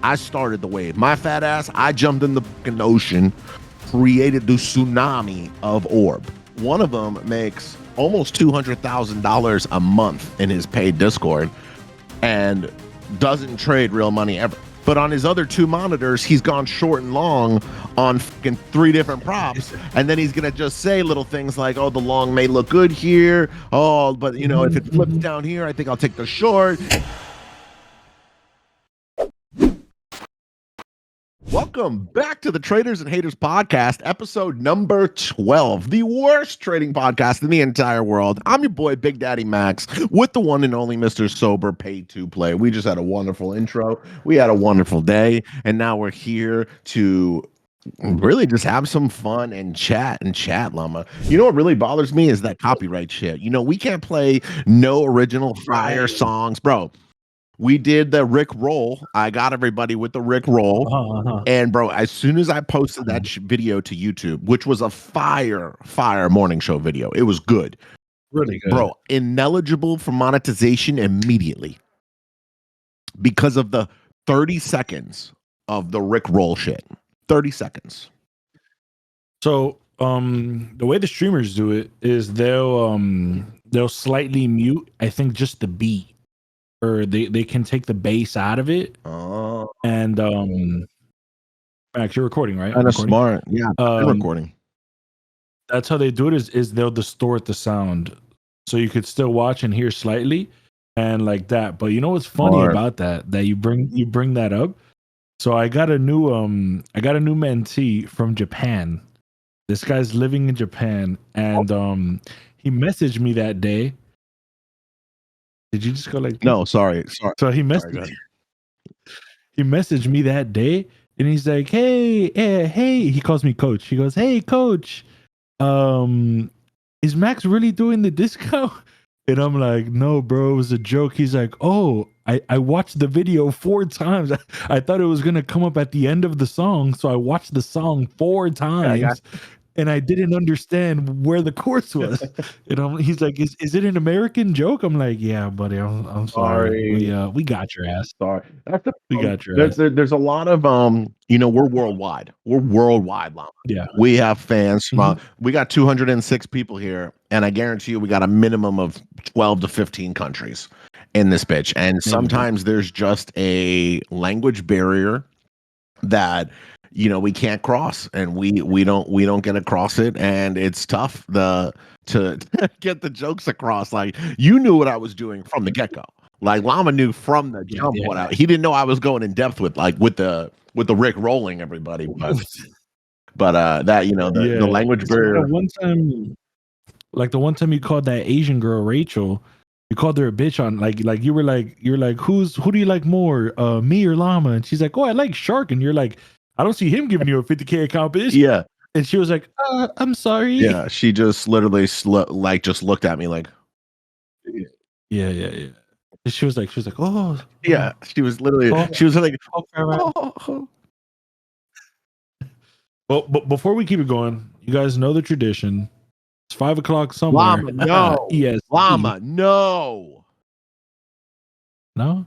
I started the wave. My fat ass, I jumped in the fucking ocean, created the tsunami of orb. One of them makes almost $200,000 a month in his paid Discord and doesn't trade real money ever. But on his other two monitors, he's gone short and long on fucking 3 different props. And then he's going to just say little things like, oh, the long may look good here. Oh, but, you know, if it flips down here, I think I'll take the short. Welcome back to the Traders and Haters podcast, episode number 12, the worst trading podcast in the entire world. I'm your boy, Thebigdaddymax, with the one and only Mr. Sober Paid to Play. We just had a wonderful intro. We had a wonderful day, and now we're here to really just have some fun and chat, Llama. You know what really bothers me is that copyright shit. You know, we can't play no original fire songs, bro. We did the Rick Roll. I got everybody with the Rick Roll. And bro, as soon as I posted that video to YouTube, which was a fire morning show video, it was good. Really good. Bro, ineligible for monetization immediately because of the 30 seconds of the Rick Roll shit. 30 seconds. So the way the streamers do it is they'll slightly mute, I think, just the beat. Or they can take the bass out of it. Oh. And Max, you're recording, right? Kind of smart. Yeah, I'm recording. That's how they do it is they'll distort the sound. So you could still watch and hear slightly and like that. But you know what's funny about that you bring that up? So I got a new mentee from Japan. This guy's living in Japan, and he messaged me that day. Did you just go like? No, sorry. So he messaged me that day, and he's like, "Hey." He calls me Coach. He goes, "Hey, Coach, is Max really doing the disco?" And I'm like, "No, bro, it was a joke." He's like, "Oh, I watched the video 4 times. I thought it was gonna come up at the end of the song, so I watched the song 4 times." And I didn't understand where the chorus was. And he's like, "Is it an American joke?" I'm like, "Yeah, buddy. I'm sorry. We got your ass. Sorry. We got your ass." There's a lot of you know, we're worldwide. We're worldwide, Llama. Yeah. We have fans. We got 206 people here, and I guarantee you we got a minimum of 12 to 15 countries in this bitch. And sometimes there's just a language barrier that, you know, we can't cross, and we don't get across it, and it's tough to get the jokes across. Like, you knew what I was doing from the get-go. Like, Llama knew from the jump what he didn't know I was going in depth with the Rick rolling everybody, but that, you know, the language barrier. The one time you called that Asian girl Rachel, you called her a bitch on you're like who do you like more, me or Llama? And she's like, "Oh, I like Shark." And you're like, "I don't see him giving you a 50K account, bitch." Yeah. And she was like, "I'm sorry." Yeah, she just literally just looked at me like, yeah. And she was like, "Oh." Yeah, she was literally she was like, "Oh." Well, but before we keep it going, you guys know the tradition. It's 5 o'clock somewhere. Llama, no. Yes. Llama, no. No?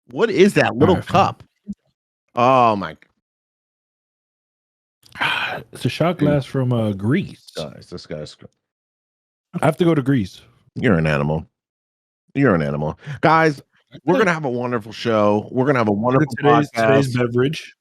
What is that little cup? Oh my! It's a shot glass from Greece. Guys, this guy's. I have to go to Greece. You're an animal. You're an animal, guys. We're gonna have a wonderful show. We're gonna have a wonderful today's beverage.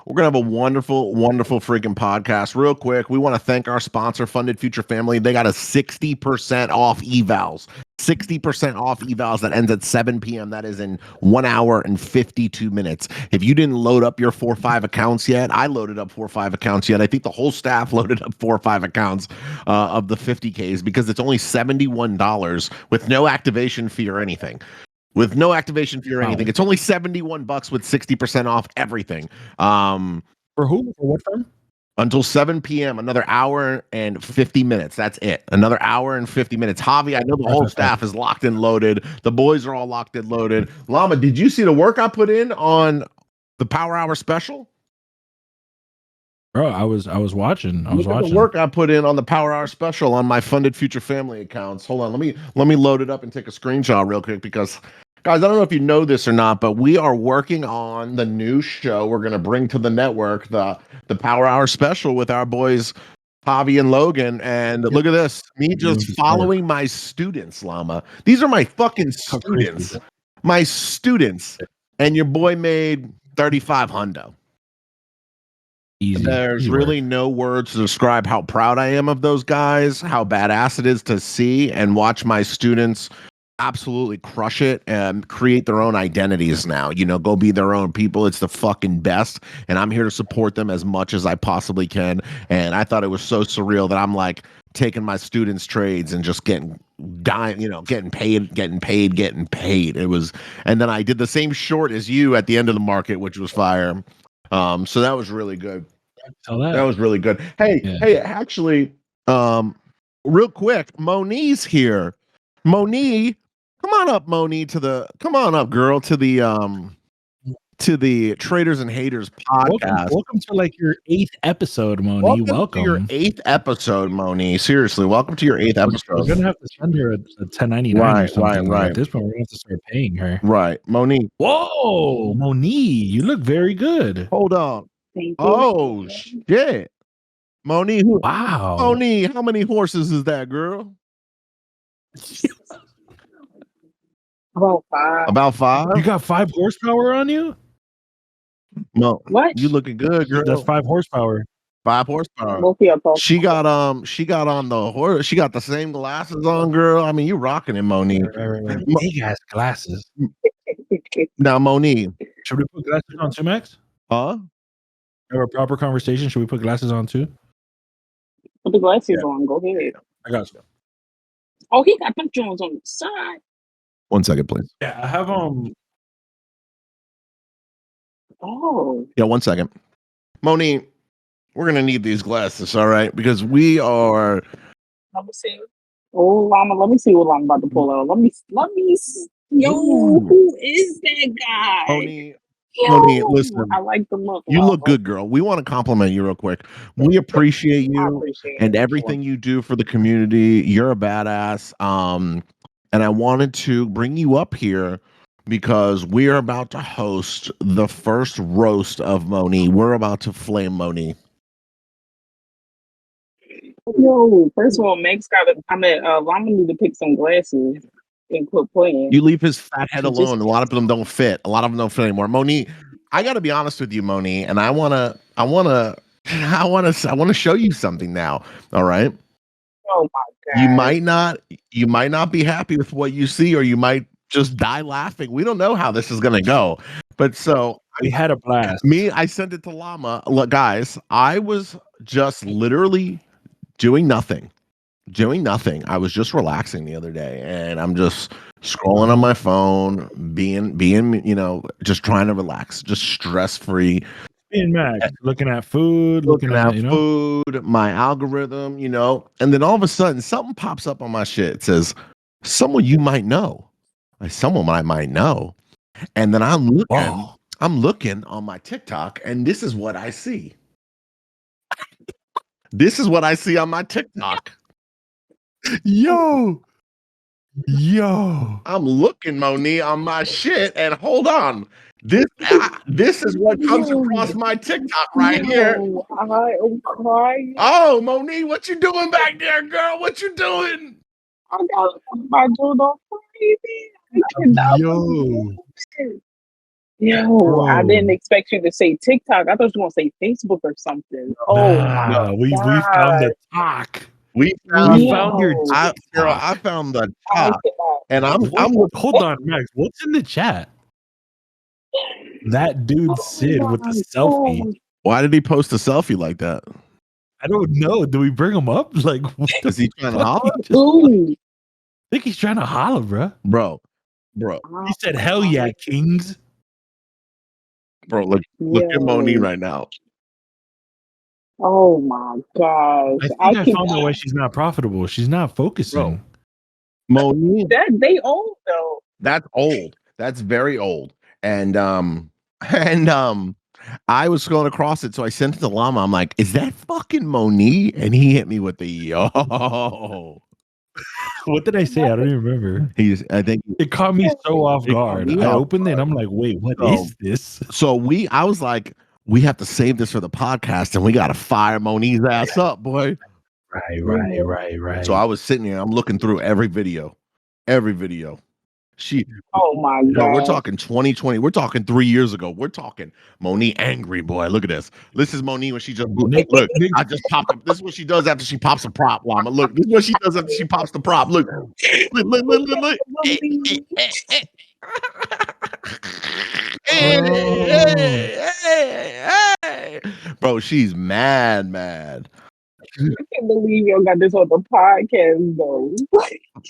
We're going to have a wonderful, wonderful freaking podcast. Real quick, we want to thank our sponsor, Funded Future Family. They got a 60% off evals. 60% off evals that ends at 7 p.m. That is in 1 hour and 52 minutes. If you didn't load up your 4 or 5 accounts yet, I loaded up 4 or 5 accounts yet. I think the whole staff loaded up 4 or 5 accounts of the 50Ks because it's only $71 with no activation fee or anything. With no activation fee or anything. It's only $71 with 60% off everything. For who? For what firm? Until 7 p.m., another hour and 50 minutes. That's it. Another hour and 50 minutes. Javi, I know the whole staff is locked and loaded. The boys are all locked and loaded. Llama, did you see the work I put in on the Power Hour special? Bro, I was watching. I was watching the work I put in on the Power Hour special on my Funded Future Family accounts. Hold on, let me load it up and take a screenshot real quick because Guys, I don't know if you know this or not, but we are working on the new show we're going to bring to the network, the Power Hour special with our boys Javi and Logan. And look at this, me just following my students, Llama. These are my fucking students. My students. And your boy made 35 hundo. Easy. There's really no words to describe how proud I am of those guys, how badass it is to see and watch my students absolutely crush it and create their own identities now. You know, go be their own people. It's the fucking best. And I'm here to support them as much as I possibly can. And I thought it was so surreal that I'm like taking my students' trades and just getting paid. It was, and then I did the same short as you at the end of the market, which was fire. So that was really good. That was really good. Hey, actually, real quick, Moni's here. Moni, come on up, Moni, come on up, girl, to the Traders and Haters podcast. Welcome to like your 8th episode, Moni. Welcome to your 8th episode, Moni. Seriously, welcome to your 8th episode. We're gonna have to send her a 1099 or something. Right. At this point, we're gonna have to start paying her. Right, Moni. Whoa, Moni, you look very good. Hold on. Oh shit, Moni. Wow, Moni, how many horses is that, girl? About 5. You got 5 horsepower on you? No. What? You looking good, girl. That's 5 horsepower. 5 horsepower. She got on the horse. She got the same glasses on, girl. I mean, you rocking it, Moni. Big ass glasses. Now, Moni, should we put glasses on too, Max? Huh? Have a proper conversation. Should we put glasses on too? Put the glasses on. Go ahead. I got you. Oh, he got them Jones on the side. 1 second, please. Yeah, I have Oh. Yeah, 1 second. Moni, we're gonna need these glasses, all right? Because we are. Let me see. Oh, Llama, let me see what I'm about to pull out. Let me. Yo, who is that guy? Moni, listen. I like the look. You look good, girl. We want to compliment you real quick. We appreciate you and everything you do for the community. You're a badass. And I wanted to bring you up here because we are about to host the first roast of Moni. We're about to flame Moni. Yo, first of all, Meg's got it. Llama need to pick some glasses and quit playing. You leave his fat head alone. A lot of them don't fit. A lot of them don't fit anymore. Moni, I got to be honest with you, Moni, and I want to show you something now. All right. Oh my God. You might not be happy with what you see, or you might just die laughing. We don't know how this is going to go. But so we had a blast. I sent it to Llama. Look, guys, I was just literally doing nothing. I was just relaxing the other day, and I'm just scrolling on my phone, being, just trying to relax, just stress-free. Being Max, looking at food, looking at food, my algorithm, and then all of a sudden something pops up on my shit. It says, someone you might know. Like someone I might know. And then I'm looking on my TikTok, and this is what I see. This is what I see on my TikTok. Yo, I'm looking, Moni, on my shit, and hold on. This is what comes across my TikTok right here. I am crying. Oh, Moni, what you doing back there, girl? What you doing? I got my dude on Yo, I didn't expect you to say TikTok. I thought you were going to say Facebook or something. Oh, my we found the talk. We found your girl. I found the top, and I'm. Hold on, Max. What's in the chat? That dude Sid with the selfie. Why did he post a selfie like that? I don't know. Do we bring him up? Like, is he trying to holler? I think he's trying to holler, bro. He said, "Hell yeah, kings." Bro, look at Moni right now. Oh my gosh! I found out why she's not profitable. She's not focusing. Moni, they old though. That's old. That's very old. And I was scrolling across it, so I sent it to Llama. I'm like, "Is that fucking Moni?" And he hit me with the yo. What did I say? I don't even remember. I think It caught me so off It caught guard. me I off opened it and I'm like, wait, what So- is this? so I was like, we have to save this for the podcast, and we got to fire Monique's ass up, boy. Right. So I was sitting here, I'm looking through every video. She, Oh my bro, we're god. talking 2020. We're talking 3 years ago. We're talking Monique angry, boy. Look at this. This is Monique when she just Nick- look. I just popped up. This is what she does after she pops a prop, llama. Look, this is what she does after she pops the prop. Look. Look. Hey. Bro, she's mad. I can't believe y'all got this on the podcast though.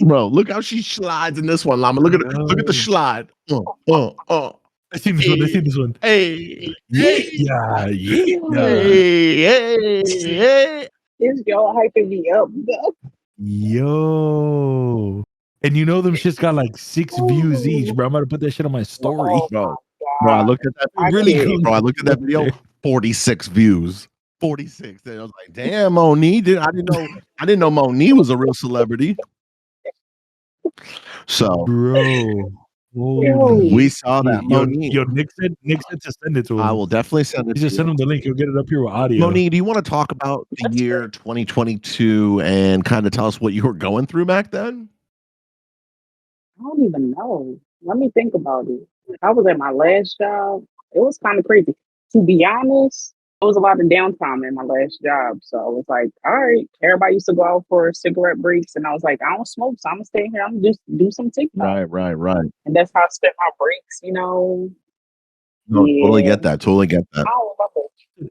Bro, look how she slides in this one, llama. Look at the slide. I seen this one. Hey. Yeah. Hey. Is y'all hyping me up though? Yo. And you know them shits got like 6 views each, bro. I'm gonna put that shit on my story. Oh Bro, my I god. looked at that. I Really can't. good. Bro, I looked at that video. 46 views. 46. And I was like, damn, Monique. I didn't know Monique was a real celebrity. So Bro. we saw that. Monique. Nick said to send it to him. I will definitely send it He to just send you. him the link. He'll get it up here with audio. Monique, do you want to talk about the year 2022 and kind of tell us what you were going through back then? I don't even know. Let me think about it. I was at my last job. It was kind of crazy. To be honest, there was a lot of downtime in my last job. So I was like, all right, everybody used to go out for cigarette breaks. And I was like, I don't smoke, so I'm going to stay here. I'm going to just do some TikTok. Right. And that's how I spent my breaks, you know. No, Yeah. totally get that. I don't remember.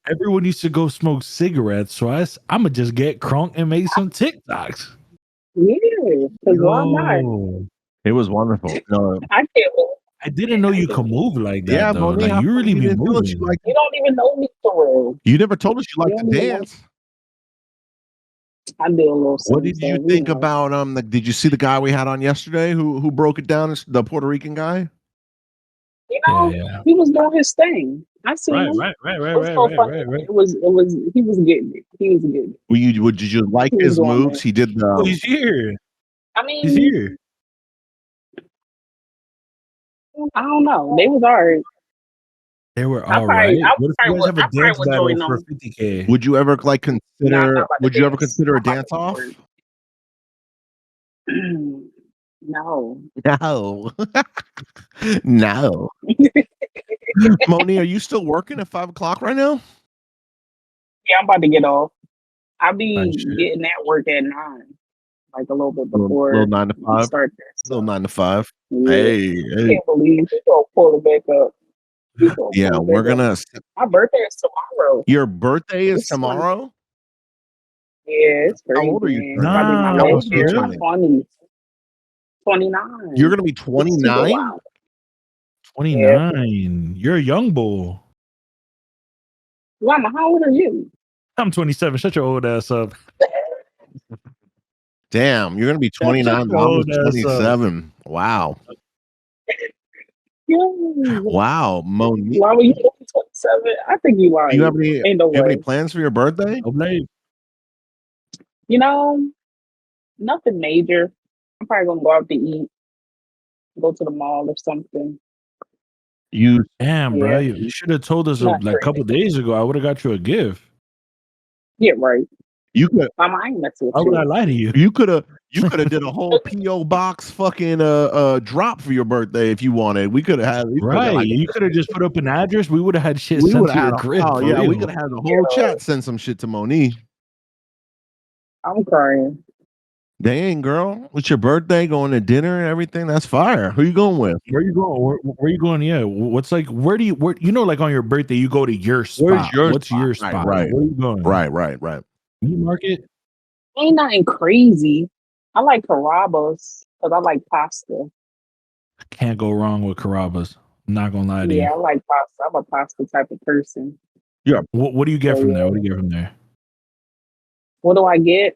Everyone used to go smoke cigarettes, so I'm gonna just get crunk and make some TikToks. Yeah, because why not? It was wonderful. No, I can't believe I didn't know you could move like that, yeah, though. Monique, Like, you really be didn't tell us moving. you don't even know me for real. You never told us you You liked to don't even know. dance. I do a little What something, did you so, think know. about did you see the guy we had on yesterday who broke it down, the Puerto Rican guy? You know, Yeah. he was doing his thing. I see him. Right. It was so funny. It was he was getting it. He was getting it. Did you like He was his doing moves? that. He did Oh, he's here. I He's mean, here. I don't know. They was alright. They were I all probably- right. I What if you guys have a probably dance would battle join for them. 50K? Would you ever like Nah, I'm consider? not about to Would you ever dance. consider a I'm about dance to off? work. No. No. Moni, are you still working at 5:00 right now? Yeah, I'm about to get off. I'll be Nice shit. getting at work at 9, like a little bit before Little 9 to we 5. start this. Little 9 to 5. Yeah. Hey. I can't believe he's gonna pull it back up. Yeah, we're gonna. My birthday is tomorrow. Your birthday is It's funny. tomorrow. Yeah, it's crazy. How old are you? Man. It's about to be my Nah, last year in my really? 20s. 29. You're gonna be It's super 29. wild. 29. You're a young bull. Mama, how old are you? I'm 27. Shut your old ass up. Damn, you're gonna be Shut 29. your I'm old ass up. 27. Wow. Yeah. Wow, Monique. Why were you 27? I think you lying. Do you have any? Ain't no Do you have any way. plans for your birthday? Oblate. You know, nothing major. I'm probably gonna go out to eat, go to the mall or something. You Damn, bro. Yeah. You should have told us Not like a couple days ago. I would have got you a gift. Yeah, right. you could Mama, I ain't messing with Why would I you. lie to you? you could have did a whole PO box fucking drop for your birthday if you wanted. We could have had Right. You could have just put up an address. We would have had shit we sent would to have your had crib. oh for yeah, we real. could have had the whole chat send some shit to Monique. I'm crying. Dang, girl, it's your birthday, going to dinner and everything. That's fire. Who you going with? Where you going? Where you going? Yeah. What's like? Where like on your birthday you go to your spot? Where's your What's spot? your Right, spot? right. Where you going? Right. Meat market. Ain't nothing crazy. I like Carrabba's because I like pasta. Can't go wrong with Carrabba's. I'm not gonna lie to Yeah, you. I like pasta. I'm a pasta type of person. What do you get So, from there? yeah. What do you get from there? What do I get?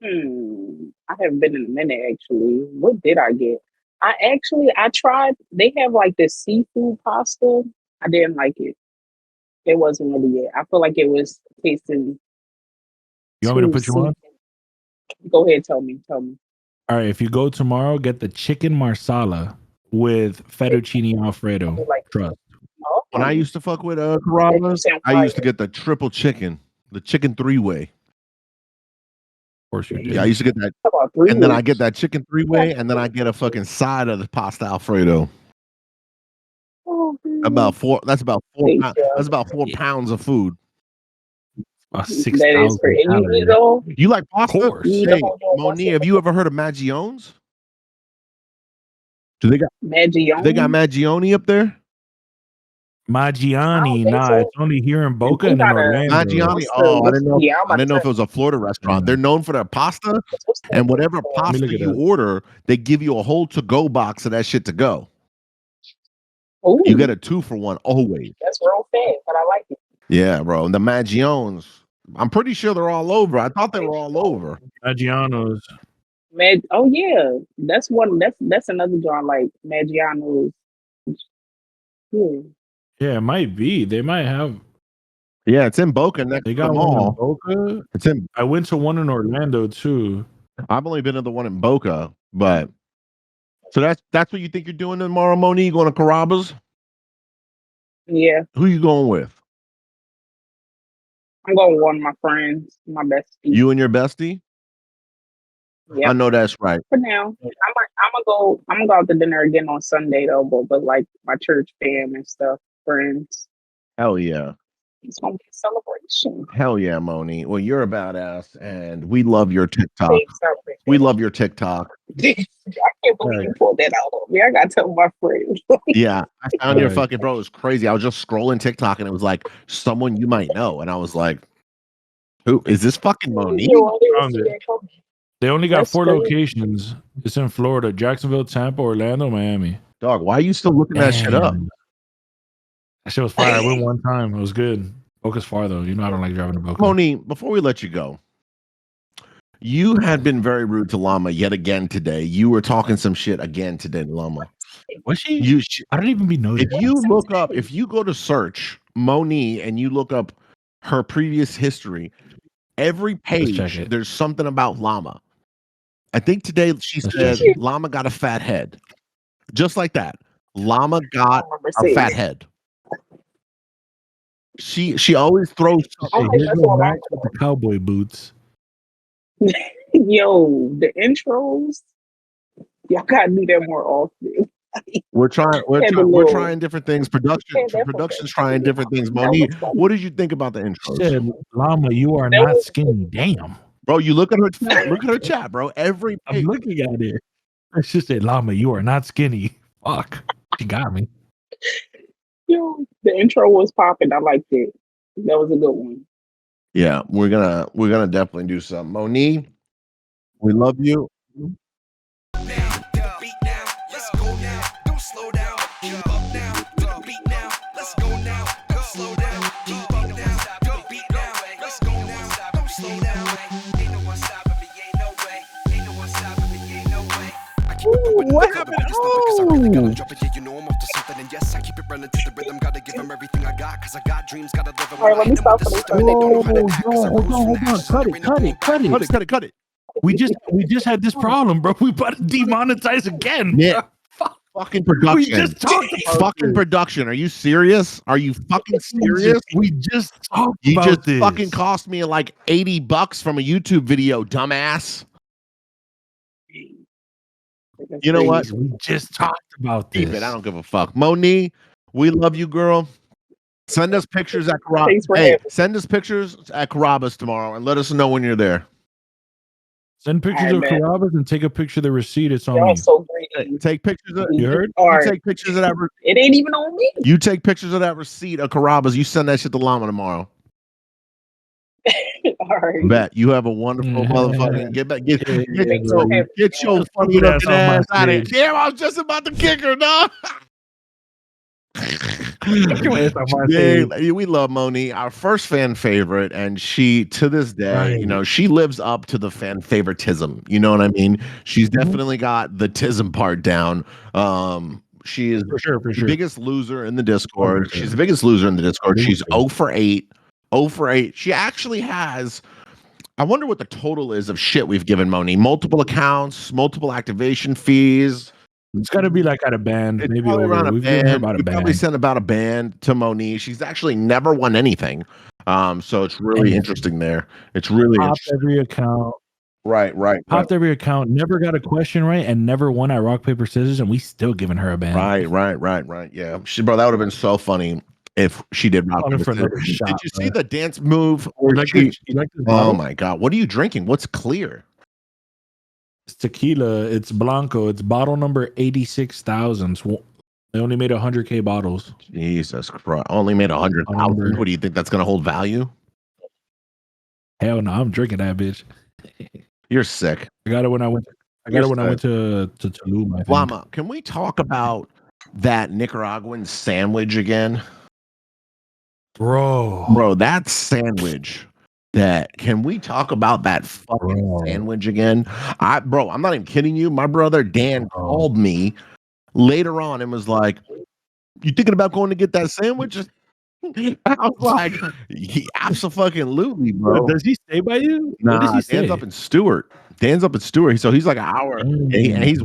I haven't been in a minute actually. What did I get? I tried. They have like this seafood pasta. I didn't like it. It wasn't really it. I feel like it was tasting. You want me to too put you on? seasoned. Go ahead, tell me. All right, if you go tomorrow, get the chicken marsala with fettuccine alfredo. Like, Trust. When I used to fuck with Carrabba's, I used to get the triple chicken, the chicken 3-way. Of course you did. Yeah, I used to get that, and then I get that chicken 3-way, and then I get a fucking side of the pasta alfredo. About 4. That's about 4. That's about 4 pounds of food. About That 6,000 is for calories. you You like pasta? Of course. Hey, Moni, have you ever heard of Magiones? Do they got Maggioni up there? Maggiani, think nah, so. it's only here in Boca we and in gotta- Orlando. Maggiani. Oh, I didn't know. Yeah, I'm I didn't know about if it was a Florida restaurant. Yeah. They're known for their pasta, and whatever me pasta look it you up. order, they give you a whole to-go box of that shit to go. Ooh, You get a 2-for-1 always. that's real fast, but I like it. Yeah, bro. And the Maggiones, I'm pretty sure they're all over. I thought they were all over. Maggiano's. Oh yeah, that's one. That's another joint like Maggiano's. Yeah. Yeah, it might be. They might have. Yeah, it's in Boca next They to the got one in mall. Boca. It's in. I went to one in Orlando too. I've only been to the one in Boca, but so that's what you think you're doing tomorrow, Moni? You going to Carrabba's? Yeah, Who you going with? I'm going with one of my friends, my bestie. You and your bestie? Yeah, I know that's right. for now. I'm gonna go out to dinner again on Sunday though, but like my church fam and stuff, friends. Hell yeah. It's gonna be a celebration. Hell yeah, Moni. Well, you're a badass, and we love your TikTok. Thanks, I We love your TikTok. can't believe you pulled that out on me. I gotta tell my friends. Yeah, I found your Right. fucking bro. It was crazy. I was just scrolling TikTok, and it was like someone you might know, and I was like, "Who is this fucking Moni?" Yo, I didn't Found see it. that coming. They only got That's 4 crazy. locations. It's in Florida: Jacksonville, Tampa, Orlando, Miami. Dog, why are you still looking that shit up? Damn. That shit was fire. I went one time. It was good. Boca's far though. You know I don't like driving to Boca. Moni, before we let you go, you had been very rude to Llama yet again today. You were talking some shit again today, Llama. Was she? You, I don't even be noticing. if you look up, if you go to search Moni and you look up her previous history, every check page it. there's something about Llama. I think today she Let's said check Llama got a fat head, just like that. Llama got remember a seeing fat it. head. She always throws Hey, something. here's that's no all Max with the cowboy boots. Yo, the intros. Y'all gotta do that more often. We're trying. We're Had the trying. We're little- trying different things. Production's trying different things. That Moni, was funny. what did you think about the intros, Said, Llama, you are That not was- skinny. Damn. bro? You look at her chat. Look at her chat, bro. Every I'm page. looking at it. It's just said, Llama, you are not skinny. Fuck. She got me. Yo, the intro was popping. I liked it. That was a good one. Yeah, we're gonna definitely do something. Moni, we love you. What happened? Oh. You know I'm up to something, and yes, I keep it running to the rhythm. Gotta give them everything I got, cause I got dreams, gotta live them. All right, let me stop for this. Cut it. We just had this problem, bro. We about to demonetize again. Yeah. Fucking We production. just talked about Fucking this. production. Are you serious? Are you fucking serious? We just talked You about just this. fucking cost me like $80 from a YouTube video, dumbass. You know what? We just talked about this. Keep it. I don't give a fuck. Moni, we love you, girl. Send us pictures at Carrabba's. Thanks for Hey, having me. send us pictures at Carrabba's tomorrow and let us know when you're there. Send pictures I of bet. Carrabba's and take a picture of the receipt. It's on Y'all me. so greedy. Take pictures of You heard? All you right. take pictures of that. It ain't even on me. You take pictures of that receipt of Carrabba's. You send that shit to Llama tomorrow. All right. Bet you have a wonderful motherfucking get back get Yeah, Thanks for having me. get your Just funny put that looking on my ass out of here. stage. Damn, I was just about to kick her, dog. your ass on my Yeah, stage. we love Moni, our first fan favorite, and she to this day, Right. you know, she lives up to the fan favoritism. You know what I mean? She's Mhm. definitely got the tism part down. She is For sure. the biggest loser in the Discord. sure. She's the biggest loser in the Discord. She's Loser. 0 for 8. 0 for 8. She actually has I wonder what the total is of shit we've given Moni. Multiple accounts, multiple activation fees. It's got to be like at a band, It's maybe probably over. around a We've given her band. about a We probably band. sent about a band to Moni. She's actually never won anything. So it's really interesting there. It's really Popped every account. Right. Popped every account. Never got a question right, and never won at rock paper scissors, and we still giving her a band. Right. Yeah, bro, that would have been so funny if she did rock paper For scissors. another shot, Did you see the dance move? You like this Oh bottle? my god, what are you drinking? What's clear? It's tequila. It's Blanco. It's bottle number 86,000. They only made 100K bottles. Jesus Christ! Only made 100,000. What do you think that's gonna hold value? Hell no, I'm drinking that bitch. You're sick. I got it when I went. I went to Tulum. I think. Llama, can we talk about that Nicaraguan sandwich again, bro? That sandwich. Can we talk about that fucking sandwich again? I'm not even kidding you. My brother Dan called me later on and was like, "You thinking about going to get that sandwich?" I was like, absolutely, bro. Does he stay by you? Nah, Dan's up in Stewart. So he's like an hour, and he's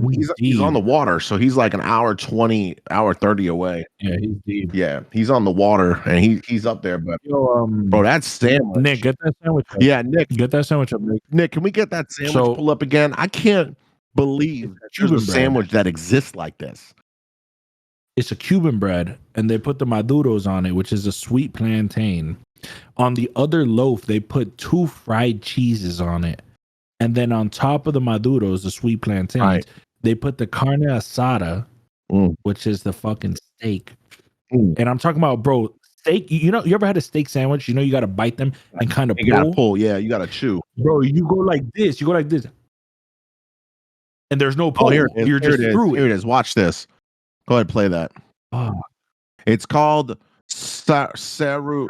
on the water. So he's like an hour 20, hour 30 away. Yeah, he's deep. Yeah, he's on the water, and he's up there. But bro, that sandwich. Nick, get that sandwich up. Yeah, Nick, get that sandwich up. Nick, can we get that sandwich pull up again? I can't believe there's a sandwich that exists like this. It's a Cuban bread, and they put the maduros on it, which is a sweet plantain. On the other loaf, they put 2 fried cheeses on it. And then on top of the maduros, the sweet plantains, they put the carne asada, which is the fucking steak. And I'm talking about, bro, steak. You ever had a steak sandwich? You got to bite them and kind of pull. You got to pull. Yeah, you got to chew. Bro, you go like this. And there's no pull. Here it is. You're just through it. Here it is. Watch this. Go ahead, play that. It's called Sarasuka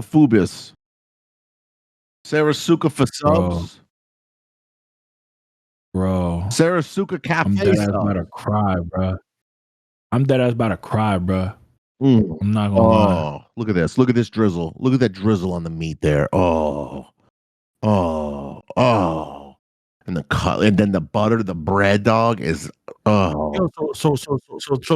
Fubis. Sarasuka for subs. Bro. Sarasuka Cafe. I'm dead ass about to cry, bro. I'm not gonna lie. Look at this. Look at this drizzle. Look at that drizzle on the meat there. And the cut, and then the butter, the bread, dog is Yo, so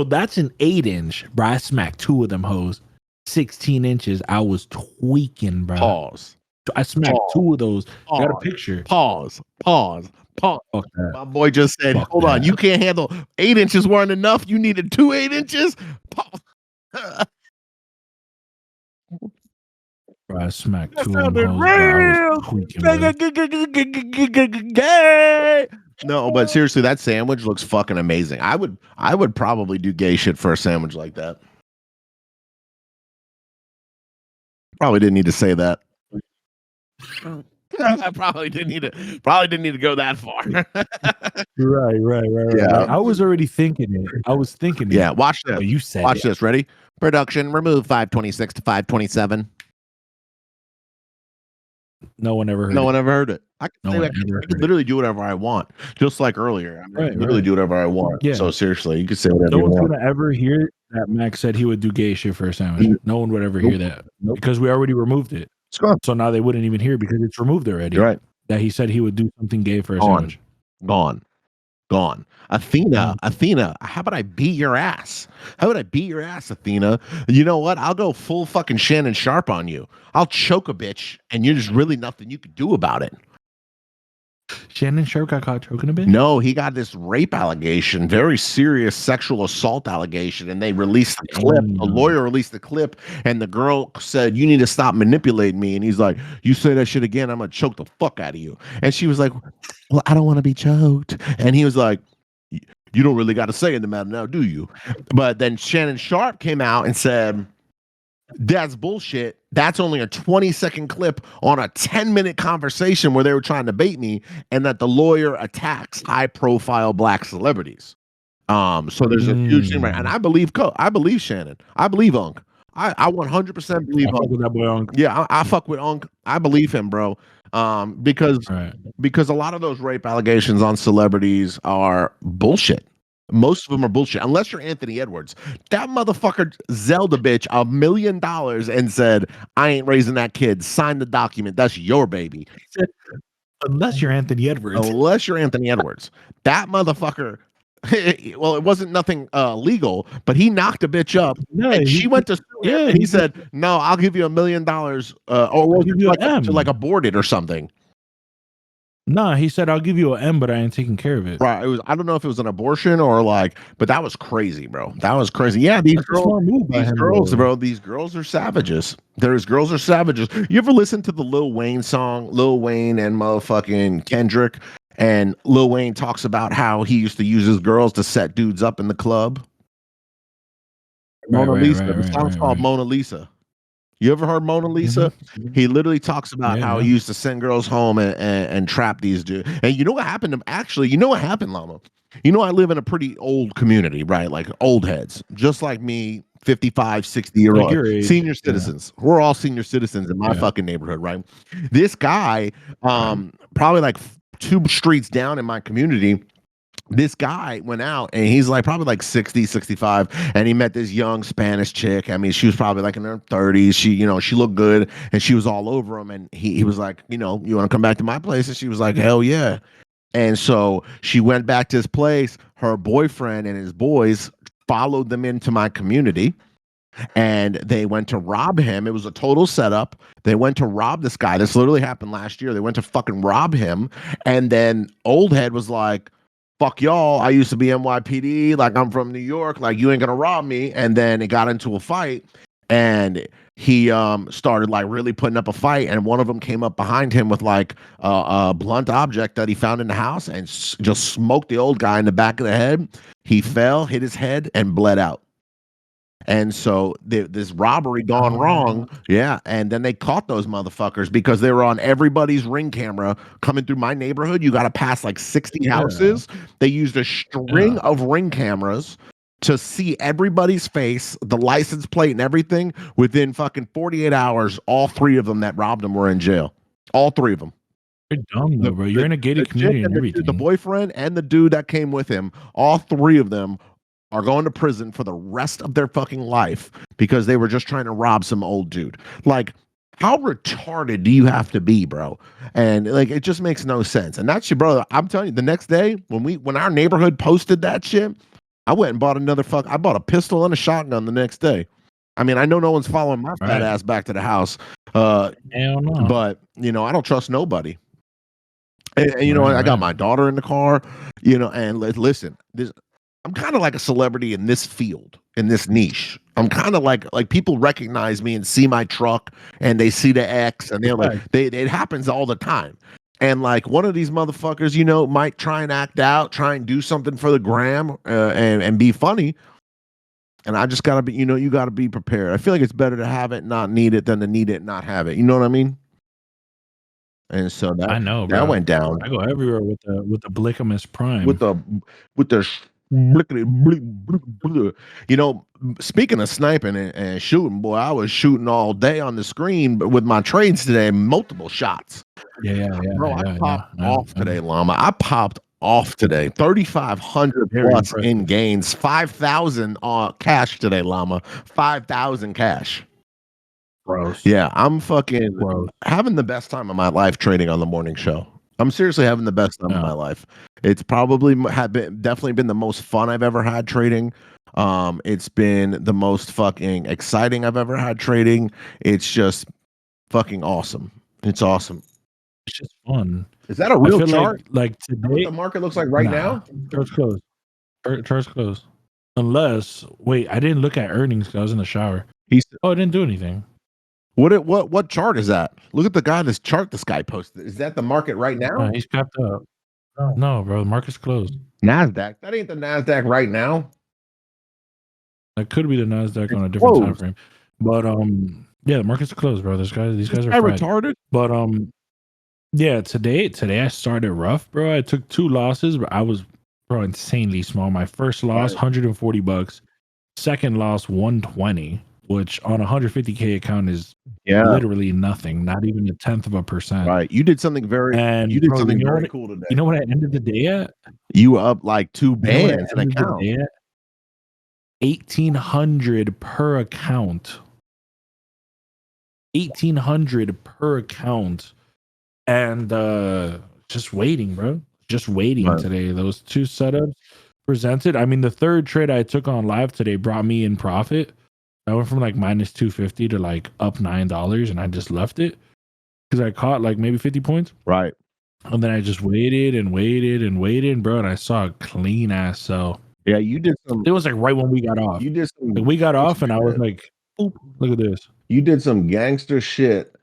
that's an 8-inch, bro. I smacked 2 of them hoes. 16 inches. I was tweaking, bro. Pause. I smacked 2 of those. I got a picture. Pause. My boy just said, "Hold on, you can't handle 8 inches weren't enough. You needed 2 8-inches." Bro, I smacked 2 of them hoes. No, but seriously, that sandwich looks fucking amazing. I would probably do gay shit for a sandwich like that. Probably didn't need to say that. I probably didn't need to go that far. Right. Yeah. I was already thinking it. Yeah, watch this. You said watch this. Ready? Production, remove 526 to 527. No one ever heard it. I can literally do whatever I want, just like earlier. I can literally do whatever I want. Yeah. So seriously, you can say whatever you want. No one's gonna ever hear that Max said he would do gay shit for a sandwich. No one would ever hear that because we already removed it. It's gone. So now they wouldn't even hear it because it's removed already. You're right. That he said he would do something gay for a sandwich. Gone. Athena, how about I beat your ass? Athena? You know what? I'll go full fucking Shannon Sharp on you. I'll choke a bitch, and there's really nothing you can do about it. Shannon Sharp got caught choking a bitch? No, he got this rape allegation, very serious sexual assault allegation, and they released the clip. The lawyer released the clip, and the girl said, "You need to stop manipulating me." And he's like, "You say that shit again, I'm gonna choke the fuck out of you." And she was like, "Well, I don't want to be choked." And he was like, "You don't really got to say in the matter now, do you?" But then Shannon Sharp came out and said, "That's bullshit. That's only a 20-second clip on a 10-minute conversation where they were trying to bait me, and that the lawyer attacks high-profile black celebrities." So there's a huge thing, right? And I believe Shannon. I believe Unc. I 100% believe Unc. Fuck with that boy Unc. Yeah, I fuck with Unc. I believe him, bro. Because a lot of those rape allegations on celebrities are bullshit. Most of them are bullshit, unless you're Anthony Edwards. That motherfucker Zelda bitch $1 million and said, I ain't raising that kid. Sign the document. That's your baby. He said, unless you're Anthony Edwards. Unless you're Anthony Edwards. That motherfucker, well, it wasn't nothing legal, but he knocked a bitch up. No, and she went to sue him, and he said, no, I'll give you $1 million or we'll give you to abort it or something. Nah, he said, I'll give you an M, but I ain't taking care of it. Right. It was, I don't know if it was an abortion or like, but that was crazy, bro. That was crazy. Yeah, these girls, bro, these girls are savages. Girls are savages. You ever listen to the Lil Wayne song, Lil Wayne and motherfucking Kendrick? And Lil Wayne talks about how he used to use his girls to set dudes up in the club. Mona Lisa. The song's called Mona Lisa. You ever heard Mona Lisa? Mm-hmm. He literally talks about how he used to send girls home and trap these dudes. And you know what happened to him? Actually, you know what happened, Llama? You know, I live in a pretty old community, right? Like old heads, just like me, 55, 60-year-old senior citizens. Yeah. We're all senior citizens in my fucking neighborhood, right? This guy, probably like 2 streets down in my community, this guy went out and he's like probably like 60, 65, and he met this young Spanish chick. I mean, she was probably like in her 30s. She, you know, she looked good and she was all over him. And he was like, you know, you want to come back to my place? And she was like, hell yeah. And so she went back to his place. Her boyfriend and his boys followed them into my community and they went to rob him. It was a total setup. They went to rob this guy. This literally happened last year. They went to fucking rob him. And then old head was like, fuck y'all, I used to be NYPD, like I'm from New York, like you ain't gonna rob me. And then it got into a fight and he started like really putting up a fight, and one of them came up behind him with like a blunt object that he found in the house and just smoked the old guy in the back of the head. He fell, hit his head, and bled out. And so this robbery gone wrong. Yeah. And then they caught those motherfuckers because they were on everybody's Ring camera coming through my neighborhood. You got to pass like 60 houses. They used a string of Ring cameras to see everybody's face, the license plate and everything. Within fucking 48 hours, all 3 of them that robbed them were in jail. All 3 of them. You're dumb though, bro. You're in a gated community and everything. The boyfriend and the dude that came with him, all 3 of them are going to prison for the rest of their fucking life because they were just trying to rob some old dude. Like, how retarded do you have to be, bro? And like, it just makes no sense. And that's your brother. I'm telling you, the next day when our neighborhood posted that shit, I went and bought I bought a pistol and a shotgun the next day. I mean, I know no one's following my fat ass back to the house. Hell no. But you know, I don't trust nobody. And you know, I got my daughter in the car, you know, and listen, I'm kind of like a celebrity in this field, in this niche. I'm kind of like people recognize me and see my truck and they see the X and they're like, it happens all the time. And like one of these motherfuckers, you know, might try and act out, try and do something for the gram and be funny. And I just gotta be, you know, you gotta be prepared. I feel like it's better to have it, not need it, than to need it, not have it. You know what I mean? And so that, I know, bro. That went down. I go everywhere with the Blickamus Prime. With the you know, speaking of sniping and shooting, boy, I was shooting all day on the screen with my trades today, multiple shots. Bro, I popped off today, Llama. I popped off today. 3,500 plus in gains, 5,000 cash today, Llama. 5,000 cash. Gross. Yeah, I'm fucking having the best time of my life trading on the morning show. I'm seriously having the best time of my life. It's probably definitely been the most fun I've ever had trading. It's been the most fucking exciting I've ever had trading. It's just fucking awesome. It's awesome. It's just fun. Is that a real chart? Like today, what the market looks like now? Chart's closed. Chart's closed. Unless, wait, I didn't look at earnings because I was in the shower. I didn't do anything. What chart is that? Look at the guy. This chart this guy posted. Is that the market right now? No, he's capped up. No, bro, the market's closed. NASDAQ. That ain't the NASDAQ right now. That could be the NASDAQ on a different time frame. But yeah, the market's closed, bro. These guys are retarded. But yeah, today I started rough, bro. I took 2 losses, but I was insanely small. My first loss, $140. Second loss, $120. which on a 150K account is Yeah, literally nothing, not even 1/10%. right. You did something very And you did bro, something you know very what? cool today. You know what I ended the day at? You were up like 2 You know what I bands an ended the account. day at? 1,800 per account. 1,800 per account, and just waiting, bro. Just waiting Right. today. Those 2 setups presented. I mean, the third trade I took on live today brought me in profit. I went from like minus 250 to like up $9, and I just left it because I caught like maybe 50 points. Right. And then I just waited and waited and waited, bro. And I saw a clean ass sell. Yeah, you did some It was like right when we got off. you did some Like we got gangster off, and I was shit. like, "Oop, look at this." You did some gangster shit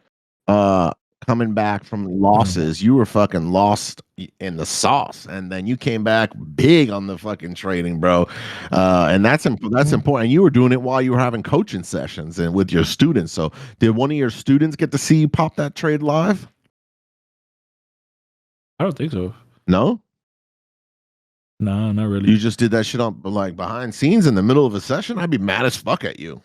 coming back from losses. You were fucking lost in the sauce, and then you came back big on the fucking trading, bro. And that's important. You were doing it while you were having coaching sessions and with your students. So did one of your students get to see you pop that trade live? I don't think so. No, Nah, not really. you just did that shit on like behind scenes in the middle of a session. I'd be mad as fuck at you.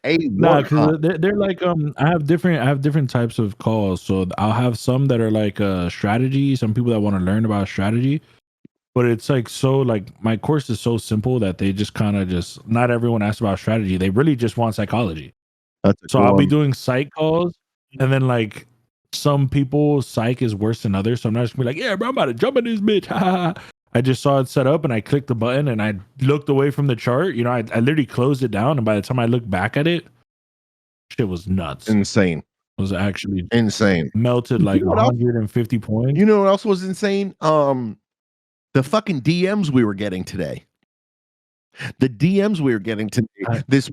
Nah, because they're like I have different types of calls. So I'll have some that are like strategy, some people that want to learn about strategy. But it's like so like my course is so simple that they just kind of just not everyone asks about strategy. They really just want psychology. So I'll be doing psych calls, and then like some people psych is worse than others. So I'm not just gonna be like, yeah, bro, I'm about to jump in this bitch. I just saw it set up and I clicked the button and I looked away from the chart. You know, I literally closed it down, and by the time I looked back at it, shit was nuts. insane. It was actually Insane. melted like 150 points. You know what else was insane? The fucking DMs we were getting today. The DMs we were getting today. This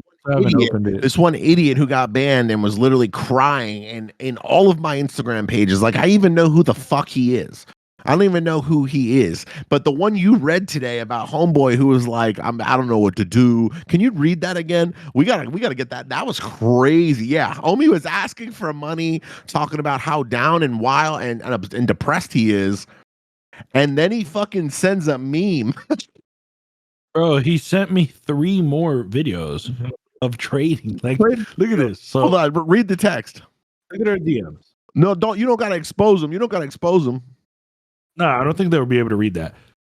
one idiot who got banned and was literally crying in all of my Instagram pages. Like I even know who the fuck he is. I don't even know who he is. But the one you read today about homeboy who was like, I don't know what to do. Can you read that again? We gotta get that. That was crazy. Yeah, homie was asking for money, talking about how down and wild and depressed he is. And then he fucking sends a meme. Bro, he sent me 3 more videos of trading. Like, look at this. So hold on, read the text. Look at our DMs. No, you don't gotta expose them. You don't gotta expose them. No, I don't think they'll be able to read that.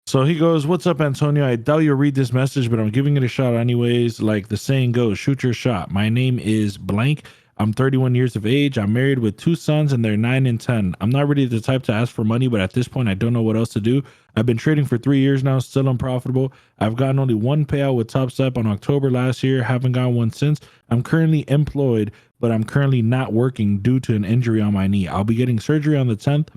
So he goes, "What's up, Antonio? I doubt you'll read this message, but I'm giving it a shot anyways. Like the saying goes, shoot your shot. My name is blank. I'm 31 years of age. I'm married with 2 sons, and they're 9 and 10. I'm not really the type to ask for money, but at this point, I don't know what else to do. I've been trading for 3 years now, still unprofitable. I've gotten only 1 payout with Top Step on October last year. Haven't gotten one since. I'm currently employed, but I'm currently not working due to an injury on my knee. I'll be getting surgery on the 10th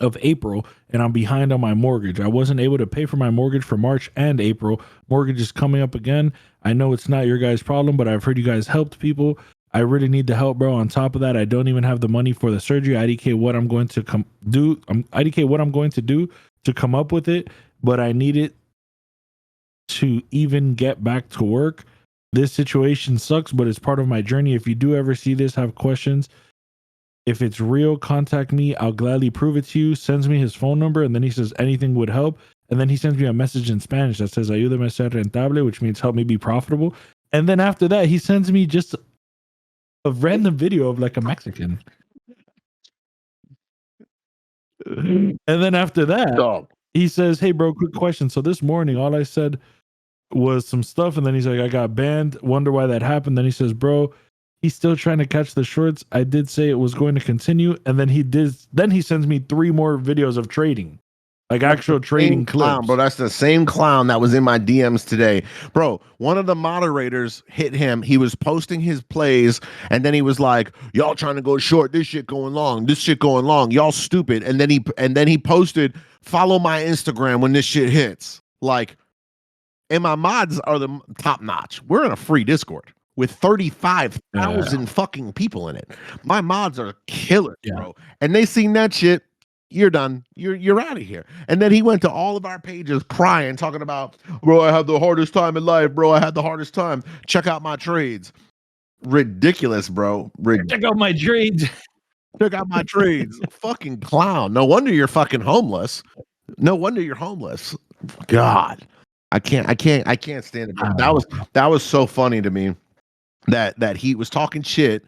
of April, and I'm behind on my mortgage. I wasn't able to pay for my mortgage for March and April. Mortgage is coming up again. I know it's not your guys' problem, but I've heard you guys helped people. I really need the help, bro. On top of that, I don't even have the money for the surgery. IDK what I'm going to do. IDK what I'm going to do to come up with it, but I need it to even get back to work. This situation sucks, but it's part of my journey. If you do ever see this, have questions, if it's real, contact me. I'll gladly prove it to you. Sends me his phone number, and then he says anything would help. And then he sends me a message in Spanish that says ayúdame a ser rentable, which means help me be profitable. And then after that, he sends me just a random video of like a Mexican. And then after that, he says, "Hey, bro, quick question. So this morning, all I said was some stuff, and then he's like, I got banned. Wonder why that happened." Then he says, "Bro, he's still trying to catch the shorts. I did say it was going to continue." And then he did. Then he sends me 3 more videos of trading, like actual trading clips. Bro, that's the same clown that was in my DMs today. Bro, one of the moderators hit him. He was posting his plays, and then he was like, "Y'all trying to go short, this shit going long, this shit going long, y'all stupid." And then he posted, "Follow my Instagram when this shit hits." Like, and my mods are the top notch. We're in a free Discord with 35,000 fucking people in it. My mods are killers, bro. And they seen that shit. You're done. You're out of here. And then he went to all of our pages crying, talking about, "Bro, I had the hardest time in life, bro. I had the hardest time. Check out my trades." Ridiculous, bro. Check out my trades. Check out my trades. Fucking clown. No wonder you're fucking homeless. No wonder you're homeless. God. I can't stand it. That was so funny to me that he was talking shit,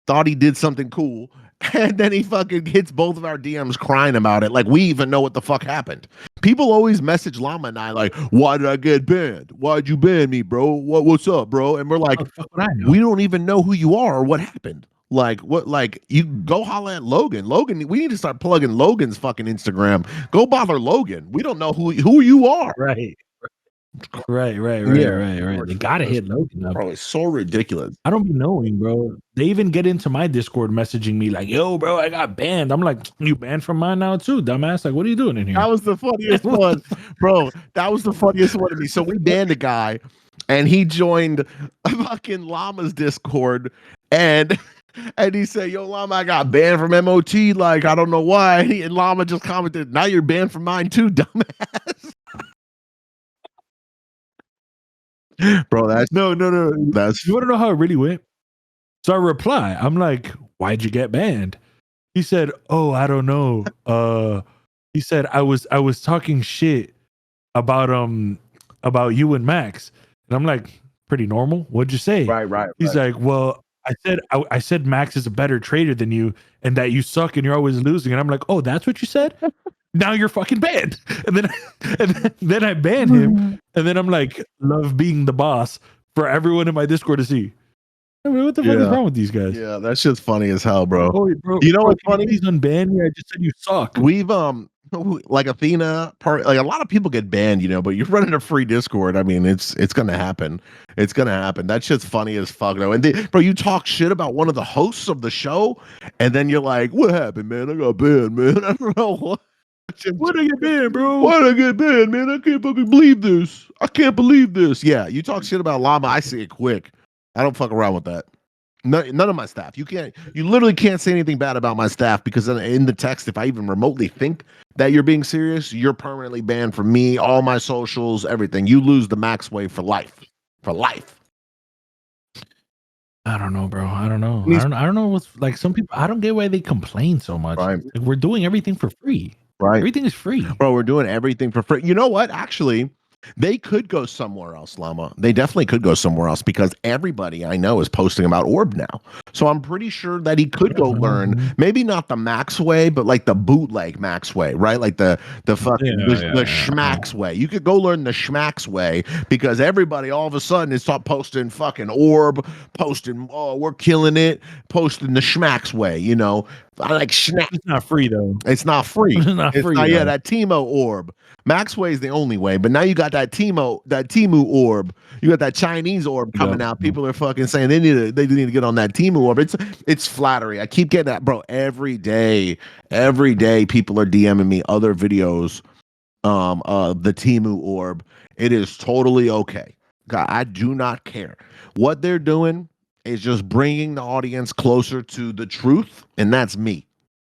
thought he did something cool, and then he fucking hits both of our DMs crying about it. Like we even know what the fuck happened. People always message Llama and I like, why did I get banned? Why'd you ban me, bro? What's up, bro? And we're like, we don't even know who you are or what happened. Like what? Like you go holla at Logan. Logan, we need to start plugging Logan's fucking Instagram. Go bother Logan. We don't know who you are. Right. Right. They gotta hit Logan up. Bro, it's so ridiculous. I don't be knowing, bro. They even get into my Discord messaging me like, yo, bro, I got banned. I'm like, you banned from mine now too, dumbass. Like, what are you doing in here? That was the funniest one, bro. That was the funniest one to me. So we banned a guy, and he joined fucking Llama's Discord, and he said, "Yo, Llama, I got banned from MOT. Like, I don't know why." And Llama just commented, "Now you're banned from mine too, dumbass." Bro, that's no. That's You want to know how it really went? So I reply, I'm like, "Why'd you get banned?" He said, "Oh, I don't know." He said, "I was talking shit about you and Max," and I'm like, "Pretty normal. What'd you say?" right. He's like, "Well, I said Max is a better trader than you, and that you suck and you're always losing." And I'm like, "Oh, that's what you said? Now you're fucking banned." And then I ban him, and then I'm like, "Love being the boss for everyone in my Discord to see." I mean, what the fuck is wrong with these guys? Yeah, that shit's funny as hell, bro. Oh, bro, you know what's funny? Please unban me. I just said you suck. We've like Athena like a lot of people get banned, you know, but you're running a free Discord. I mean, it's gonna happen. It's gonna happen. That shit's funny as fuck though. And bro, you talk shit about one of the hosts of the show, and then you're like, "What happened, man? I got banned, man. I don't know what." Why'd I get banned, bro? Why'd I get banned, man? I can't fucking believe this. I can't believe this. Yeah, you talk shit about Llama, I see it quick. I don't fuck around with that. None of my staff. You literally can't say anything bad about my staff because in the text, if I even remotely think that you're being serious, you're permanently banned from me, all my socials, everything. You lose the max wave for life. For life. I don't know, bro. I don't know. I don't know what's like some people. I don't get why they complain so much. Right. Like, we're doing everything for free. Right. Everything is free. Bro, we're doing everything for free. You know what? Actually, they could go somewhere else, Llama. They definitely could go somewhere else because everybody I know is posting about Orb now. So I'm pretty sure that he could go learn, maybe not the Max way, but like the bootleg Max way, right? Like the fucking the Schmax way. You could go learn the Schmax way because everybody all of a sudden is start posting fucking Orb, posting, "Oh, we're killing it," posting the Schmax way, you know. I like Schmax. It's not free though. It's not free. It's not free. Yeah, that Timo Orb. Maxway is the only way, but now you got that Timu orb. You got that Chinese orb coming out. People are fucking saying they need to get on that Timu orb. It's flattery. I keep getting that, bro. Every day people are DMing me other videos the Timu orb. It is totally okay. God, I do not care. What they're doing is just bringing the audience closer to the truth, and that's me.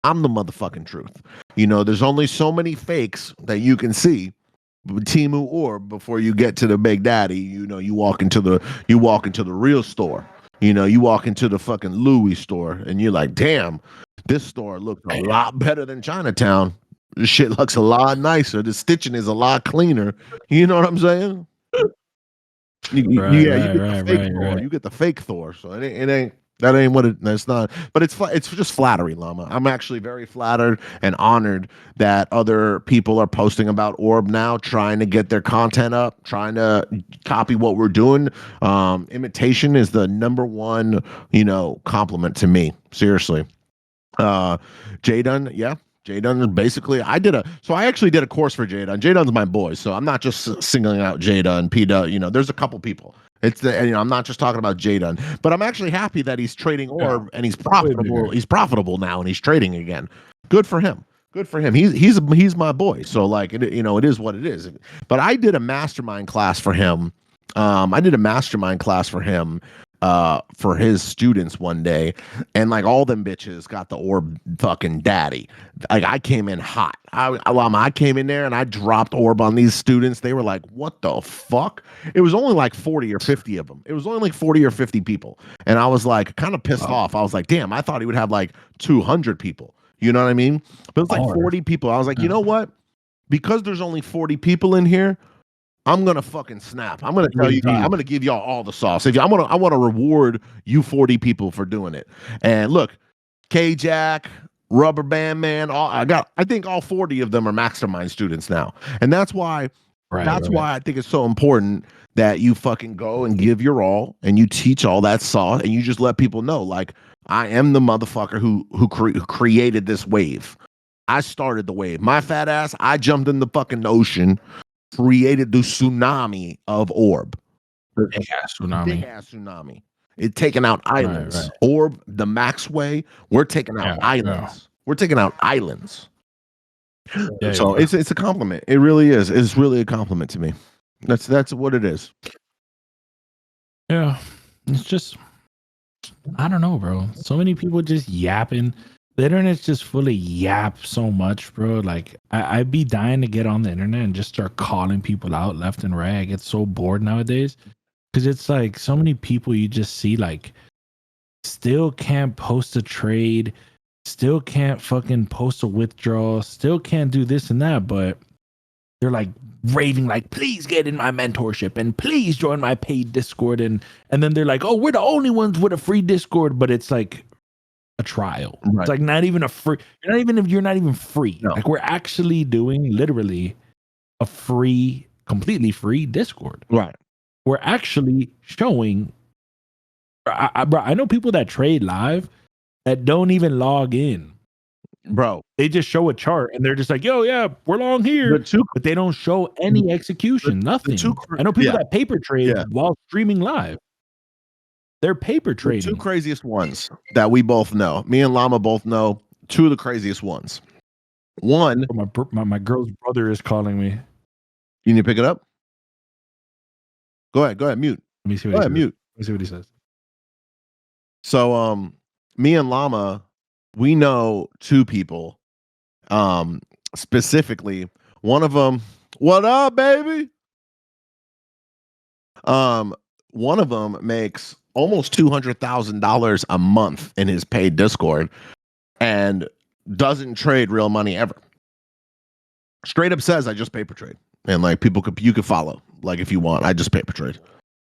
I'm the motherfucking truth. You know, there's only so many fakes that you can see. Timu Orb before you get to the Big Daddy. You know, you walk into the real store. You know, you walk into the fucking Louis store, and you're like, damn, this store looks a lot better than Chinatown. This shit looks a lot nicer. The stitching is a lot cleaner. You know what I'm saying? You get the fake Thor. You get the fake Thor. So it ain't. That ain't what that's not, but it's just flattery, Llama. I'm actually very flattered and honored that other people are posting about Orb now, trying to get their content up, trying to copy what we're doing. Imitation is the number one, compliment to me. Seriously. J-Dun, yeah. J-Dun is basically, I actually did a course for J-Dun. J-Dun's my boy, so I'm not just singling out J-Dun, P-Dun, there's a couple people. I'm not just talking about J-Dun, but I'm actually happy that he's trading Orb and he's profitable. He's profitable now and he's trading again. Good for him. He's my boy. So like, it is what it is. But I did a mastermind class for him. For his students one day, and like all them bitches got the Orb fucking daddy. Like I came in hot. I came in there and I dropped Orb on these students. They were like, "What the fuck?" It was only like 40 or 50 of them. It was only like 40 or 50 people, and I was like, kind of pissed off. I was like, "Damn!" I thought he would have like 200 people. You know what I mean? But it was like 40 people. I was like, you know what? Because there's only 40 people in here, I'm gonna fucking snap. I'm gonna tell you guys, I'm gonna give y'all all the sauce. If you, I want to reward you 40 people for doing it. And look, K-Jack, Rubber Band Man, I think all 40 of them are mastermind students now. And that's why I think it's so important that you fucking go and give your all and you teach all that sauce and you just let people know, like, I am the motherfucker who created this wave. I started the wave. My fat ass, I jumped in the fucking ocean, created the tsunami of orb. Big ass tsunami. It taking out islands. Right. Orb, the Max way, we're taking out islands. We're taking out islands. So it's a compliment. It really is. It's really a compliment to me. That's what it is. Yeah. It's just, I don't know, bro. So many people just yapping. The internet's just full of yap so much, bro. Like I'd be dying to get on the internet and just start calling people out left and right. I get so bored nowadays because it's like so many people you just see like still can't post a trade, still can't fucking post a withdrawal, still can't do this and that, but they're like raving like, please get in my mentorship and please join my paid Discord, and then they're like, oh, we're the only ones with a free Discord, but it's like a trial. Right. It's like not even a free. You're not even free. No. Like we're actually doing literally a free, completely free Discord. Right. We're actually showing. I know people that trade live that don't even log in. Bro, they just show a chart and they're just like, yo, yeah, we're long here, but they don't show any execution, nothing. I know people that paper trade while streaming live. They're paper trading. The two craziest ones that we both know, me and Llama both know, two of the craziest ones. One, my girl's brother is calling me. You need to pick it up? Go ahead, mute. Let me see what mute. Let me see what he says. So me and Llama, we know two people. Specifically, one of them, what up, baby? One of them makes almost $200,000 a month in his paid Discord and doesn't trade real money ever. Straight up says, I just paper trade. And like you could follow, like if you want, I just paper trade.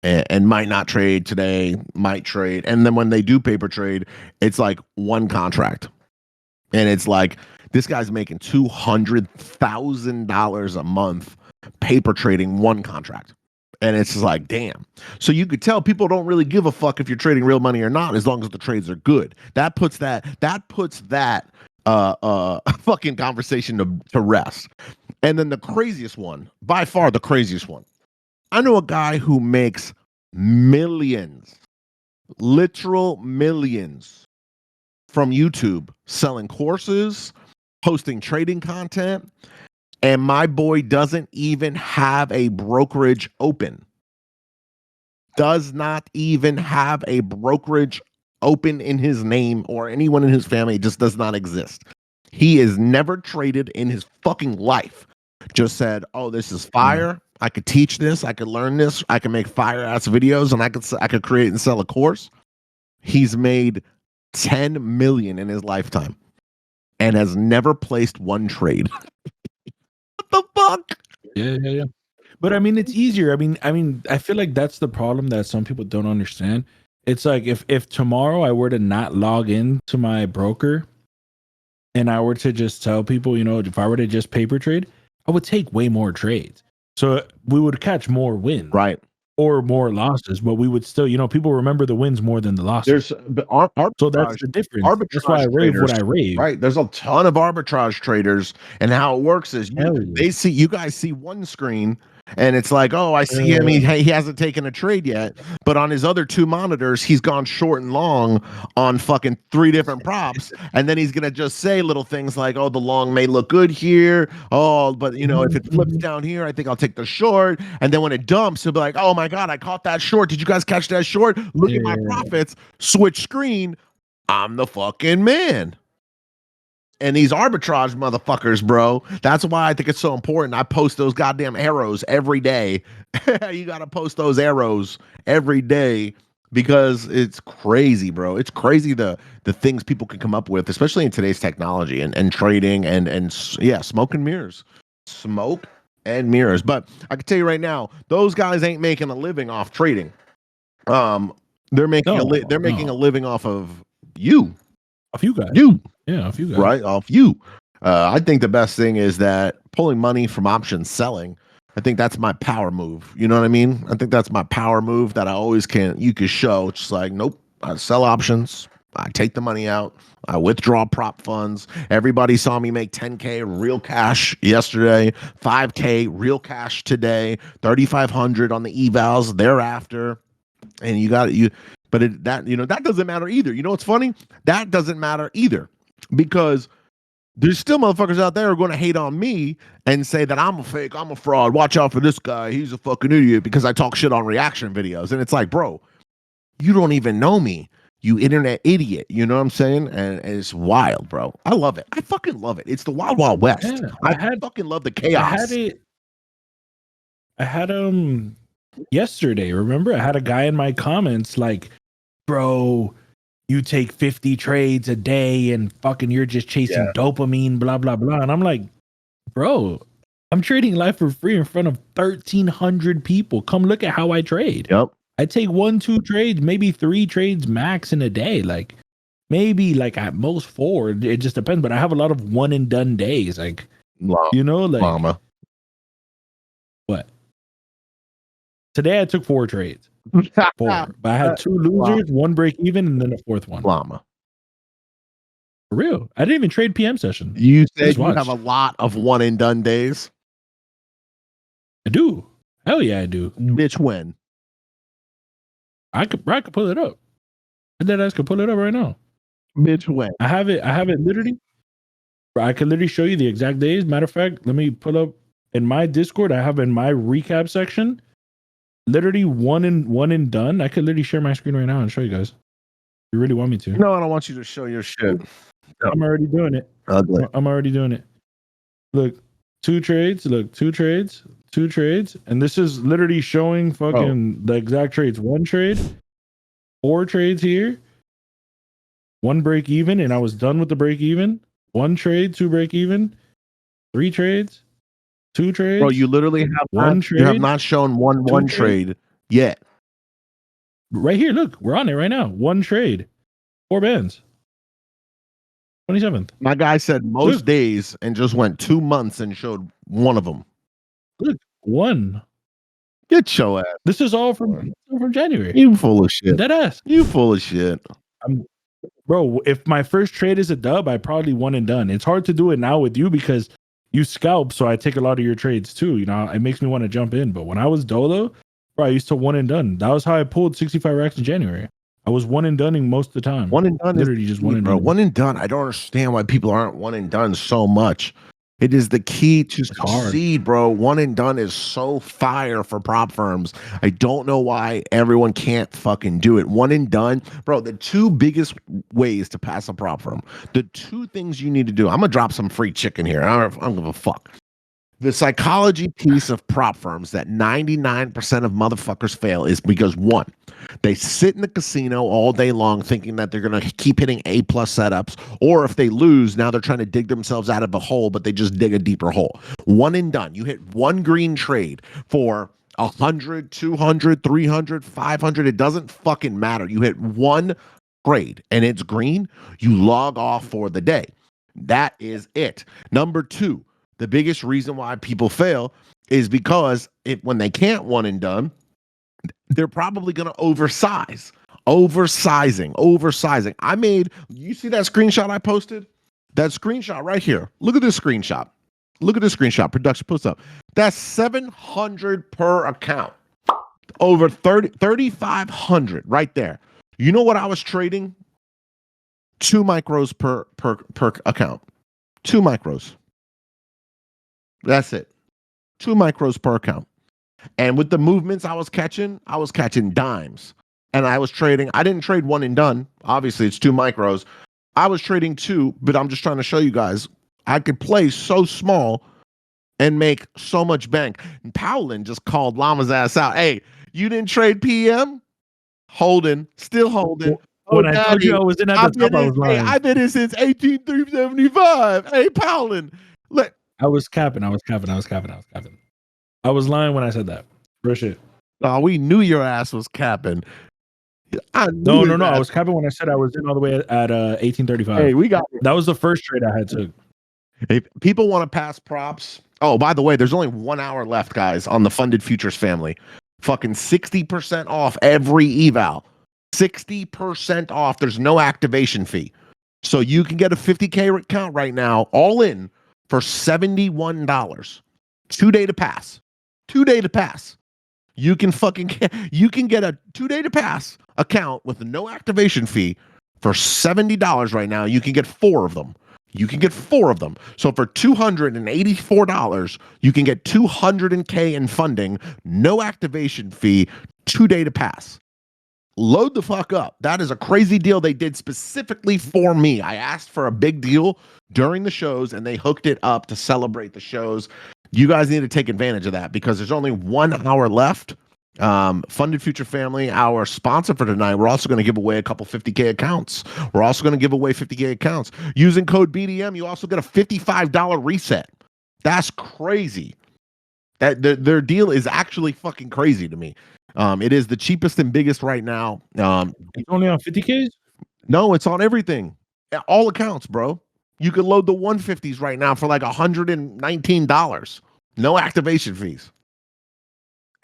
And might not trade today, might trade. And then when they do paper trade, it's like one contract. And it's like, this guy's making $200,000 a month paper trading one contract. And it's just like, damn. So you could tell people don't really give a fuck if you're trading real money or not, as long as the trades are good. That puts that fucking conversation to rest. And then the craziest one, by far the craziest one. I know a guy who makes millions, literal millions from YouTube, selling courses, posting trading content. And my boy doesn't even have a brokerage open. Does not even have a brokerage open in his name or anyone in his family. It just does not exist. He has never traded in his fucking life. Just said, oh, this is fire. I could teach this. I could learn this. I can make fire ass videos and I could create and sell a course. He's made 10 million in his lifetime and has never placed one trade. The fuck? Yeah. But I mean, it's easier. I mean, I feel like that's the problem that some people don't understand. It's like if tomorrow I were to not log in to my broker and I were to just tell people, if I were to just paper trade, I would take way more trades. So we would catch more wins. Right. Or more losses, but we would still, people remember the wins more than the losses. So that's the difference. That's why I rave what I rave. Right. There's a ton of arbitrage traders, and how it works is you guys see one screen and it's like, oh, I see him. He hasn't taken a trade yet, but on his other two monitors, he's gone short and long on fucking 3 different props, and then he's gonna just say little things like, oh, the long may look good here. Oh, but if it flips down here, I think I'll take the short. And then when it dumps, he'll be like, oh my god, I caught that short. Did you guys catch that short? Look at my profits. Switch screen. I'm the fucking man. And these arbitrage motherfuckers, bro, that's why I think it's so important. I post those goddamn arrows every day. You got to post those arrows every day because it's crazy, bro. It's crazy the things people can come up with, especially in today's technology and trading and smoke and mirrors. Smoke and mirrors. But I can tell you right now, those guys ain't making a living off trading. They're making they're making a living off of you. Off you guys. You. Yeah, off you guys. Right, off you. I think the best thing is that pulling money from option selling. I think that's my power move. You know what I mean? I think that's my power move that I always you could show. It's just like, nope, I sell options. I take the money out. I withdraw prop funds. Everybody saw me make 10K real cash yesterday, 5K real cash today, 3,500 on the evals thereafter. And but that doesn't matter either. You know what's funny? That doesn't matter either, because there's still motherfuckers out there who are going to hate on me and say that I'm a fake, I'm a fraud. Watch out for this guy. He's a fucking idiot because I talk shit on reaction videos. And it's like, bro, you don't even know me, you internet idiot. You know what I'm saying? And it's wild, bro. I love it. I fucking love it. It's the wild, wild west. Yeah, I fucking love the chaos. I had yesterday, remember? I had a guy in my comments like, bro, you take 50 trades a day and fucking you're just chasing dopamine, blah, blah, blah. And I'm like, bro, I'm trading life for free in front of 1,300 people. Come look at how I trade. Yep. I take 1-2 trades, maybe 3 trades max in a day. Like maybe like at most 4. It just depends. But I have a lot of one and done days. Like, you know, like mama. What? Today I took 4 trades. 4. But I had 2 losers, 1 break even, and then a 4th one. Llama. For real. I didn't even trade PM session. You said you have a lot of one and done days. I do. Hell yeah, I do. Bitch, when? I could pull it up. I could pull it up right now. Bitch, when? I have it literally. I can literally show you the exact days. Matter of fact, let me pull up in my Discord. I have in my recap section literally one and done. I could literally share my screen right now and show you guys. You really want me to? No, I don't want you to show your shit. I'm already doing it. Ugly. I'm already doing it. Look, 2 trades. Look, 2 trades. 2 trades. And this is literally showing fucking the exact trades. 1 trade, 4 trades here, 1 break even, and I was done with the break even. 1 trade, 2 break even, 3 trades, 2 trades. Bro, you literally have 1 trade. You have not shown one trade yet. Right here, look, we're on it right now. 1 trade, 4 bands. 27th. My guy said most days and just went 2 months and showed one of them. Look, 1. Get your ass. This is all from January. You full of shit. Dead ass. You full of shit. Bro, if my first trade is a dub, I probably one and done. It's hard to do it now with you because you scalp, so I take a lot of your trades too. You know, it makes me want to jump in. But when I was Dolo, bro, I used to one and done. That was how I pulled 65 racks in January. I was one and doneing most of the time. One and done, literally just one and done. One and done. I don't understand why people aren't one and done so much. It is the key to succeed, bro. One and done is so fire for prop firms. I don't know why everyone can't fucking do it. One and done, bro. The 2 biggest ways to pass a prop firm. The 2 things you need to do. I'm gonna drop some free chicken here. I don't give a fuck. The psychology piece of prop firms that 99% of motherfuckers fail is because 1, they sit in the casino all day long thinking that they're going to keep hitting A+ setups, or if they lose, now they're trying to dig themselves out of a hole, but they just dig a deeper hole. One and done. You hit 1 green trade for 100, 200, 300, 500. It doesn't fucking matter. You hit 1 trade and it's green, you log off for the day. That is it. Number 2. The biggest reason why people fail is because when they can't one and done, they're probably going to oversize. Oversizing. You see that screenshot I posted? That screenshot right here. Look at this screenshot. Production puts up. That's 700 per account. Over 3,500 right there. You know what I was trading? 2 micros per account. 2 micros. That's it. 2 micros per account. And with the movements I was catching dimes. And I didn't trade 1 and done. Obviously, it's 2 micros. I was trading 2, but I'm just trying to show you guys I could play so small and make so much bank. And Powlin just called Llama's ass out. Hey, you didn't trade PM? Still holding. When I told you I was in at the top, I was lying. I've been in since 18,375. Hey, Powlin, look. I was capping. I was lying when I said that. Real shit. Oh, we knew your ass was capping. No. I was capping when I said I was in all the way at 1835. Hey, we got that was the first trade I had took. If people want to pass props. Oh, by the way, there's only 1 hour left, guys, on the Funded Futures family. Fucking 60% off every eval. 60% off. There's no activation fee. So you can get a 50K account right now, all in, for $71. 2 day to pass. 2 day to pass. You can get a 2 day to pass account with no activation fee for $70 right now. You can get 4 of them. So for $284, you can get 200K in funding, no activation fee, 2 day to pass. Load the fuck up. That is a crazy deal they did specifically for me. I asked for a big deal during the shows and they hooked it up to celebrate the shows. You guys need to take advantage of that because there's only 1 hour left. Funded Future Family, our sponsor for tonight. We're also going to give away a couple 50K accounts. We're also going to give away 50K accounts. Using code BDM, you also get a $55 reset. That's crazy. That their deal is actually fucking crazy to me. It is the cheapest and biggest right now. It's only on 50Ks? No, it's on everything. All accounts, bro. You can load the 150s right now for like $119. No activation fees.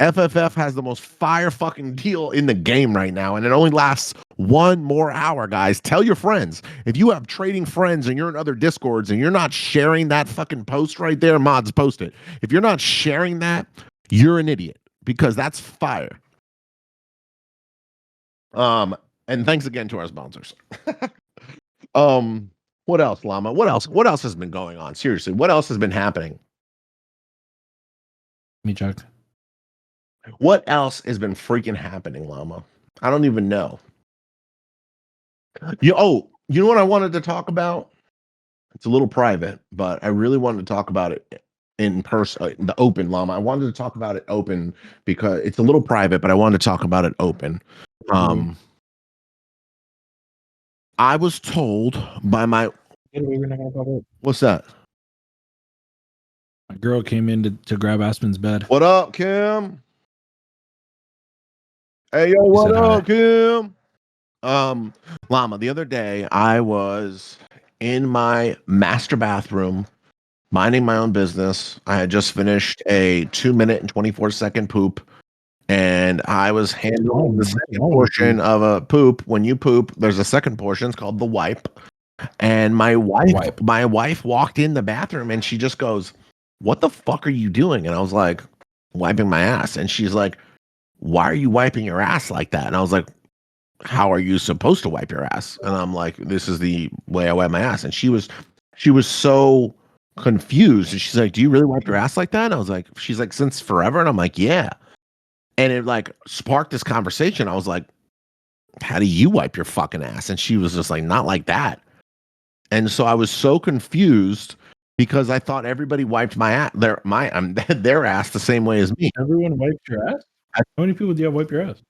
FFF has the most fire fucking deal in the game right now, and it only lasts 1 more hour, guys. Tell your friends. If you have trading friends and you're in other Discords and you're not sharing that fucking post right there, mods, post it. If you're not sharing that, you're an idiot because that's fire. And thanks again to our sponsors. What else, Llama? What else has been going on? Seriously, what else has been happening? Let me check. What else has been freaking happening, Llama? I don't even know. You know what I wanted to talk about? It's a little private, but I really wanted to talk about it in person, the open, Llama. I wanted to talk about it open because it's a little private, but I wanted to talk about it open. I was told by my what's that? My girl came in to grab Aspen's bed. What up, Kim? Hey, yo, what up, Kim? Llama, the other day I was in my master bathroom minding my own business. I had just finished a 2-minute and 24-second poop, and I was handling the second portion of a poop. When you poop, there's a second portion. It's called the wipe. And my wife walked in the bathroom and she just goes, "What the fuck are you doing?" And I was like, "Wiping my ass." And she's like, "Why are you wiping your ass like that?" And I was like, "How are you supposed to wipe your ass?" And I'm like, "This is the way I wipe my ass." And she was so confused. And she's like, "Do you really wipe your ass like that?" And I was like, she's like, "Since forever?" And I'm like, "Yeah." And it like sparked this conversation. I was like, "How do you wipe your fucking ass?" And she was just like, "Not like that." And so I was so confused because I thought everybody wiped their ass the same way as me. Everyone wiped your ass? How many people do you have wipe your ass?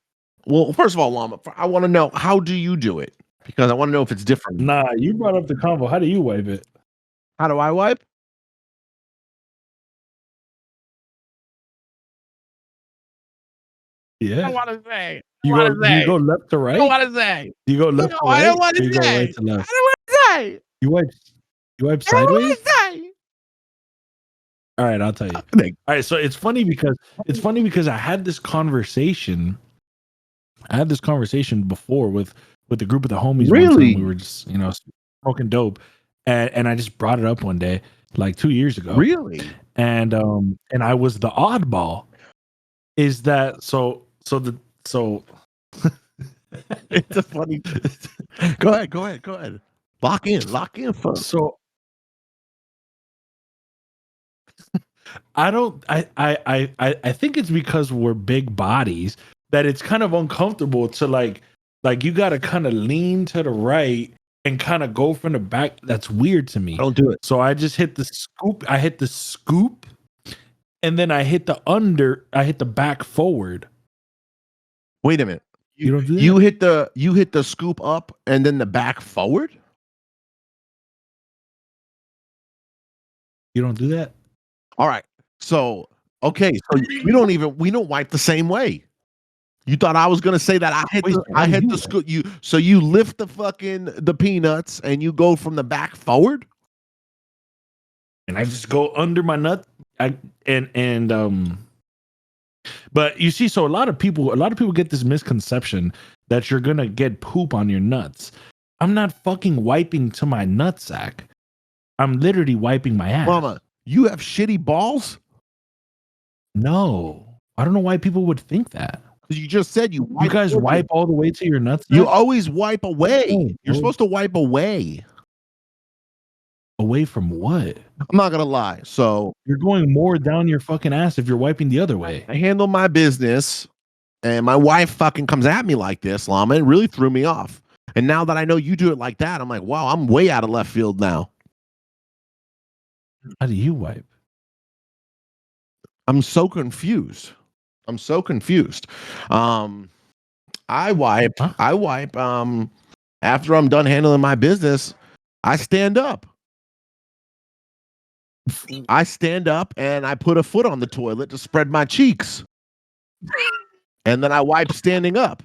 Well, first of all, Llama, I want to know, how do you do it? Because I want to know if it's different. Nah, you brought up the combo. How do you wipe it? How do I wipe? Yeah. I want to say. Do you go left to right? I want to say. Do you go left to right? I don't want to say. You go right to left. I don't want to say. You wipe sideways? All right, I'll tell you. All right, so it's funny because I had this conversation. Before with the group of the homies. Really? One time we were just smoking dope, and I just brought it up one day, like 2 years ago. Really? And I was the oddball. Is that so? It's a funny. Go ahead. Lock in, folks. So I think it's because we're big bodies that it's kind of uncomfortable to like you got to kind of lean to the right and kind of go from the back. That's weird to me. I don't do it. So I just hit the scoop. And then I hit the back forward. Wait a minute. You don't do that? You hit the scoop up and then the back forward? You don't do that? All right. So, Okay, so we don't wipe the same way. You thought I was gonna say that I hit the school. You lift the peanuts and you go from the back forward? And I just go under my nut. But you see, so a lot of people get this misconception that you're gonna get poop on your nuts. I'm not fucking wiping to my nutsack. I'm literally wiping my ass. Mama, you have shitty balls? No, I don't know why people would think that. Because you just said you guys wipe all the way to your nuts. You always wipe away. Oh, You're supposed to wipe away. Away from what? I'm not gonna lie. So you're going more down your fucking ass if you're wiping the other way. I handle my business, and my wife fucking comes at me like this, Llama. It really threw me off. And now that I know you do it like that, I'm like, wow, I'm way out of left field now. How do you wipe? I'm so confused. I wipe. After I'm done handling my business, I stand up. And I put a foot on the toilet to spread my cheeks. And then I wipe standing up.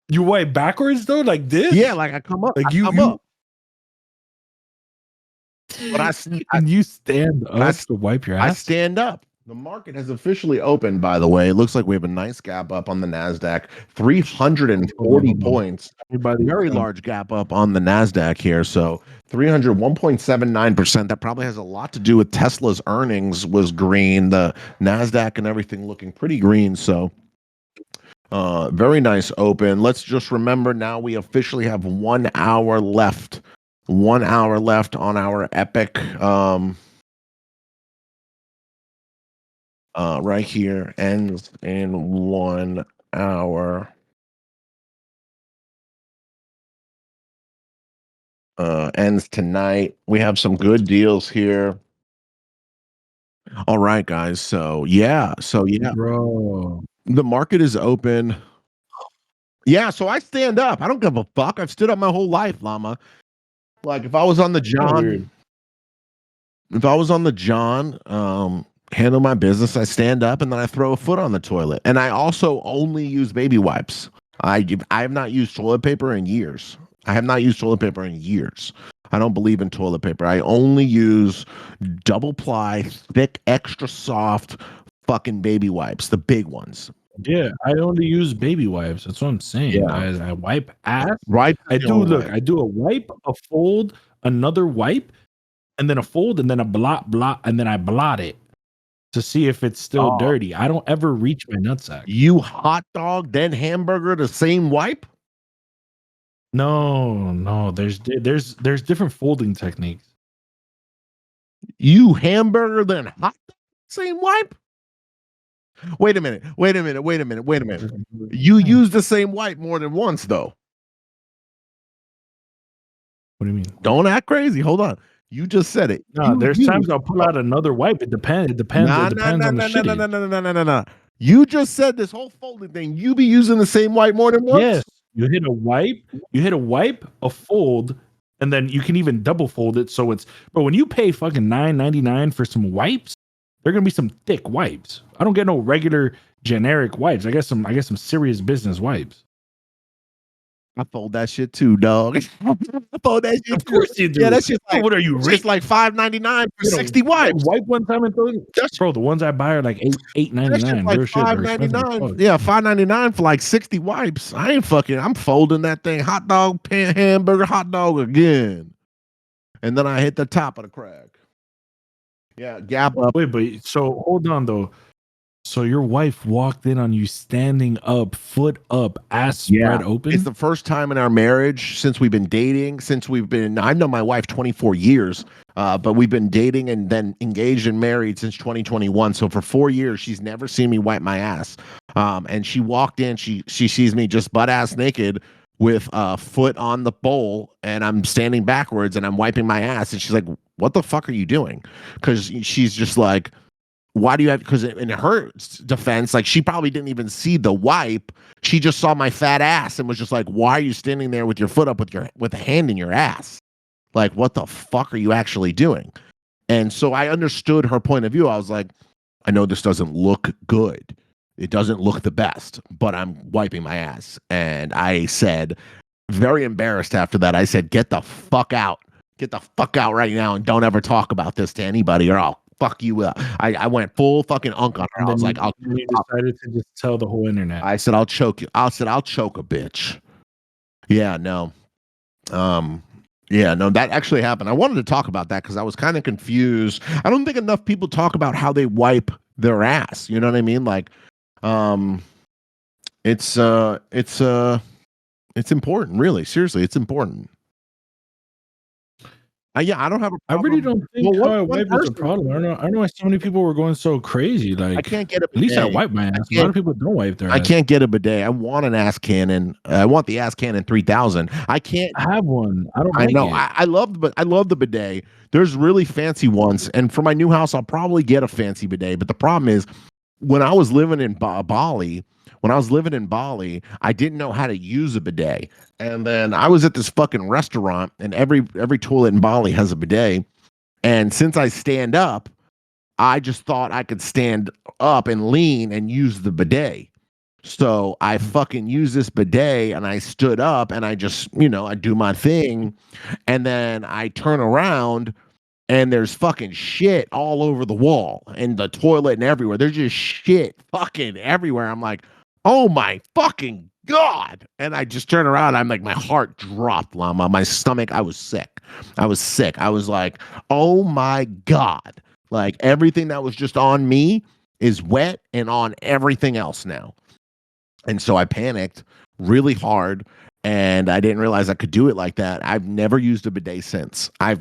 You wipe backwards though, like this? Yeah, like I come up. Like you come up. But you stand up to wipe your ass? I stand up. The market has officially opened, by the way. It looks like we have a nice gap up on the NASDAQ. 340 points. Very large gap up on the NASDAQ here. So 1.79%. That probably has a lot to do with Tesla's earnings was green. The NASDAQ and everything looking pretty green. So very nice open. Let's just remember now we officially have 1 hour left. 1 hour left on our epic right here, ends in 1 hour. Ends tonight. We have some good deals here. All right, guys. So yeah, bro, the market is open. Yeah, so I stand up. I don't give a fuck. I've stood up my whole life, Llama. Like if I was on the John, handle my business, I stand up and then I throw a foot on the toilet. And I also only use baby wipes. I have not used toilet paper in years. I don't believe in toilet paper. I only use double ply, thick, extra soft fucking baby wipes, the big ones. Yeah, I only use baby wipes. That's what I'm saying. Yeah. I wipe ass. Right. I do a wipe, a fold, another wipe, and then a fold, and then a blot, and then I blot it to see if it's still dirty. I don't ever reach my nutsack. You hot dog, then hamburger, the same wipe? No. There's different folding techniques. You hamburger, then hot dog, same wipe? Wait a minute. You use the same wipe more than once, though. What do you mean? Don't act crazy. Hold on. You just said it. No, there's times I'll pull out another wipe. It depends. It depends on the shitty. No. You just said this whole folding thing. You be using the same wipe more than once? Yes. You hit a wipe, a fold, and then you can even double fold it. So but when you pay fucking $9.99 for some wipes, they're gonna be some thick wipes. I don't get no regular generic wipes. I get some serious business wipes. I fold that shit too, dog. I fold that shit. Of course you do. Yeah, that shit's like, what are you? It's like $5.99 for 60 wipes. Wipe one time and throw it. Bro, the ones I buy are like $8.99. Like $5.99. Yeah, $5.99 for like 60 wipes. I ain't fucking. I'm folding that thing. Hot dog, pan, hamburger, hot dog again, and then I hit the top of the crack. Yeah, gap up. Wait, but so hold on though. So your wife walked in on you standing up, foot up, ass spread open? It's the first time in our marriage since we've been dating, I've known my wife 24 years, but we've been dating and then engaged and married since 2021. So for 4 years, she's never seen me wipe my ass. And she walked in, she sees me just butt ass naked with a foot on the bowl, and I'm standing backwards and I'm wiping my ass. And she's like, what the fuck are you doing? Because she's just like, why do you have, because in her defense, like she probably didn't even see the wipe. She just saw my fat ass and was just like, why are you standing there with your foot up with a hand in your ass? Like, what the fuck are you actually doing? And so I understood her point of view. I was like, I know this doesn't look good. It doesn't look the best, but I'm wiping my ass. And I said, very embarrassed after that, I said, get the fuck out. Get the fuck out right now and don't ever talk about this to anybody or I'll fuck you up. I went full fucking unk on her. And I was then like, you decided to just tell the whole internet. I said, I'll choke you. I said, I'll choke a bitch. Yeah, no. Yeah, no, that actually happened. I wanted to talk about that because I was kind of confused. I don't think enough people talk about how they wipe their ass. You know what I mean? Like, it's important, really. Seriously, it's important. Yeah, I don't have a I problem. really don't think Well, how I one wipe is a person- problem. I don't know why so many people were going so crazy. I Like, can't get a at least I bidet. wipe my ass. A lot of people don't wipe their I ass. can't get a bidet. I want an ass cannon. I want the ass cannon 3000. I can't. I have one. I don't I like know. it. I love, but I love the bidet. There's really fancy ones, and for my new house, I'll probably get a fancy bidet. But the problem is, when I was living in Bali, I didn't know how to use a bidet. And then I was at this fucking restaurant, and every toilet in Bali has a bidet. And since I stand up, I just thought I could stand up and lean and use the bidet. So I fucking use this bidet and I stood up and I just, I do my thing. And then I turn around and there's fucking shit all over the wall and the toilet and everywhere. There's just shit fucking everywhere. I'm like, oh my fucking God. And I just turn around. I'm like, my heart dropped, Llama. My stomach, I was sick. I was like, oh my God. Like everything that was just on me is wet and on everything else now. And so I panicked really hard and I didn't realize I could do it like that. I've never used a bidet since. I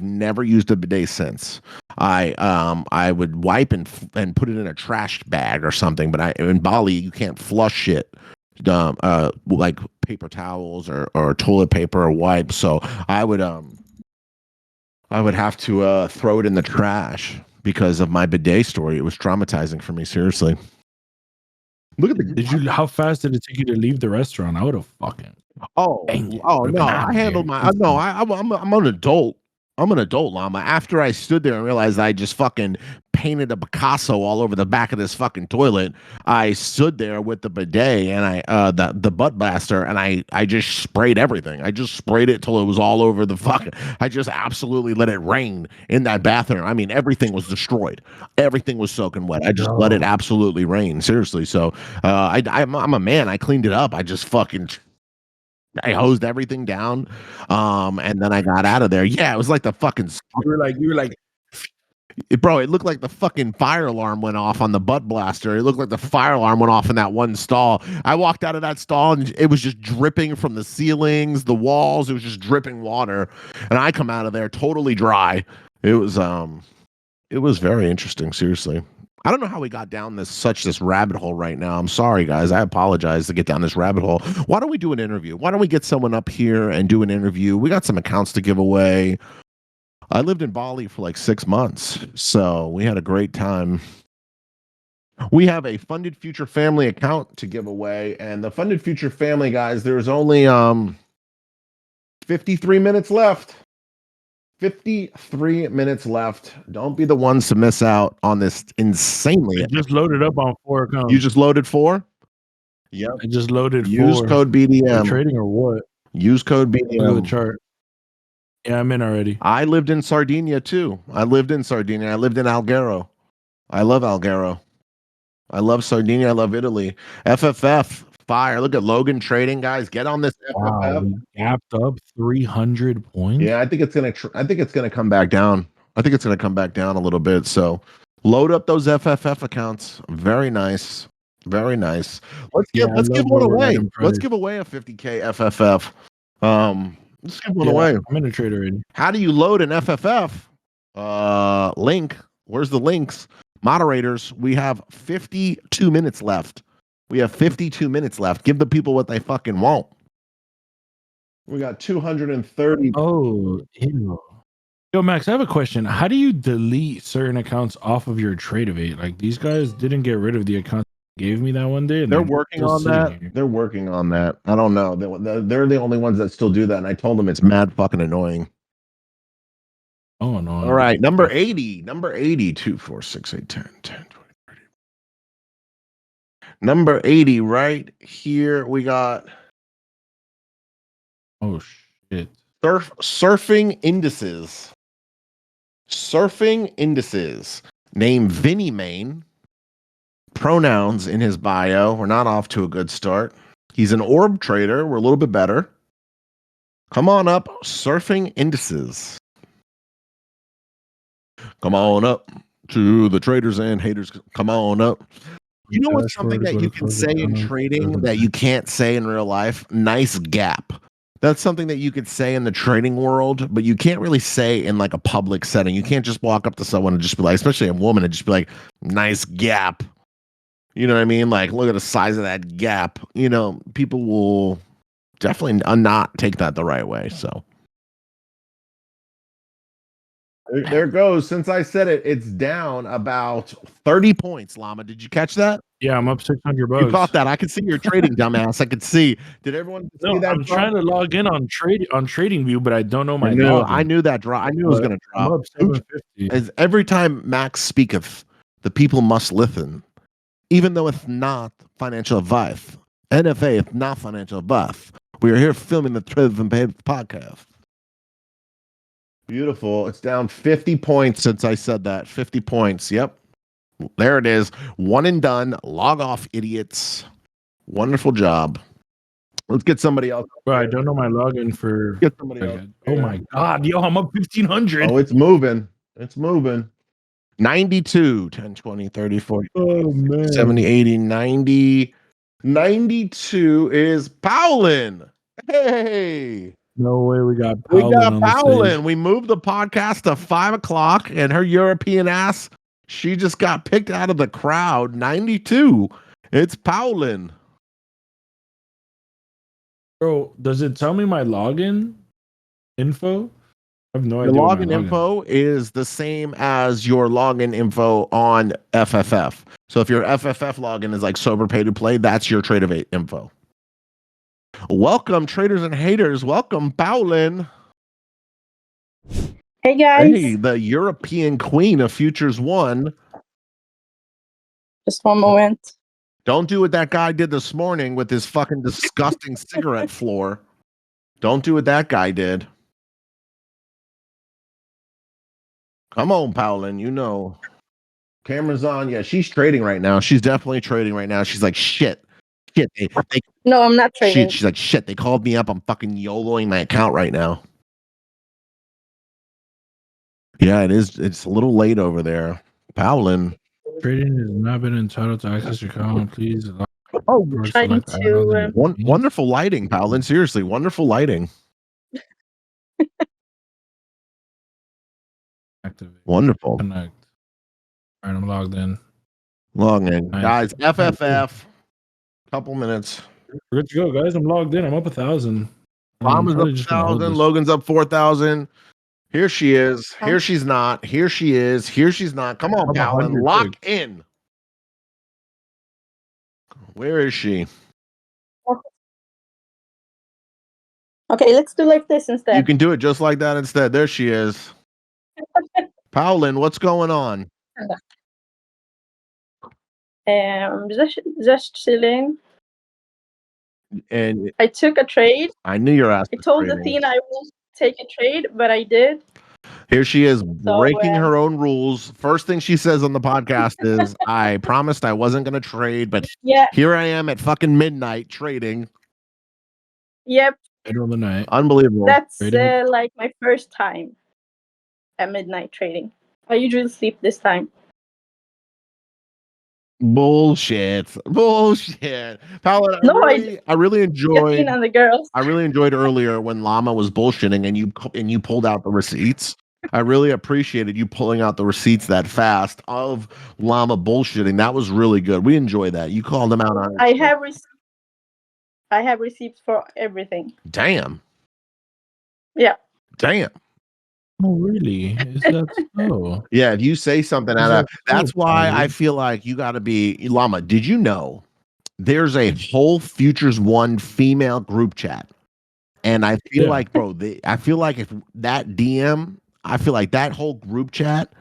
would wipe and put it in a trash bag or something, but in Bali you can't flush shit. Like paper towels or toilet paper or wipes. So I would have to throw it in the trash because of my bidet story. It was traumatizing for me, seriously. Look at the. How fast did it take you to leave the restaurant? I would have fucking. No! I handled my. No, I'm an adult. I'm an adult, Llama. After I stood there and realized I just fucking painted a Picasso all over the back of this fucking toilet, I stood there with the bidet and the butt blaster and I just sprayed everything. I just sprayed it till it was all over the fucking. I just absolutely let it rain in that bathroom. I mean, everything was destroyed. Everything was soaking wet. I just let it absolutely rain. Seriously. So I'm a man. I cleaned it up. I just fucking. I hosed everything down, and then I got out of there. Yeah, it was like the fucking. You were like, bro. It looked like the fucking fire alarm went off on the butt blaster. It looked like the fire alarm went off in that one stall. I walked out of that stall and it was just dripping from the ceilings, the walls. It was just dripping water, and I come out of there totally dry. It was very interesting. Seriously. I don't know how we got down this rabbit hole right now. I'm sorry, guys. I apologize to get down this rabbit hole. Why don't we do an interview? Why don't we get someone up here and do an interview? We got some accounts to give away. I lived in Bali for like 6 months, so we had a great time. We have a Funded Future Family account to give away, and the Funded Future Family, guys, there's only 53 minutes left. 53 minutes left. Don't be the ones to miss out on this insanely. I just loaded up on 4 accounts. You just loaded 4? Yep. I just loaded 4. Use code BDM. Trading or what? Use code Look at the BDM. chart. Yeah, I'm in already. I lived in Sardinia too. I lived in Alghero. I love Alghero. I love Sardinia. I love Italy. FFF. Fire. Look at Logan trading, guys. Get on this Wow, FFF. we gapped up 300 points. Yeah, I think it's gonna come back down. I think it's gonna come back down a little bit. So load up those FFF accounts. Very nice. Very nice. Let's give one away. Let's give away a 50K FFF. Let's give one away. I'm in a trade already. How do you load an FFF? Link. Where's the links? Moderators, we have 52 minutes left. We have 52 minutes left. Give the people what they fucking want. We got 230. Oh, ew. Yo, Max, I have a question. How do you delete certain accounts off of your Tradeovate? Like, these guys didn't get rid of the account they gave me that one day. And They're working on that. Here. They're working on that. I don't know. They're the only ones that still do that. And I told them it's mad fucking annoying. Oh, no. All right. Number 80. Number 80. 2, 4, 6, 8, 10, 10, 20. Number 80, right here, we got Oh shit. surfing indices. Surfing indices. Name Vinny Main. Pronouns in his bio. We're not off to a good start. He's an orb trader. We're a little bit better. Come on up. Surfing indices. Come on up to the traders and haters. Come on up. You know what's something that you can say in trading that you can't say in real life? Nice gap. That's something that you could say in the trading world, but you can't really say in like a public setting. You can't just walk up to someone and just be like, especially a woman, and just be like, nice gap. You know what I mean? Like, look at the size of that gap. You know, people will definitely not take that the right way. So there it goes. Since I said it, it's down about 30 points, Llama. Did you catch that? Yeah, I'm up 600 bucks. You caught that. I could see your trading, dumbass. I could see. Did everyone see that? I'm trying to log in on Trading View, but I don't know my login. login. I knew that drop. I knew it was going to drop. I'm up 750. As every time Max speaketh, the people must listen, even though it's not financial advice. NFA is not financial advice. We are here filming the Traders and Haters podcast. Beautiful. It's down 50 points since I said that. 50 points. Yep. There it is. One and done. Log off, idiots. Wonderful job. Let's get somebody else. Bro, I don't know my login for. Get somebody else. Oh my god, yo, I'm up 1500. Oh, it's moving. It's moving. 92, 10, 20, 30, 40, Oh man. 70, 80, 90. 92 is Powlin. Hey. No way we got We Powlin got on the Powlin. stage. We moved the podcast to 5 o'clock, and her European ass, she just got picked out of the crowd. 92. It's Powlin. Bro, does it tell me my login info? I have no The idea. what my login info is the same as your login info on FFF. So if your FFF login is like sober pay to play, that's your trade of eight info. Welcome, traders and haters. Welcome, Powlin. Hey guys, Hey, the European queen of Futures One. just one moment. Don't do what that guy did this morning with his fucking disgusting cigarette floor. Don't do what that guy did. Come on, Powlin. You know. Camera's on. Yeah, she's trading right now. She's definitely trading right now. She's like, shit. Shit. No, I'm not trading. She's like, shit. They called me up. I'm fucking YOLOing my account right now. Yeah, it is. It's a little late over there. Powlin. Trading has not been entitled to access your account. Please. Oh, Trying to, wonderful lighting, Powlin. Seriously, wonderful lighting. Activate. Wonderful. Connect. All right, I'm logged in. Long in. Nice. Guys, FFF. Couple minutes. We're good to go, guys. I'm logged in. I'm up 1,000. Bomb is up 1,000. Logan's up 4,000. Here she is. Here she's not. Here she is. Here she's not. Come on, Powlin. Lock in. Where is she? Okay, let's do like this instead. You can do it just like that instead. There she is. Powlin, what's going on? Just chilling. And I took a trade. I knew your ass. I told Athena I won't take a trade, but I did. Here she is breaking her own rules. First thing she says on the podcast is, I promised I wasn't going to trade, but yeah, here I am at fucking midnight trading. Yep. Middle of the night. Unbelievable. That's like my first time at midnight trading. I usually sleep this time. Bullshit. Powlin, I really enjoyed and the girls. I really enjoyed earlier when Llama was bullshitting and you pulled out the receipts. I really appreciated you pulling out the receipts that fast of Llama bullshitting. That was really good. We enjoy that. You called them out on it. I have receipts for everything. Damn. Yeah. Damn. Oh, really? Is that so? Yeah, if you say something that's why I feel like you got to be Llama. Did you know there's a whole Futures One female group chat? And I feel like, bro, I feel like if that DM, I feel like that whole group chat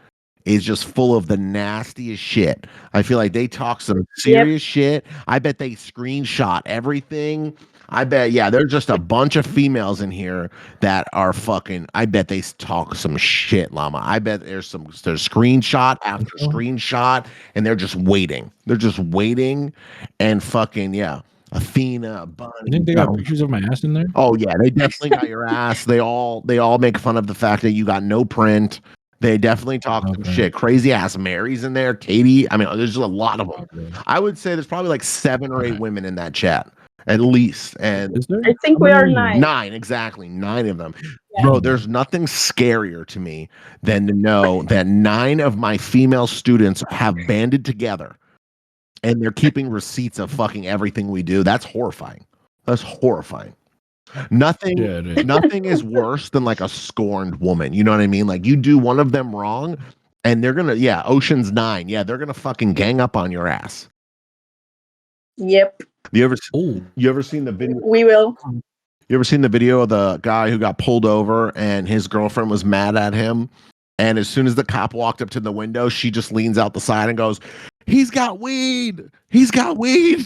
is just full of the nastiest shit. I feel like they talk some serious shit. I bet they screenshot everything. I bet, yeah, there's just a bunch of females in here that are fucking. I bet they talk some shit, llama. I bet there's screenshot after screenshot, and they're just waiting. They're just waiting, and fucking yeah, Athena, Bunny. You think they got pictures of my ass in there? Oh yeah, they definitely got your ass. They all make fun of the fact that you got no print. They definitely talk some shit. Crazy ass Mary's in there, Katie. I mean, there's just a lot of them. I would say there's probably like 7 or 8 women in that chat. At least. And I think we are 9. 9, exactly. 9 of them. Yeah. Bro, there's nothing scarier to me than to know that 9 of my female students have banded together and they're keeping receipts of fucking everything we do. That's horrifying. That's horrifying. Nothing is worse than like a scorned woman. You know what I mean? Like you do one of them wrong and they're gonna, Ocean's 9. Yeah, they're gonna fucking gang up on your ass. Yep. You ever seen the video? We will. You ever seen the video of the guy who got pulled over and his girlfriend was mad at him? And as soon as the cop walked up to the window, she just leans out the side and goes, "He's got weed. He's got weed."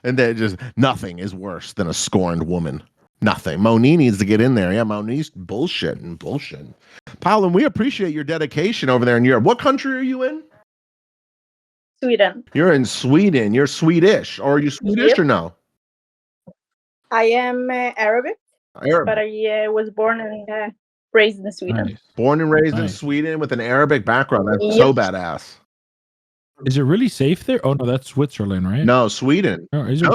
And then just nothing is worse than a scorned woman. Nothing. Moni needs to get in there. Yeah, Moni's bullshit. Paulin, we appreciate your dedication over there in Europe. What country are you in? Sweden. You're in Sweden. You're Swedish. Or are you Swedish or no? I am Arabic, but I was born and raised in Sweden. Nice. Born and raised in Sweden with an Arabic background. That's so badass. Is it really safe there? Oh no, that's Switzerland, right? No, Sweden.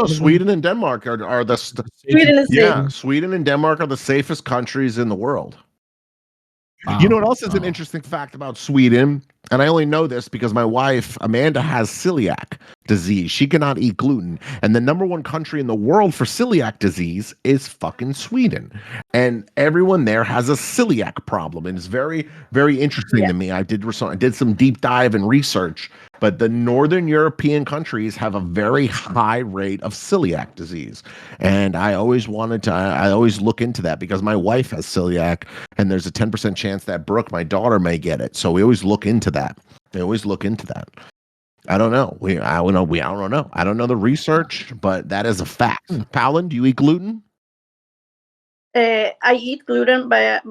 Sweden and Denmark are the Sweden is safe. Sweden and Denmark are the safest countries in the world. Wow. You know what else is an interesting fact about Sweden? And I only know this because my wife, Amanda, has celiac disease. She cannot eat gluten. And the number 1 country in the world for celiac disease is fucking Sweden. And everyone there has a celiac problem. And it's very, very interesting to me. I did some deep dive and research, but the Northern European countries have a very high rate of celiac disease. And I always look into that because my wife has celiac and there's a 10% chance that Brooke, my daughter, may get it. So we always look into that. They always look into that. I don't know. I don't know. I don't know the research, but that is a fact. Paulin, do you eat gluten? I eat gluten, but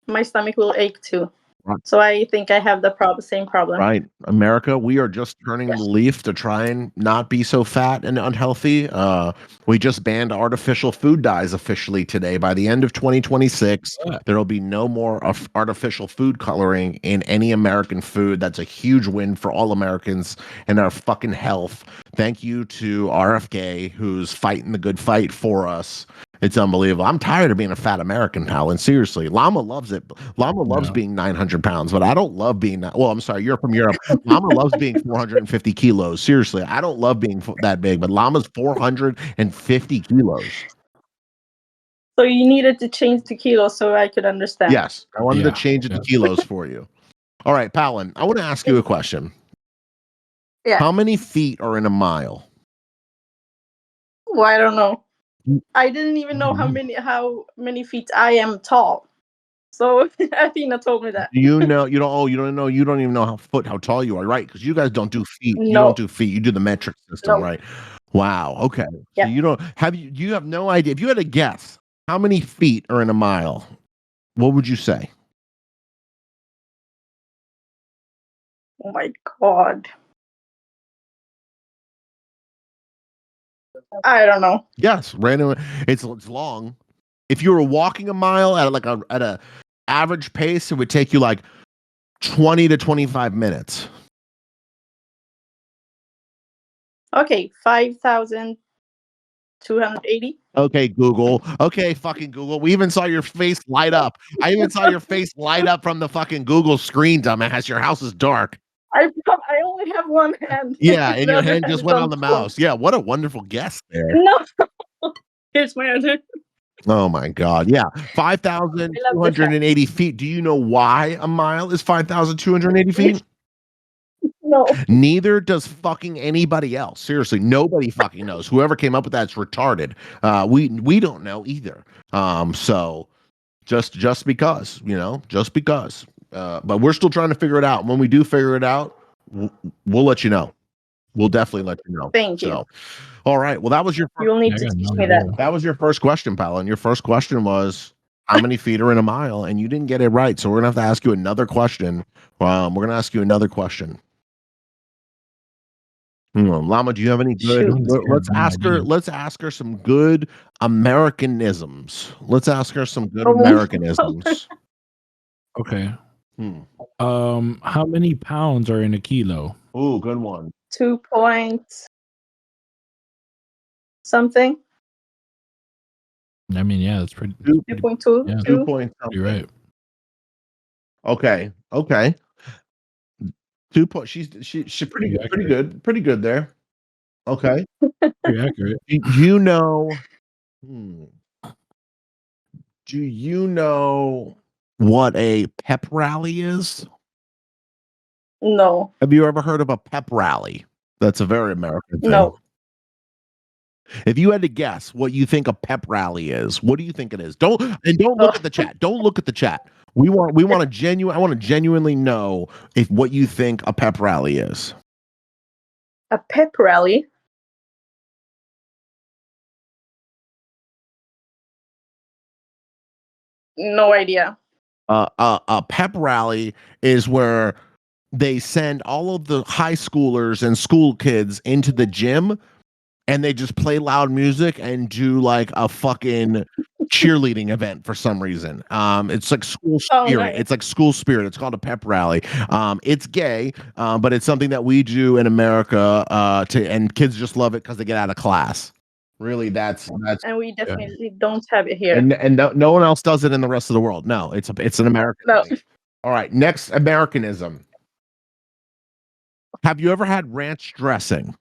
my stomach will ache too. Right. So I think I have the same problem. Right. America, we are just turning the leaf to try and not be so fat and unhealthy. We just banned artificial food dyes officially today. By the end of 2026, there will be no more artificial food coloring in any American food. That's a huge win for all Americans and our fucking health. Thank you to RFK, who's fighting the good fight for us. It's unbelievable. I'm tired of being a fat American, pal. And seriously, Llama loves it. Llama loves being 900 pounds, but I don't love being that. Well, I'm sorry, you're from Europe. Llama loves being 450 kilos. Seriously, I don't love being that big, but Llama's 450 kilos. So you needed to change to kilos so I could understand. Yes, I wanted to change it to kilos for you. All right, Palin, I want to ask you a question. Yeah. How many feet are in a mile? Well, I don't know. I didn't even know how many feet I am tall. So Athena told me that. You don't even know how tall you are, right? Because you guys don't do feet. No. You don't do feet. You do the metric system, right? Wow. Okay. Yeah. So you have no idea. If you had a guess, how many feet are in a mile? What would you say? Oh my God. I don't know. Yes, random. It's long. If you were walking a mile at a average pace, it would take you like 20 to 25 minutes. Okay, 5,280. Okay, Google. Okay, fucking Google. We even saw your face light up. I even saw your face light up from the fucking Google screen, dumbass. Your house is dark. I only have one hand. Yeah, and your hand just went on the mouse. Yeah, what a wonderful guess there. No. Here's my answer. Oh my God. Yeah. 5,280 feet. Do you know why a mile is 5,280 feet? No. Neither does fucking anybody else. Seriously, nobody fucking knows. Whoever came up with that's retarded. We don't know either. So Just because, just because. But we're still trying to figure it out. When we do figure it out, we'll let you know. We'll definitely let you know. Thank you. So, all right. Well, that was your You'll need to teach me that. That was your first question, pal. And your first question was how many feet are in a mile? And you didn't get it right. So we're gonna have to ask you another question. We're gonna ask you another question. Llama, do you have any good? Let's ask her some good Americanisms. Let's ask her some good Americanisms. Okay. How many pounds are in a kilo? Oh, good one. 2 point something. I mean, yeah, that's pretty. 2.2. Yeah, 2 point you're right. Okay. 2 point. She's pretty good there. Okay. Pretty accurate. Do you know? Do you know what a pep rally is? No. Have you ever heard of a pep rally? That's a very American thing. No. If you had to guess what you think a pep rally is, what do you think it is? Don't look at the chat. Don't look at the chat. I want to genuinely know if what you think a pep rally is. A pep rally? No idea. A pep rally is where they send all of the high schoolers and school kids into the gym and they just play loud music and do like a fucking cheerleading event for some reason. It's like school spirit. Oh, nice. It's like school spirit. It's called a pep rally. It's gay, but it's something that we do in America and kids just love it because they get out of class. Really, that's and we definitely don't have it here. And no one else does it in the rest of the world. No, it's an American thing. All right, next Americanism. Have you ever had ranch dressing?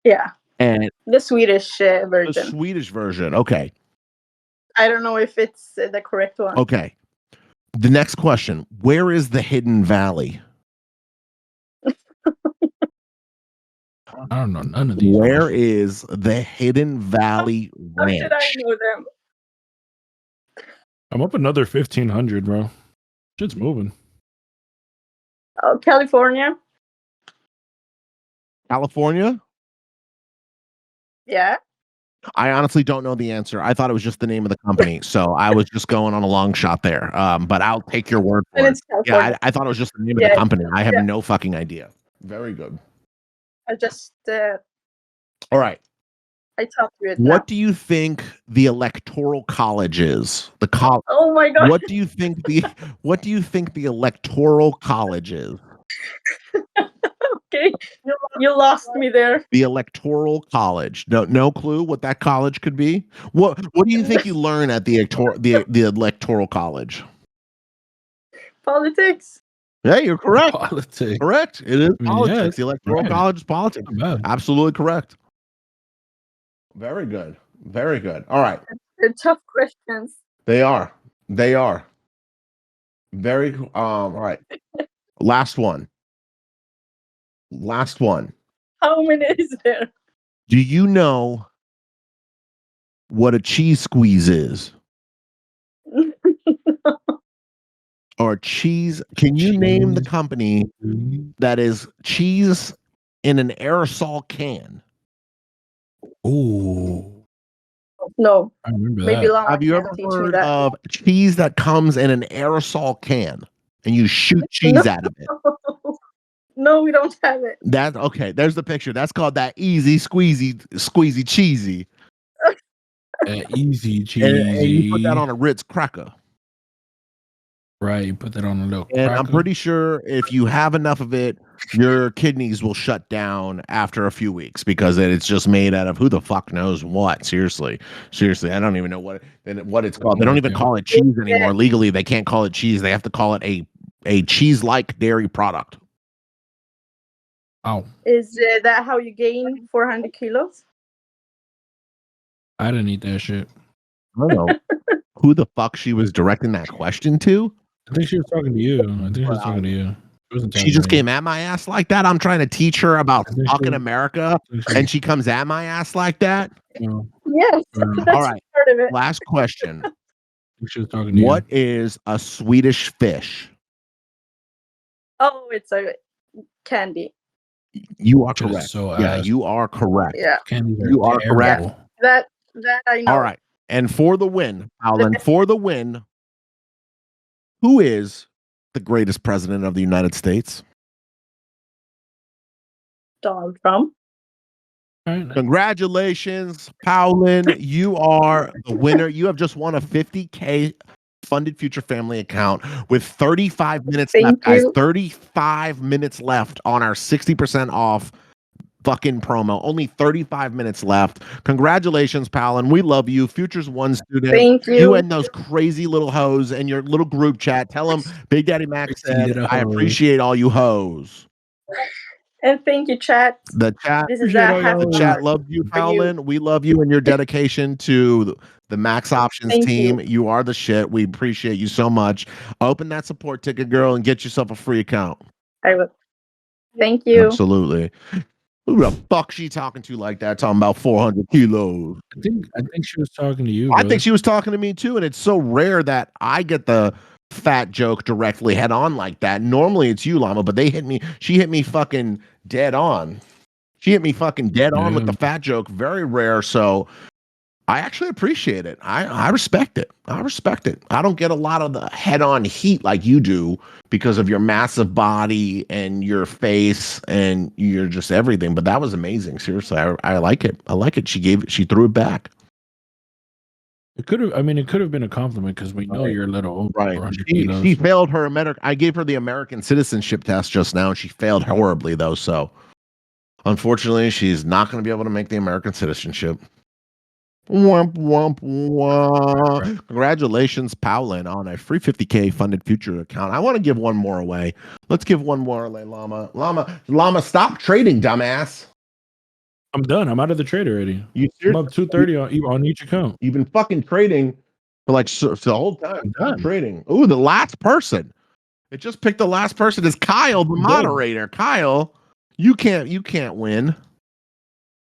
Yeah. And the Swedish version. The Swedish version. Okay. I don't know if it's the correct one. Okay. The next question. Where is the Hidden Valley? I don't know none of these. Where is the Hidden Valley Ranch? How should I know them? I'm up another 1,500, bro. Shit's moving. Oh, California. California? Yeah. I honestly don't know the answer. I thought it was just the name of the company, so I was just going on a long shot there. But I'll take your word for it. Yeah, I thought it was just the name of the company. I have no fucking idea. Very good. I just. All right. I taught you it. What do you think the Electoral College is? The college. Oh my god. What do you think the Electoral College is? Okay, you lost me there. The Electoral College. No clue what that college could be. What do you think you learn at the Electoral College? Politics. Yeah, you're correct. Politics. Correct. It is politics. Yeah, The Electoral College is politics. Absolutely correct. Very good. Very good. All right. They're tough questions. They are. Very all right. Last one. How many is there? Do you know what a cheese squeeze is? Or cheese? Can you name the company that is cheese in an aerosol can? Ooh. No. I remember Maybe that. Have you ever heard of cheese that comes in an aerosol can and you shoot cheese out of it? No, we don't have it. That's okay. There's the picture. That's called that easy squeezy cheesy. Easy cheesy. And you put that on a Ritz cracker. Right, you put that on a little And cracker. I'm pretty sure if you have enough of it, your kidneys will shut down after a few weeks because it's just made out of who the fuck knows what. Seriously, I don't even know what it's called. They don't even call it cheese anymore. Legally, they can't call it cheese. They have to call it a cheese-like dairy product. Oh. Is that how you gain 400 kilos? I didn't eat that shit. I don't know who the fuck she was directing that question to. I think she was talking to you. She just came at my ass like that. I'm trying to teach her about fucking America, and she comes at my ass like that. Yes. All right. Part of it. Last question. She was talking to What is a Swedish fish? Oh, it's a candy. You are Just correct. so Yeah, ass. you are correct. Yeah, Candies You are correct. terrible. that I know. All right. And for the win, Alan, The- for the win, who is the greatest president of the United States? Donald Trump. All right. Congratulations, Paulin. You are the winner. You have just won a 50K funded future family account with 35 minutes left, Thank guys. you. 35 minutes left on our 60% off fucking promo. Only 35 minutes left. Congratulations, Paulin. We love you. Future's one student. Thank You you. and those crazy little hoes and your little group chat. Tell them Big Daddy Max said, I appreciate all you hoes. And thank you, chat. The chat, This is a half the an chat hour loves you, for you. Paulin. We love you and your dedication to the Max Options Thank team. you. You are the shit. We appreciate you so much. Open that support ticket, girl, and get yourself a free account. I will. Thank you. Absolutely. Who the fuck she talking to like that? Talking about 400 kilos. I think she was talking to you. I Bro. think she was talking to me too, and it's so rare that I get the fat joke directly head on like that. Normally it's you, Llama, but they hit me. She hit me fucking dead on. She hit me fucking dead on with the fat joke. Very rare. So I actually appreciate it. I respect it. I respect it. I don't get a lot of the head on heat like you do because of your massive body and your face and you're just everything. But that was amazing. Seriously, I like it. I like it. She threw it back. It could have. I mean, it could have been a compliment because we know you're a little over 400 kilos. She failed her I gave her the American citizenship test just now, and she failed horribly though. So unfortunately, she's not going to be able to make the American citizenship. Womp womp womp. Right. Congratulations, Paulin, on a free 50K funded future account. I want to give one more away. Let's give one more away, Llama. Llama, stop trading, dumbass. I'm done. I'm out of the trade already. I'm up 230 on each account. You've been fucking trading for like the whole time. Trading. Ooh, the last person. It just picked the last person is Kyle, the moderator. Kyle, you can't win.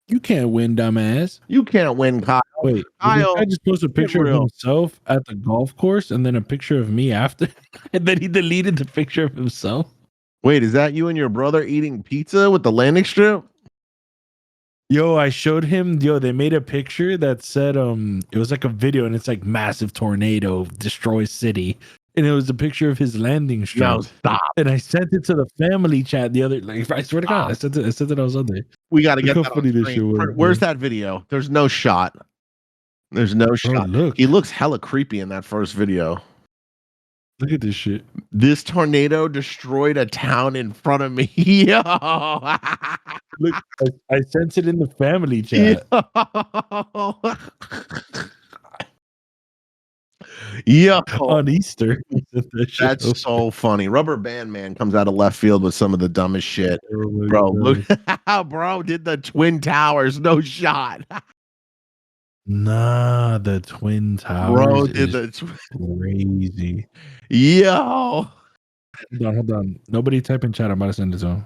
You can't win, dumbass. You can't win, Kyle. Wait, Kyle, I just posted a picture of himself at the golf course and then a picture of me after, and then he deleted the picture of himself. Wait, is that you and your brother eating pizza with the landing strip? Yo, I showed him. Yo, they made a picture that said, it was like a video, and it's like massive tornado destroys city, and it was a picture of his landing strip. No, stop. And I sent it to the family chat the other. Like, I swear to God, I sent it on Sunday. We got to get how that funny on this shit was. Where's that video? There's no shot. There's no shot. Look, he looks hella creepy in that first video. Look at this shit. This tornado destroyed a town in front of me. Yo. Look, I sent it in the family chat. Yeah. On Easter. That's so funny. Rubber Band Man comes out of left field with some of the dumbest shit. Oh, bro, look how bro did the Twin Towers. No shot. Nah, the Twin Towers. Bro did the crazy. Yo. Hold on. Nobody type in chat. I'm about to send it to him.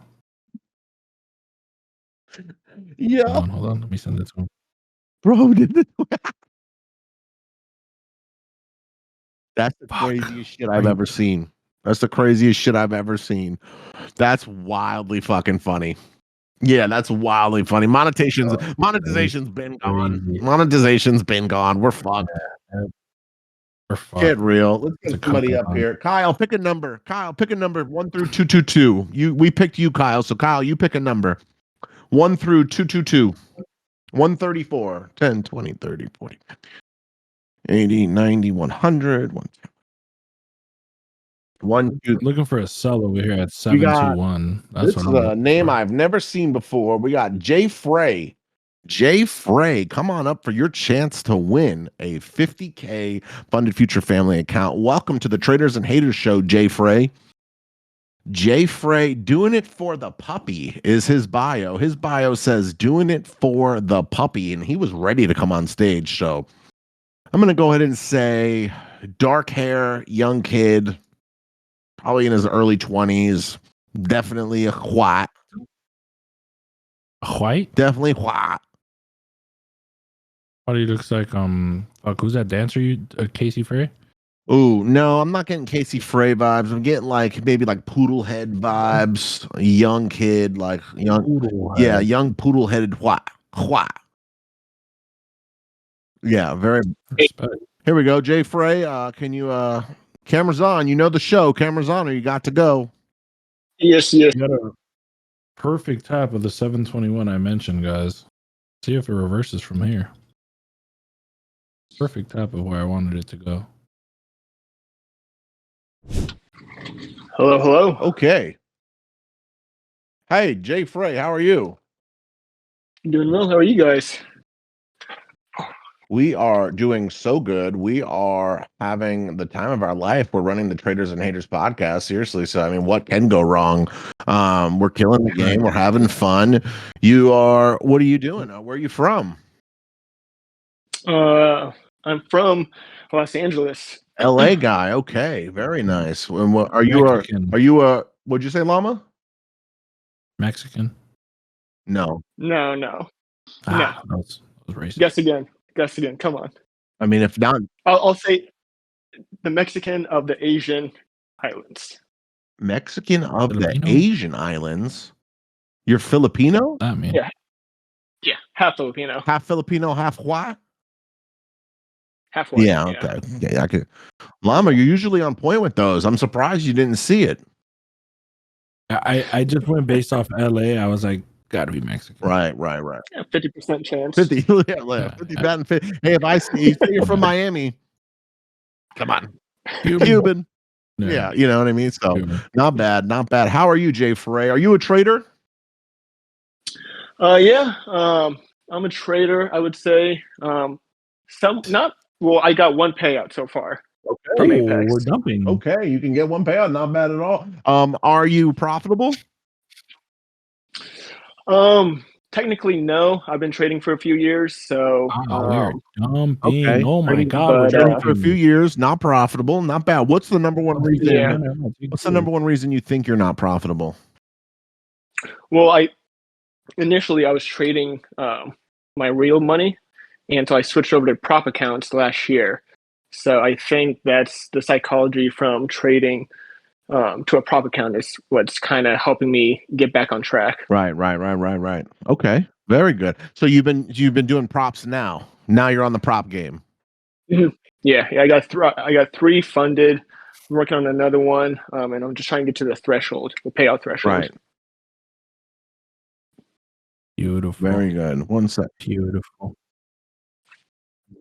Yeah. Hold on. Let me send it to him. Bro did the That's the craziest shit I've ever seen. That's the craziest shit I've ever seen. That's wildly fucking funny. Yeah, that's wildly funny. Monetization's been gone. Monetization's been gone. We're fucked. We're fucked. Get real. Let's get somebody up here. Kyle, pick a number. 1 through 222. We picked you, Kyle. So Kyle, you pick a number. 1 through 222. 134, 10, 20, 30, 40, 80, 90, 100, 110. Looking for a cell over here at 721. This is a name I've never seen before. We got Jay Frey. Jay Frey, come on up for your chance to win a 50K funded future family account. Welcome to the Traders and Haters Show, Jay Frey. Jay Frey, doing it for the puppy is his bio. His bio says doing it for the puppy, and he was ready to come on stage. So I'm going to go ahead and say dark hair, young kid, probably in his early 20s. Definitely a white. White? Definitely white. Probably looks like fuck, who's that dancer? Casey Frey? Ooh, no, I'm not getting Casey Frey vibes. I'm getting like maybe like poodle head vibes. A young kid, like young poodle headed wha. Yeah, very. Respect. Here we go, Jay Frey. Can you cameras on? You know the show. Cameras on, or you got to go. Yes. You got a perfect tap of the 721 I mentioned, guys. See if it reverses from here. Perfect tap of where I wanted it to go. Hello. Okay. Hey, Jay Frey, how are you? Doing well. How are you guys? We are doing so good. We are having the time of our life. We're running the Traders and Haters podcast. Seriously. So, I mean, what can go wrong? We're killing the game. We're having fun. What are you doing? Where are you from? I'm from Los Angeles. LA guy. Okay. Very nice. And what, Mexican. What'd you say, Llama? Mexican. No. No. That was racist. Guess again. Come on. I mean, if not I'll say the Mexican of the Asian islands. Mexican of Filipino? the Asian islands, you're Filipino? That mean. Yeah. Half Filipino. Half Filipino, half what? Half white. Yeah, okay. Yeah, I could. Llama, you're usually on point with those. I'm surprised you didn't see it. I just went based off LA. I was like, gotta be Mexican. Right. Yeah, 50% chance. 50, 50 bat and 50. Hey, if I see you're from Miami, come on. Cuban. Yeah, you know what I mean? So Cuban. not bad. How are you, Jay Frey? Are you a trader? Yeah. I'm a trader, I would say. I got one payout so far. From Okay. Apex. We're dumping. Okay, you can get one payout, not bad at all. Are you profitable? Technically, no. I've been trading for a few years, so We're dumping. Okay. Oh my god, But, we're Trading for a dumping. few years, not profitable, not bad. What's the number one reason? Yeah. What's the number one reason you think you're not profitable? well, I was trading my real money, and so I switched over to prop accounts last year. So I think that's the psychology from trading to a prop account is what's kind of helping me get back on track. Right. Okay, very good. So you've been doing props now. Now you're on the prop game. Yeah. I got 3 funded. I'm working on another one, and I'm just trying to get to the payout threshold. Right. Beautiful. Very good. One sec. Beautiful.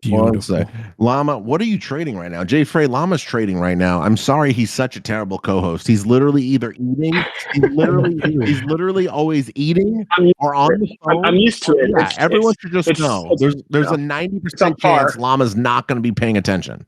One sec. Llama, what are you trading right now? Jay Frey, Llama's trading right now. I'm sorry, he's such a terrible co-host. He's literally either eating, he's literally always eating or on the phone. I'm used to it. Yeah, everyone should just know. There's a 90% chance Llama's not going to be paying attention.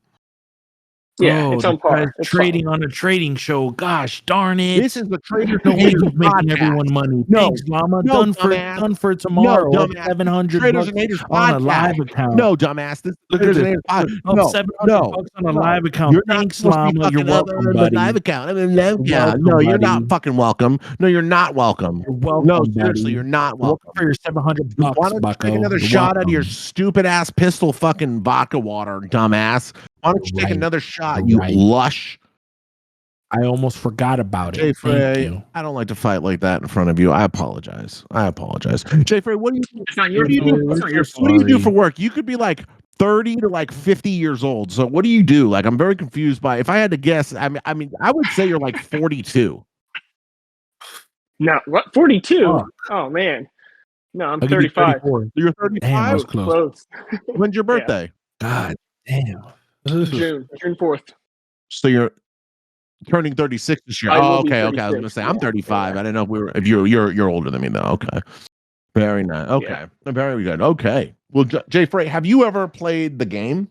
Yeah, it's on par. It's trading on a trading show. Gosh darn it! This is the Trader No way Haters he's making podcast. everyone money. No, Thanks, Llama. no, done for tomorrow. No, dumbass. 700 Traders bucks and Haters on a podcast. live account. No, dumbass. This Look Traders at and this. Haters podcast. No, 700 bucks on a live account. You're not Thanks, supposed to be Llama. You're fucking welcome, the buddy. live account. I mean, live You're account. welcome, No, you're buddy. not fucking welcome. No, you're not welcome. You're welcome, No, buddy. seriously, you're not welcome. For your 700 Why bucks, don't you bucko. take another You're shot out of your welcome. stupid ass pistol fucking vodka water, dumbass? Why don't you take Right. another shot, You're you lush? I almost forgot about Jay it. Thank Frey, you. I don't like to fight like that in front of you. I apologize. Jay Frey, what do you It's not your fault. It's not your fault. what do you do for work? You could be like 30 to like 50 years old. So what do you do? Like, I'm very confused by, if I had to guess, I mean, I would say you're like 42. No, what? 42? Oh man. No, I'm 35. You're 35? Damn, I was close. When's your birthday? God damn. June 4th. So you're turning 36 this year. I will Oh, be okay. I was 36, gonna say I'm yeah. 35. I didn't know if you're older than me though. Okay. Very nice. Okay. Very good. Okay. Well, Jay Frey, have you ever played the game?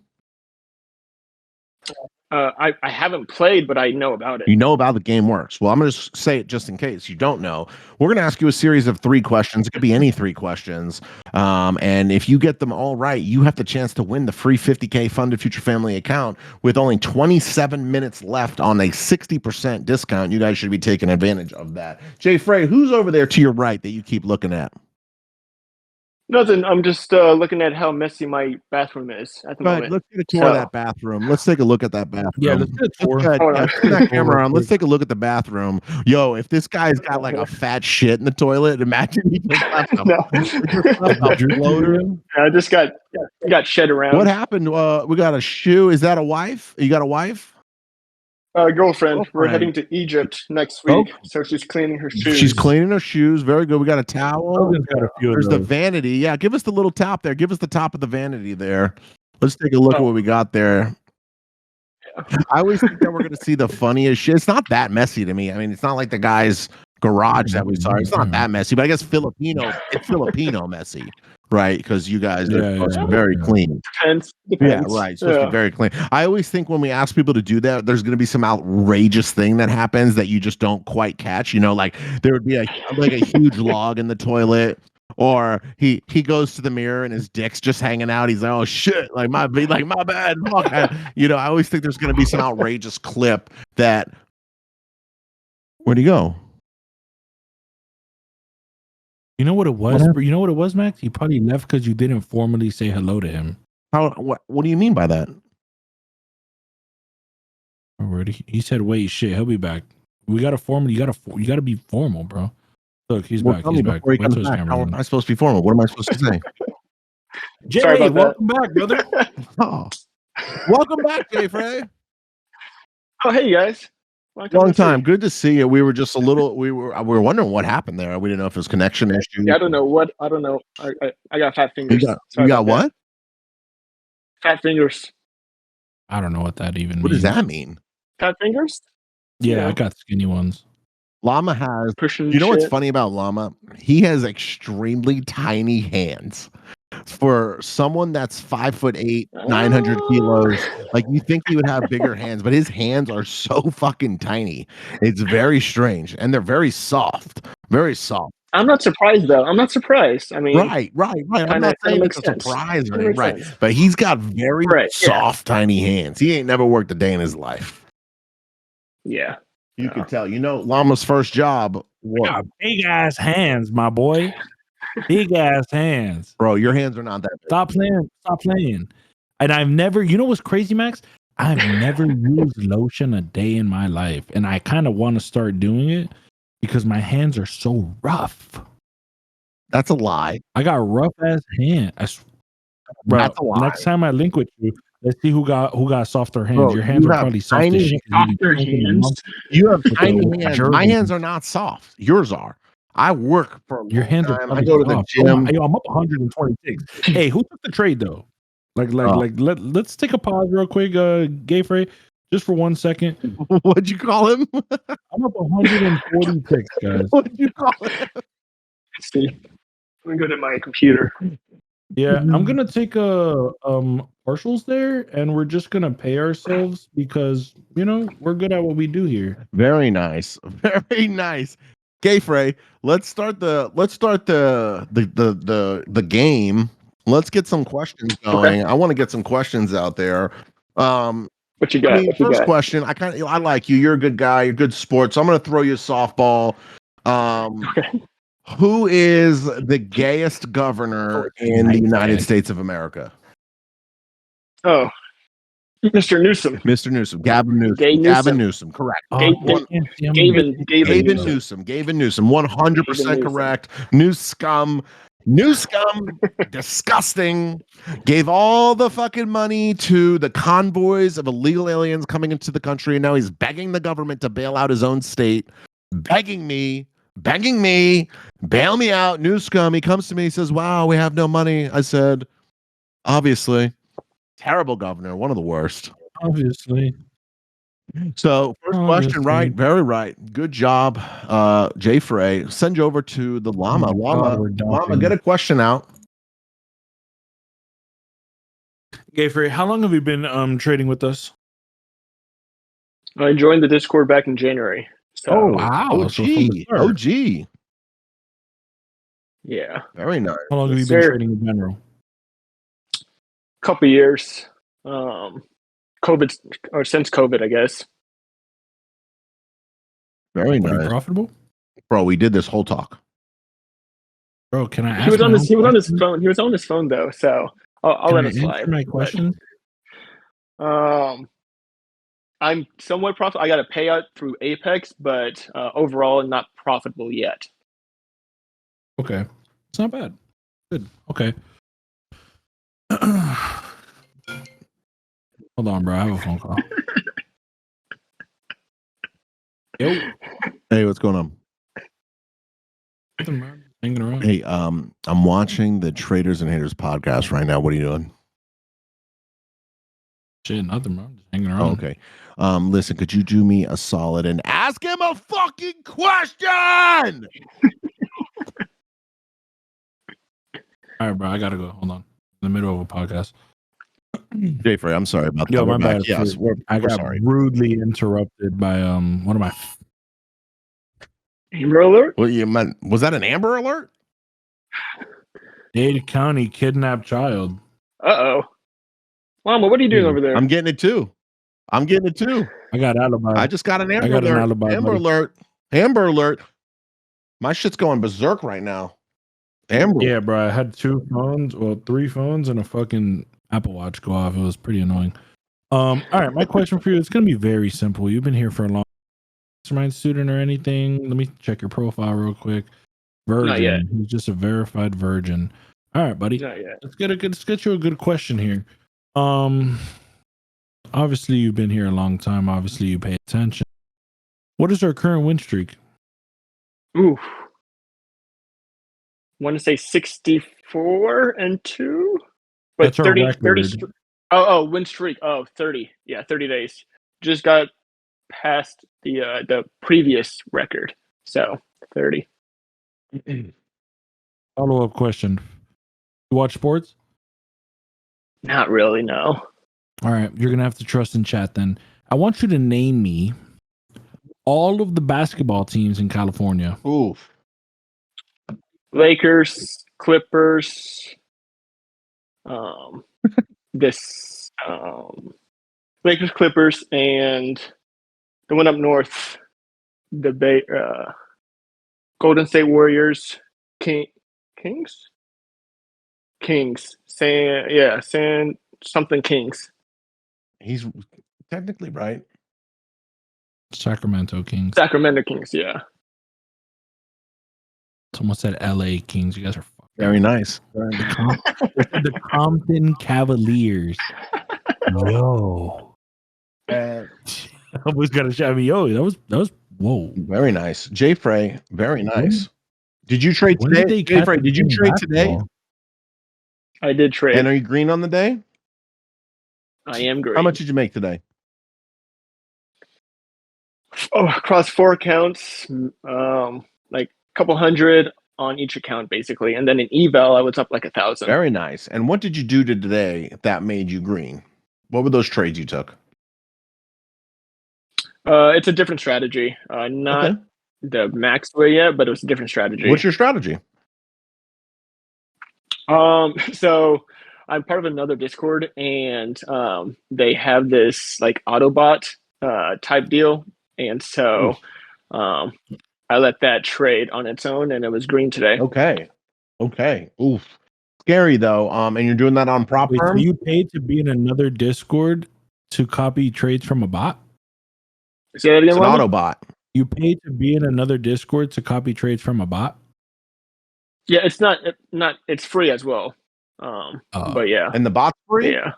I haven't played, but I know about it. You know about the game works. Well, I'm going to say it just in case you don't know. We're going to ask you a series of 3 questions. It could be any 3 questions. And if you get them all right, you have the chance to win the free $50K Funded Future Family account with only 27 minutes left on a 60% discount. You guys should be taking advantage of that. Jay Frey, who's over there to your right that you keep looking at? Nothing. I'm just looking at how messy my bathroom is at the Go ahead, moment. let's get a tour of that bathroom. Let's take a look at that bathroom. Yeah, let's get a tour. Go ahead, Hold yeah, on. turn that camera on. Let's take a look at the bathroom. Yo, if this guy's got like a fat shit in the toilet, imagine he just left a, No. a floater. I just got shed around. What happened? We got a shoe. Is that a wife? You got a wife? Girlfriend. We're Girlfriend. heading to Egypt next week, so she's cleaning her shoes. She's cleaning her shoes. Very good. We got a towel. Logan's got a few of There's the those. vanity. Yeah, give us the little top there. Give us the top of the vanity there. Let's take a look at what we got there. I always think that we're going to see the funniest shit. It's not that messy to me. I mean, it's not like the guy's garage that we saw. It's not that messy, but I guess it's Filipino messy, right? Because you guys are supposed to be very clean. Depends. Yeah, right. It's supposed to be very clean. I always think when we ask people to do that, there's going to be some outrageous thing that happens that you just don't quite catch. You know, like there would be a huge log in the toilet, or he goes to the mirror and his dick's just hanging out. He's like, "Oh shit, like my bad." Fuck. You know, I always think there's going to be some outrageous clip that. Where'd he go? You know what it was? You know what it was, Max? He probably left because you didn't formally say hello to him. What do you mean by that? He said, "Wait, shit, he'll be back." We gotta formally. You gotta be formal, bro. Look, he's back. He's back. Before he comes back. How am I supposed to be formal? What am I supposed to say? Jay, welcome back, brother. Oh. Welcome back, Jay Frey. Oh, hey guys. Long time. Good to see you. We were just we were wondering what happened there. We didn't know if it was connection issue. Yeah, I don't know. I got fat fingers. You got what? Fat fingers. I don't know what that even means. What does that mean? Fat fingers? Yeah, I got skinny ones. Llama has pushing. You know what's funny about Llama? He has extremely tiny hands. For someone that's 5'8", 900 kilos, like you think he would have bigger hands, but his hands are so fucking tiny. It's very strange, and they're very soft, very soft. I'm not surprised though. I'm not surprised. I mean, right. I'm not saying it's a surprise, right? Sense. But he's got very soft, tiny hands. He ain't never worked a day in his life. Yeah, you could tell. You know, Llama's first job. Big ass hands, my boy. Big ass hands. Bro, your hands are not that big. Stop playing. And I've never, you know what's crazy, Max? I've never used lotion a day in my life. And I kind of want to start doing it because my hands are so rough. That's a lie. I got rough ass hands. Bro, that's a lie. Next time I link with you, let's see who got softer hands. Bro, your hands are probably soft as shit. Softer hands. You have tiny hands. My hands are not soft. Yours are. I work for your hands are. I go to the gym. I'm up 126. Hey, who took the trade though? Let's take a pause real quick, Gay Frey, just for 1 second. What'd you call him? I'm up 146, guys. What'd you call him? Let's see. Let me go to my computer. Yeah, I'm gonna take partials there, and we're just gonna pay ourselves because we're good at what we do here. Very nice, very nice. Gay Frey, let's start the game. Let's get some questions going. Okay. I want to get some questions out there. What you got? First question. I like you. You're a good guy. You're good sports. So I'm going to throw you a softball. Okay. Who is the gayest governor in the United States of America? Oh, Mr. Newsom. Mr. Newsom. Gavin Newsom. Gavin Newsom. Correct. Gavin Newsom. Gavin Newsom. 100% correct. New scum. Disgusting. Gave all the fucking money to the convoys of illegal aliens coming into the country, and now he's begging the government to bail out his own state. Begging me, bail me out. New scum. He comes to me, he says, "Wow, we have no money." I said, "Obviously." Terrible governor, one of the worst. Obviously. So first question, right? Very right. Good job, Jay Frey. Send you over to the Llama. Llama, get a question out. Jay Frey, how long have you been trading with us? I joined the Discord back in January. So. Oh wow! OG. Yeah. Very nice. How long have you been trading in general? Couple years. COVID or since COVID, I guess. Very nice. Profitable? Bro, we did this whole talk. Bro, can I ask? He was on his question? phone. He was on his phone though, so I'll Can let I it slide. answer my question? I'm somewhat profitable. I got a payout through Apex, but overall not profitable yet. Okay, it's not bad. Good. Okay. Hold on, bro. I have a phone call. Yo. Hey, what's going on? Nothing, bro. Hanging around. Hey, I'm watching the Traders and Haters podcast right now. What are you doing? Shit, nothing, bro. Just hanging around. Oh, okay. Listen, could you do me a solid and ask him a fucking question? All right, bro. I gotta go. Hold on. In the middle of a podcast. Jay Frey, I'm sorry about that. Yo, We're my back. bad. Yes, we're got sorry. rudely interrupted by one of my. Amber Alert? Well, you meant, was that an Amber Alert? Dade County kidnapped child. Uh-oh. Mama, what are you doing over there? I'm getting it too. I got alibi. I just got an Amber I got Alert. an alibi, Amber buddy. Alert. Amber Alert. My shit's going berserk right now. Amber. Yeah, bro. I had 2 phones, well, 3 phones, and a fucking Apple Watch go off. It was pretty annoying. All right, my question for you is gonna be very simple. You've been here for a long mastermind student or anything? Let me check your profile real quick. Virgin. Not yet. He's just a verified virgin. All right, buddy. Not yet. Let's get you a good question here. Obviously you've been here a long time. Obviously you pay attention. What is our current win streak? Ooh. Want to say 64-2? But That's our 30, record. 30 win streak. Oh, 30. Yeah, 30 days. Just got past the previous record. So 30. Follow-up question. You watch sports? Not really, no. All right, you're gonna have to trust in chat then. I want you to name me all of the basketball teams in California. Oof. Lakers, Clippers, Lakers, Clippers, and the one up north, the Golden State Warriors, Kings, San something Kings. He's technically right. Sacramento Kings. Sacramento Kings, yeah. Someone said LA Kings. You guys are fucking Very nice. the Compton Cavaliers. Yo. Almost got a shot at me. Yo, that was whoa. Very nice. Jay Frey, very nice. Did you trade When today? did they Jay catch Frey, the did you game trade basketball? today? I did trade. And are you green on the day? I am green. How much did you make today? Oh, across 4 accounts, like a couple hundred on each account, basically. And then in eval, I was up like 1,000. Very nice. And what did you do today that made you green? What were those trades you took? It's a different strategy. Not Okay. the max way yet, but it was a different strategy. What's your strategy? So I'm part of another Discord, and they have this like Autobot type deal, and so I let that trade on its own, and it was green today. Okay. Oof. Scary though. And you're doing that on prop Wait, so firm? you paid to be in another Discord to copy trades from a bot? Say that again, It's an Llama? Autobot. You paid to be in another Discord to copy trades from a bot? Yeah, it's not. It's free as well. But yeah, And the bot's free? yeah.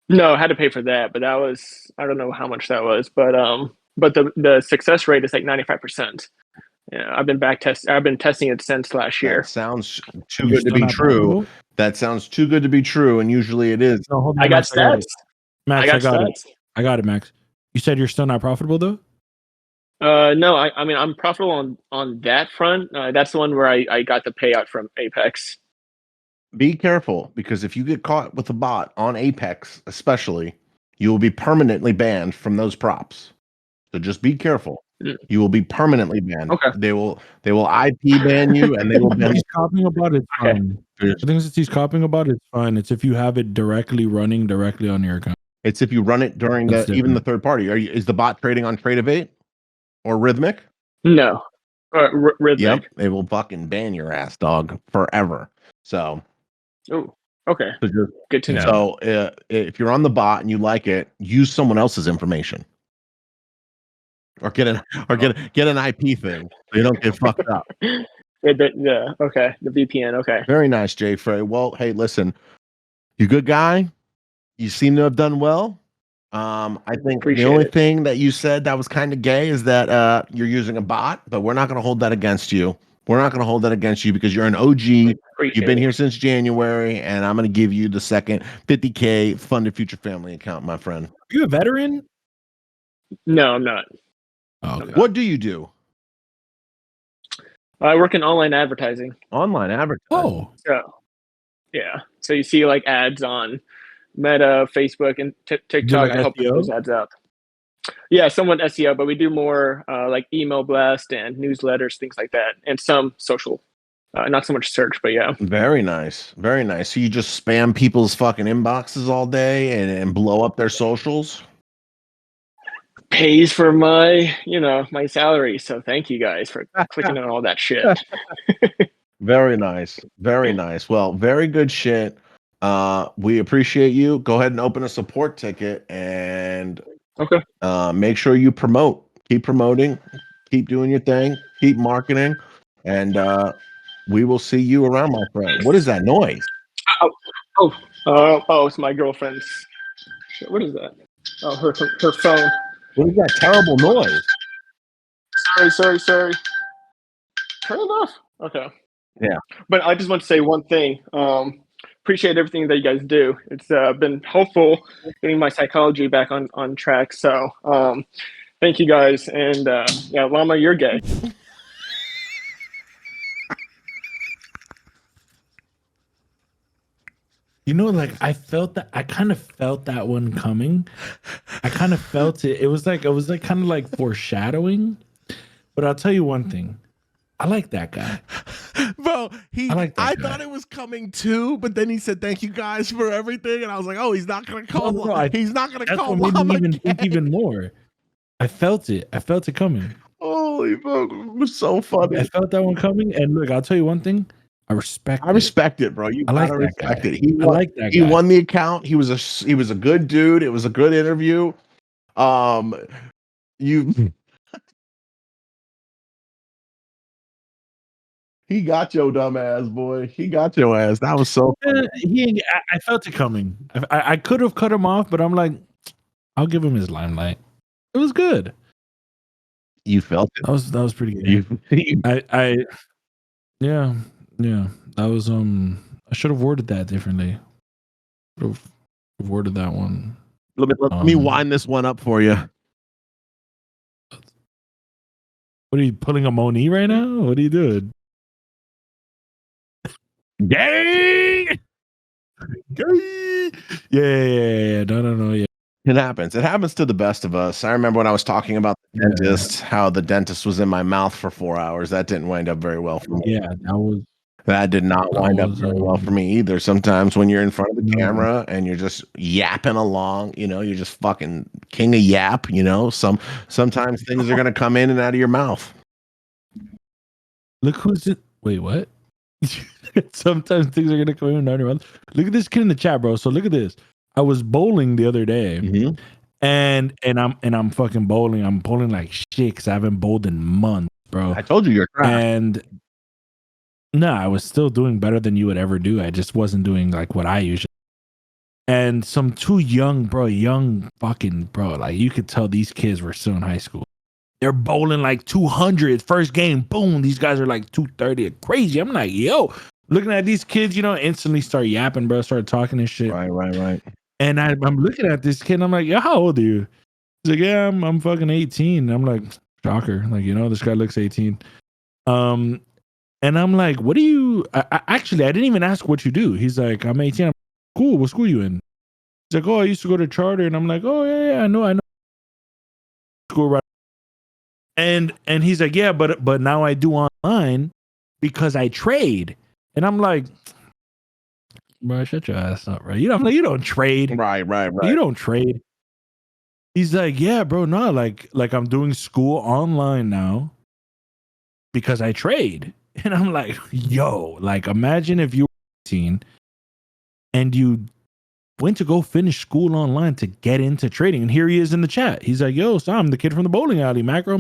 No, I had to pay for that, but that was, I don't know how much that was, but the success rate is like 95%. Yeah, I've been testing it since last year. That sounds too good to be true. Profitable? That sounds too good to be true, and usually it is. No, hold on, I got Max, I got stats. it. Max, I I got got it. stats. I got it, Max. You said you're still not profitable though? No, I mean I'm profitable on that front. That's the one where I got the payout from Apex. Be careful, because if you get caught with a bot on Apex, especially, you will be permanently banned from those props. So just be careful. Mm. You will be permanently banned. Okay. They will IP ban you, and they will ban He's copying about it. Okay. Fine. I think since he's copying about it, it's fine. It's if you have it running directly on your account. It's if you run it during That's even the different. third party. Is the bot trading on Trade of 8 or Rhythmic? No, Rhythmic. Yep, it will fucking ban your ass, dog, forever. So, Oh, okay. Good to know. So, if you're on the bot and you like it, use someone else's information, or get an IP thing so you don't get fucked up. Yeah. Okay. The VPN. Okay. Very nice, Jay Frey. Well, hey, listen, you good guy. You seem to have done well. I think the only thing that you said that was kind of gay is that you're using a bot, but we're not going to hold that against you. We're not going to hold that against you because you're an OG. You've been here since January, and I'm going to give you the second $50K funded future family account, my friend. Are you a veteran? No, I'm not. Oh, okay. What do you do? I work in online advertising. Online advertising. Oh, So, yeah. So you see like ads on Meta, Facebook, and TikTok. like I help put SEO? those ads up. Yeah, somewhat SEO, but we do more like email blast and newsletters, things like that, and some social. Not so much search, but yeah. Very nice. Very nice. So you just spam people's fucking inboxes all day and blow up their socials? Pays for my, my salary. So thank you guys for clicking on all that shit. Very nice. Very nice. Well, very good shit. We appreciate you. Go ahead and open a support ticket and Okay. Make sure you promote. Keep promoting. Keep doing your thing. Keep marketing. And we will see you around, my friend. What is that noise? It's my girlfriend's. Shit, what is that? Oh, her phone. What is that terrible noise? Sorry. Turn it off. Okay. Yeah. But I just want to say one thing. Appreciate everything that you guys do. It's been helpful getting my psychology back on track. So thank you guys. And yeah, Llama, you're gay. you know, like I kind of felt that one coming. I kind of felt it. It was like kind of like foreshadowing. But I'll tell you one thing. I like that guy. Bro, I thought it was coming too, but then he said thank you guys for everything, and I was like, oh, he's not gonna call. He's not gonna call. That's what made me even think even more. I felt it. I felt it coming. Holy fuck, it was so funny. I felt that one coming, and look, I'll tell you one thing. I respect it, bro. You I like gotta that respect guy. it. He I like that He guy. won the account. He was a good dude. It was a good interview. He got your dumb ass, boy. He got your ass. That was so funny. I felt it coming. I could have cut him off, but I'm like, I'll give him his limelight. It was good. You felt it. That was pretty good. Yeah. That was I should have worded that differently. Should have worded that one. Let me wind this one up for you. What are you pulling a Moni right now? What are you doing? Gang! Yeah. No. Yeah. It happens. It happens to the best of us. I remember when I was talking about the dentist, how the dentist was in my mouth for 4 hours. That didn't wind up very well for me. Yeah, that did not wind up very well for me either. Sometimes when you're in front of the camera and you're just yapping along, you're just fucking king of yap, sometimes things are gonna come in and out of your mouth. Look who's it. Wait, what? Sometimes things are gonna come in and out of your mouth. Look at this kid in the chat, bro. So look at this. I was bowling the other day, and I'm fucking bowling. I'm bowling like shit because I haven't bowled in months, bro. I told you you're trash. And no, I was still doing better than you would ever do. I just wasn't doing like what I usually. And some two young fucking bro, like you could tell these kids were still in high school. They're bowling like 200 first game. Boom, these guys are like 230. Crazy. I'm like, yo, looking at these kids, instantly start yapping, bro. Start talking and shit. Right. And I'm looking at this kid and I'm like, yo, how old are you? He's like, yeah, I'm fucking 18. I'm like, shocker. Like, this guy looks 18. And I'm like, what do you actually, I didn't even ask what you do. He's like, I'm 18. I'm cool. What school you in? He's like, oh, I used to go to charter. And I'm like, oh yeah, I know. School right. And he's like, yeah, but now I do online because I trade. And I'm like, bro, shut your ass up, right? I'm like, you don't trade. Right. You don't trade. He's like, yeah, bro, no, like I'm doing school online now. because I trade. And I'm like, yo, like imagine if you were 18 and you went to go finish school online to get into trading. And here he is in the chat. He's like, yo, so I'm the kid from the bowling alley, macro.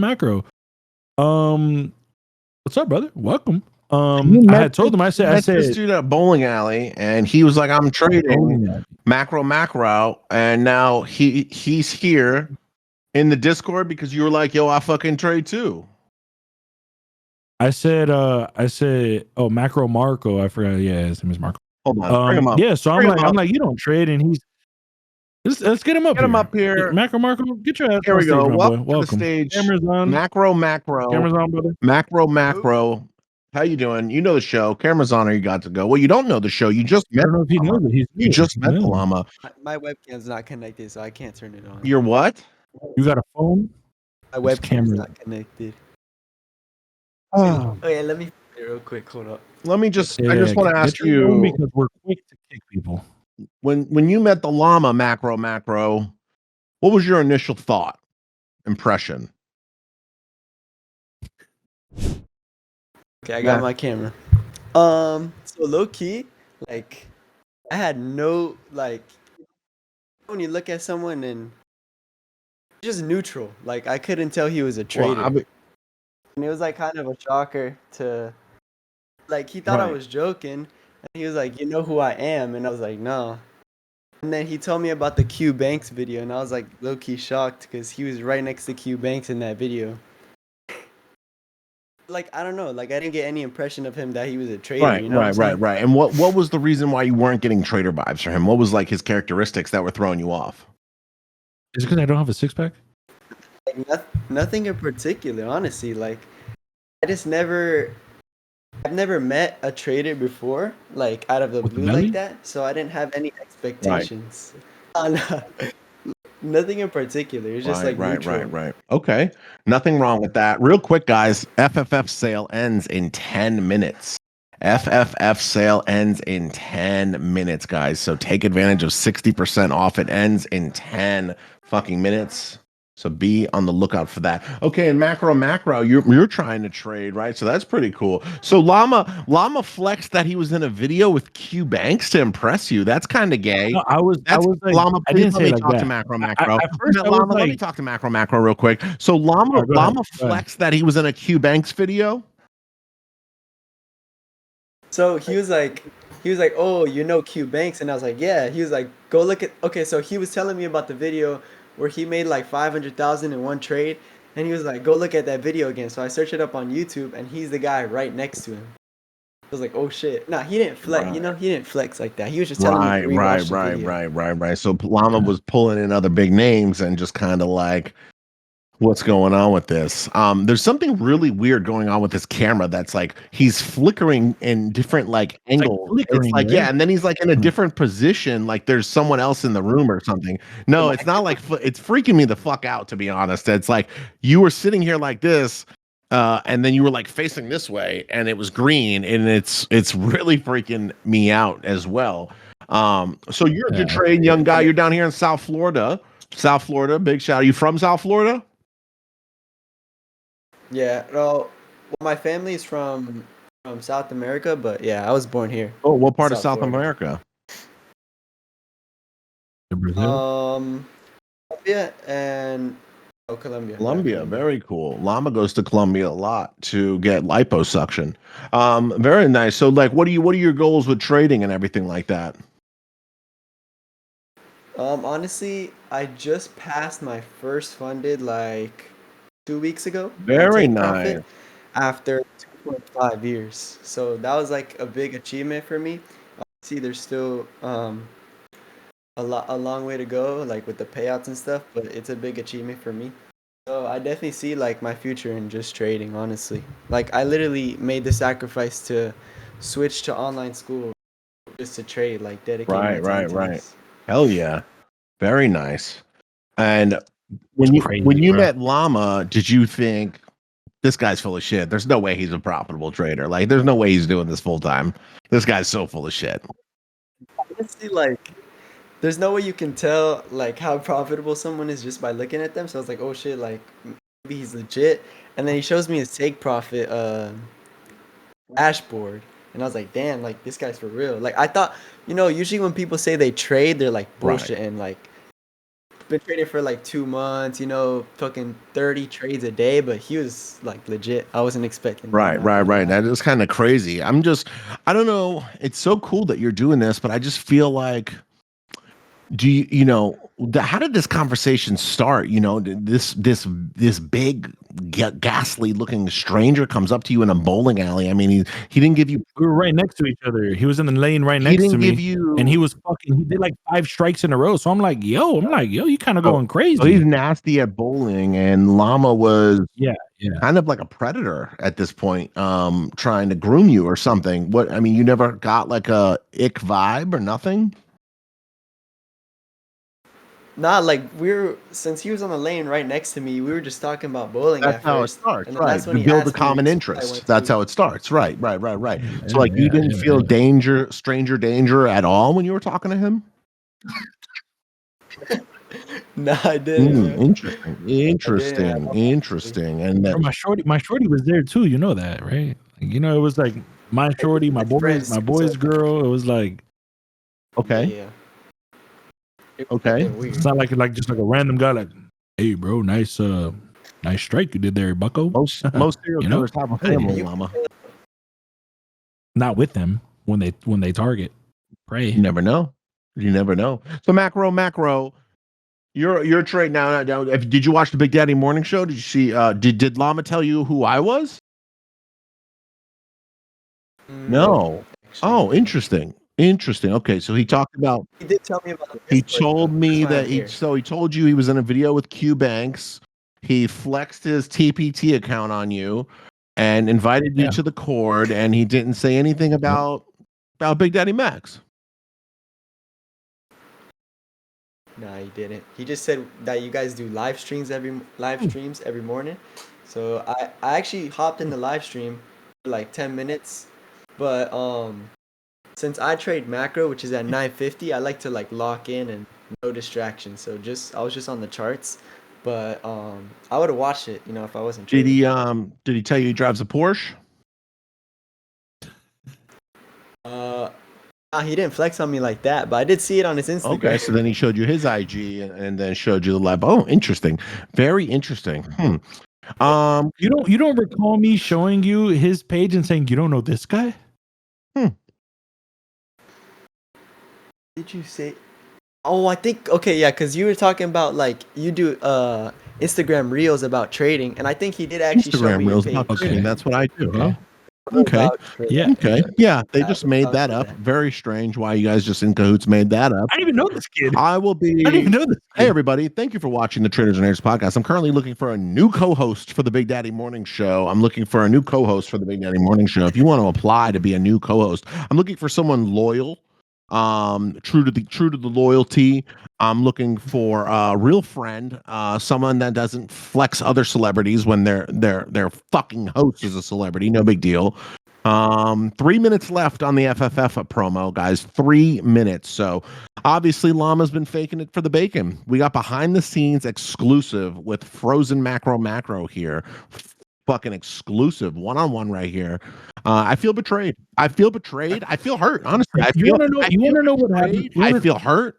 What's up, brother? Welcome. I had told him, I said this dude at bowling alley, and he was like, I'm trading macro, and now he's here in the Discord because you were like, yo, I fucking trade too. I said, oh, Macro Marco. I forgot. Yeah, his name is Marco. Hold on, bring him up. Yeah, so I'm like, you don't trade, and he's let's get him up. Get him up here. Macro Marco, get your ass. Here we go. Welcome to the stage. Cameras on. Macro. Cameras on, brother. Macro. How you doing? You know the show. Cameras on, or you got to go. Well, you don't know the show. You just met. I don't know if he knows it. You just met the llama. My webcam's not connected, so I can't turn it on. Your what? You got a phone? My webcam's not connected. Oh. Okay, let me it real quick. Hold up. Let me just. I just want to ask you, because we're quick to kick people. When you met the llama, macro, what was your initial thought, impression? Okay, I got my camera. So low key, like, I had no like. When you look at someone and just neutral, like I couldn't tell he was a trader. Well, and it was like kind of a shocker to, like, he thought I was joking, and he was like, "You know who I am?" And I was like, "No." And then he told me about the Q Banks video, and I was like low key shocked because he was right next to Q Banks in that video. Like, I don't know, like I didn't get any impression of him that he was a trader. Right, you know right. And what was the reason why you weren't getting trader vibes for him? What was like his characteristics that were throwing you off? Is it because I don't have a six pack? Like nothing in particular, honestly. Like, I've never met a trader before, like out of the blue like that. So I didn't have any expectations. Right. Nothing in particular. It's just right. Okay, nothing wrong with that. Real quick, guys. FFF sale ends in 10 minutes. FFF sale ends in 10 minutes, guys. So take advantage of 60% off. It ends in 10 fucking minutes. So be on the lookout for that. Okay, and macro, you're trying to trade, right? So that's pretty cool. So Llama flexed that he was in a video with Q Banks to impress you. That's kind of gay. No, I was like, Llama, I didn't say let me like talk that. to macro. Llama, Let me talk to macro real quick. So Llama flexed that he was in a Q Banks video. So he was like, "Oh, you know Q Banks?" And I was like, "Yeah." He was like, "Go look at." Okay, so he was telling me about the video where he made like 500,000 in one trade, and he was like, "Go look at that video again." So I searched it up on YouTube, and he's the guy right next to him. I was like, "Oh shit!" Nah, he didn't flex. Right. You know, he didn't flex like that. He was just telling me. Right. So Llama was pulling in other big names and just kind of like, what's going on with this? There's something really weird going on with this camera that's like he's flickering in different like angles. It's like, yeah, and then he's like in a different position, like there's someone else in the room or something. No, it's not like it's freaking me the fuck out, to be honest. It's like you were sitting here like this, and then you were like facing this way, and it was green, and it's really freaking me out as well. So you're a good trade, young guy. You're down here in South Florida. Big shout. Are you from South Florida? Yeah, well, my family is from South America, but yeah, I was born here. Oh, what part of South America? Brazil? Colombia and Colombia. Colombia, very cool. Llama goes to Colombia a lot to get liposuction. Very nice. So, like, what are your goals with trading and everything like that? Honestly, I just passed my first funded like 2 weeks ago. Very nice. After 2.5 years. So that was like a big achievement for me. Obviously, there's still a long way to go, like with the payouts and stuff, but it's a big achievement for me. So I definitely see like my future in just trading, honestly. Like I literally made the sacrifice to switch to online school just to trade, like dedicate my time to this. Hell yeah. Very nice. And when you met Llama, did you think this guy's full of shit? There's no way he's a profitable trader. Like, there's no way he's doing this full time. This guy's so full of shit. Honestly, like, there's no way you can tell like how profitable someone is just by looking at them. So I was like, oh shit, like maybe he's legit. And then he shows me his take profit dashboard, and I was like, damn, like this guy's for real. Like I thought, usually when people say they trade, they're like bullshit and like been trading for like 2 months, fucking 30 trades a day, but he was like legit. I wasn't expecting that, Right, not right, gonna right. lie. That is kind of crazy. I don't know. It's so cool that you're doing this, but I just feel like, how did this conversation start? This big, ghastly looking stranger comes up to you in a bowling alley. I mean, he didn't give you, We were right next to each other. He was in the lane right he next to didn't give me, and he you. was fucking. He did like 5 strikes in a row. So I'm like, yo, you kind of So, going so he's crazy. nasty at bowling, and Llama was Yeah. kind of like a predator at this point, trying to groom you or something. What I mean, you never got like a ick vibe or nothing. Not like since he was on the lane right next to me, we were just talking about bowling That's at how it first, starts, and then right? that's when To he build a asked me common which school I interest. went That's to. how it starts, right? Right. So, Yeah, like, you yeah, didn't feel yeah. stranger danger at all when you were talking to him. No, I didn't, bro. Interesting. And Bro, my shorty was there too. You know that, right? Like, it was like my shorty, my Friends, boys' girl. It was like, okay, yeah. It was okay. acting weird. it's not like just like a random guy. Like, hey, bro, nice strike you did there, Bucko. Most serial You know, killers have a Hey, family, You Llama. not with them when they target prey. You never know. So macro. You're trade now. Did you watch the Big Daddy Morning Show? Did you see? Did Llama tell you who I was? no, No. actually, Oh, no. interesting. Okay, so he talked about. He did tell me about the He Discord told though. That's me why that I'm here. he told you he was in a video with Q Banks. He flexed his TPT account on you and invited you Yeah. to the cord, and he didn't say anything about Big Daddy Max. No, he didn't. He just said that you guys do live streams every morning. So I actually hopped in the live stream for like 10 minutes, but since I trade macro, which is at 950, I like to like lock in and no distractions. So I was just on the charts, but I would have watched it, if I wasn't Did trading. he tell you he drives a Porsche? Uh, he didn't flex on me like that, but I did see it on his Instagram. Okay, so then he showed you his IG and then showed you the live. Oh, interesting. Very interesting. You don't recall me showing you his page and saying you don't know this guy? Did you say? Oh, I think okay, yeah, because you were talking about like you do Instagram reels about trading, and I think he did actually show Instagram me your reels page. about trading. That's what I do, huh? Okay. Okay. Vouch for Yeah. that. Okay. Yeah, they I just would made vouch that for up. that. Very strange why you guys just in cahoots made that up. I didn't even know this kid. I will I didn't even be. know this Hey, kid. everybody. Thank you for watching the Traders and Traders podcast. I'm currently looking for a new co host for the Big Daddy Morning Show. If you want to apply to be a new co host, I'm looking for someone loyal, true to the loyalty. I'm looking for a real friend, someone that doesn't flex other celebrities when their fucking host is a celebrity. No big deal. 3 minutes left on the FFF promo, guys. 3 minutes. So obviously Llama's been faking it for the bacon. We got behind the scenes exclusive with Frozen Macro here. Fucking exclusive one-on-one right here. I feel betrayed. I feel hurt. Honestly, You want to know what happened? I feel hurt.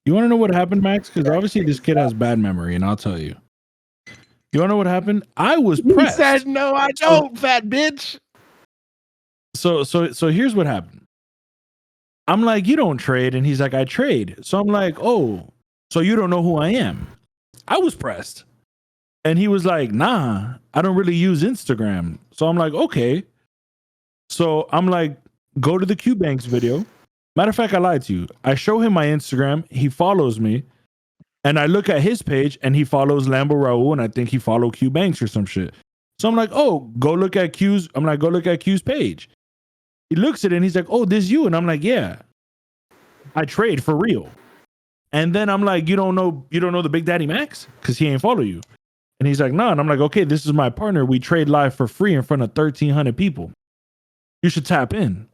You want to know what happened, Max? Because obviously this kid has bad memory, and I'll tell you. You want to know what happened? I was He pressed. said, "No, I don't, fat bitch." So here's what happened. I'm like, you don't trade, and he's like, I trade. So I'm like, oh, so you don't know who I am? I was pressed, and he was like, nah, I don't really use Instagram. So I'm like, okay. So I'm like, go to the Q Banks video. Matter of fact, I lied to you. I show him my Instagram. He follows me. And I look at his page and he follows Lambo Raul, and I think he followed Q Banks or some shit. So I'm like, oh, go look at Q's page. He looks at it and he's like, oh, this you. And I'm like, yeah, I trade for real. And then I'm like, you don't know the Big Daddy Max? Because he ain't follow you. And he's like, no. And I'm like, okay, this is my partner. We trade live for free in front of 1,300 people. You should tap in.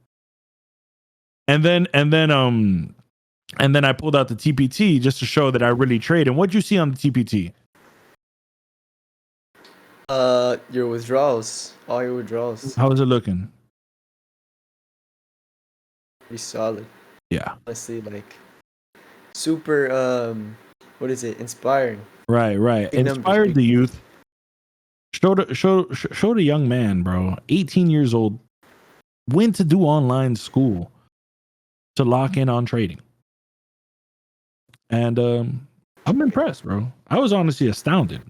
And then I pulled out the TPT just to show that I really trade. And what'd you see on the TPT? Your withdrawals, all your withdrawals, How is it looking? pretty solid. Yeah. Honestly, like super. What is it? Inspiring. Right. Big numbers, Inspired big the youth. Showed a young man, bro, 18 years old, went to do online school to lock in on trading. And I'm impressed, bro. I was honestly astounded.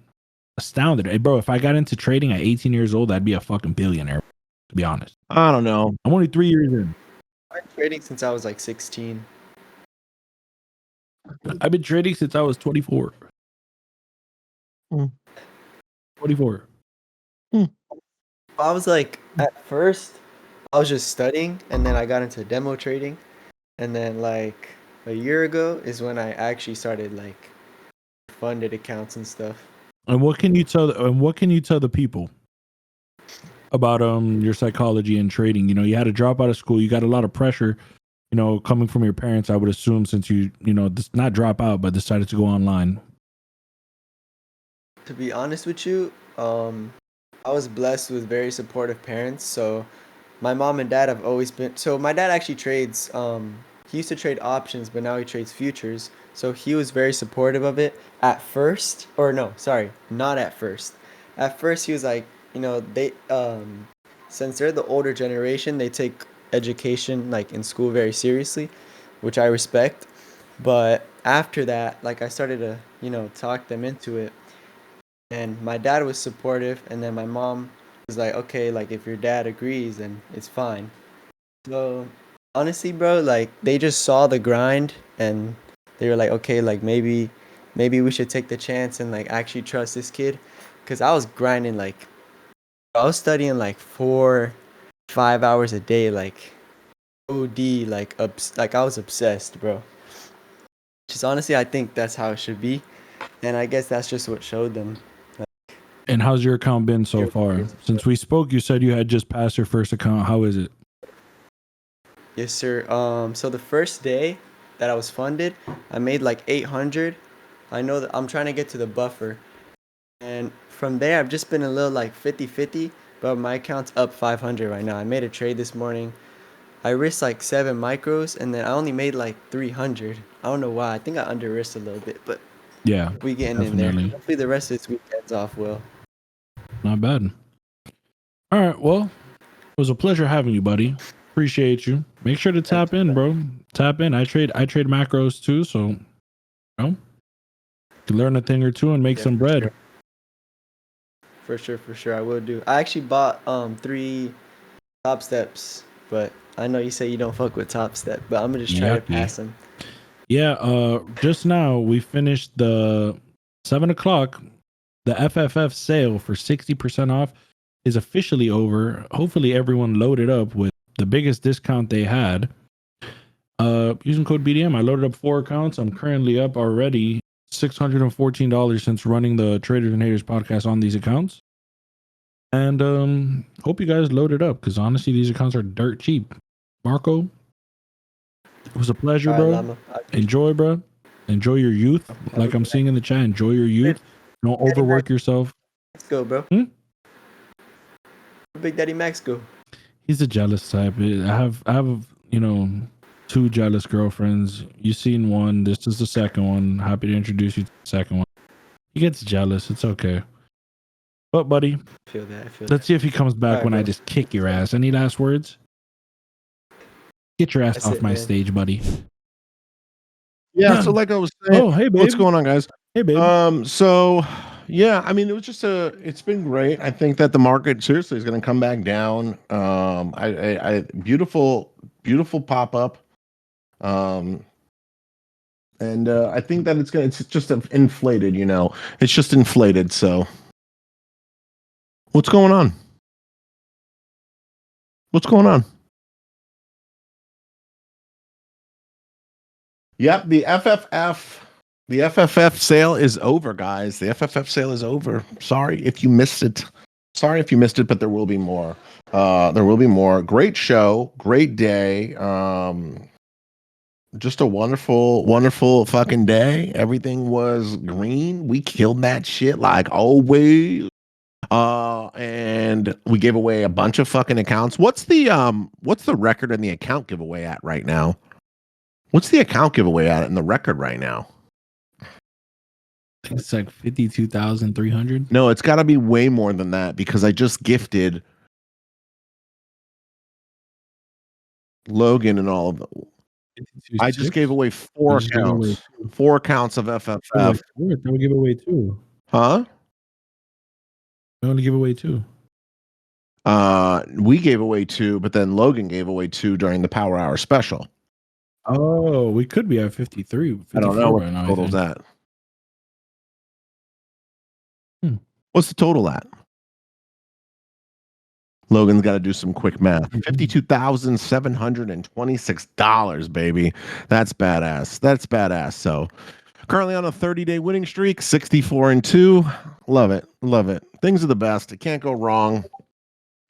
Hey, bro, if I got into trading at 18 years old, I'd be a fucking billionaire, to be honest. I don't know. I'm only 3 years in. I've been trading since I was like 16. I've been trading since I was 24. 24. I was like, at first, I was just studying, and then I got into demo trading, and then like a year ago is when I actually started like funded accounts and stuff. And what can you tell the people about your psychology and trading? You know, you had to drop out of school, you got a lot of pressure, you know, coming from your parents, I would assume, since you know, not drop out, but decided to go online. To be honest with you, I was blessed with very supportive parents. So my mom and dad have always been. So my dad actually trades. He used to trade options, but now he trades futures. So he was very supportive of it at first. Or no, sorry, not at first. At first, he was like, you know, they since they're the older generation, they take education like in school very seriously, which I respect. But after that, like I started to, you know, talk them into it, and my dad was supportive, and then my mom was like, okay, like if your dad agrees, then it's fine. So honestly, bro, like they just saw the grind, and they were like, okay, like maybe we should take the chance and like actually trust this kid, because I was grinding, like I was studying like 4 5 hours a day, like OD, like like I was obsessed, bro. Just honestly, I think that's how it should be, and I guess that's just what showed them. And how's your account been so far? Since we spoke, you said you had just passed your first account. How is it? Yes, sir. So the first day that I was funded, I made like 800. I know that I'm trying to get to the buffer. And from there, I've just been a little like 50-50, but my account's up 500 right now. I made a trade this morning. I risked like 7 micros, and then I only made like 300. I don't know why. I think I under risked a little bit, but Yeah, we getting in there. definitely. Hopefully the rest of this weekend's off well. Not bad. All right, well, it was a pleasure having you, buddy. Appreciate you. Make sure to tap in, bro. Tap in. I trade macros too, so you know, you can learn a thing or two and make some bread. Sure. For sure, I will do. I actually bought 3 top steps, but I know you say you don't fuck with top step, but I'm gonna just try to pass them. Yeah, just now we finished the 7 o'clock. The FFF sale for 60% off is officially over. Hopefully everyone loaded up with the biggest discount they had. Using code BDM, I loaded up 4 accounts. I'm currently up already $614 since running the Traders and Haters podcast on these accounts. And hope you guys loaded up, because honestly, these accounts are dirt cheap. Marco, it was a pleasure, All bro. right, Llama. Enjoy, bro. Enjoy your youth. Like I'm seeing in the chat, enjoy your youth. Don't overwork yourself. Let's go, bro. Big Daddy Max go. He's a jealous type. I have, you know, 2 jealous girlfriends. You've seen one. This is the second one. Happy to introduce you to the second one. He gets jealous. It's okay. But, buddy, I feel that. Let's see if he comes back right, when bro. I just kick your ass. Any last words? Get your ass That's off it, my man. stage, buddy. Yeah, so like I was saying, Oh, hey, babe. what's going on, guys? Hey, babe. So yeah, I mean, it's been great. I think that the market seriously is going to come back down. I beautiful pop up. And I think that it's just inflated, you know. It's just inflated. So what's going on? What's going on? Yep, the FFF sale is over, guys. The FFF sale is over. Sorry if you missed it. But there will be more. There will be more. Great show, great day. Just a wonderful fucking day. Everything was green. We killed that shit like always. And we gave away a bunch of fucking accounts. What's the record in the account giveaway at right now? What's the account giveaway at in the record right now? I think it's like 52,300. No, it's got to be way more than that because I just gifted Logan and all of them. I just gave away 4 accounts. 4 accounts of FFF. We give away 2. Huh? We only give away 2. We gave away 2, but then Logan gave away 2 during the Power Hour special. Oh, we could be at 53. I don't know what the total's at. What's the total at? Logan's got to do some quick math. $52,726, baby. That's badass. That's badass. So currently on a 30-day winning streak, 64-2. Love it. Love it. Things are the best. It can't go wrong.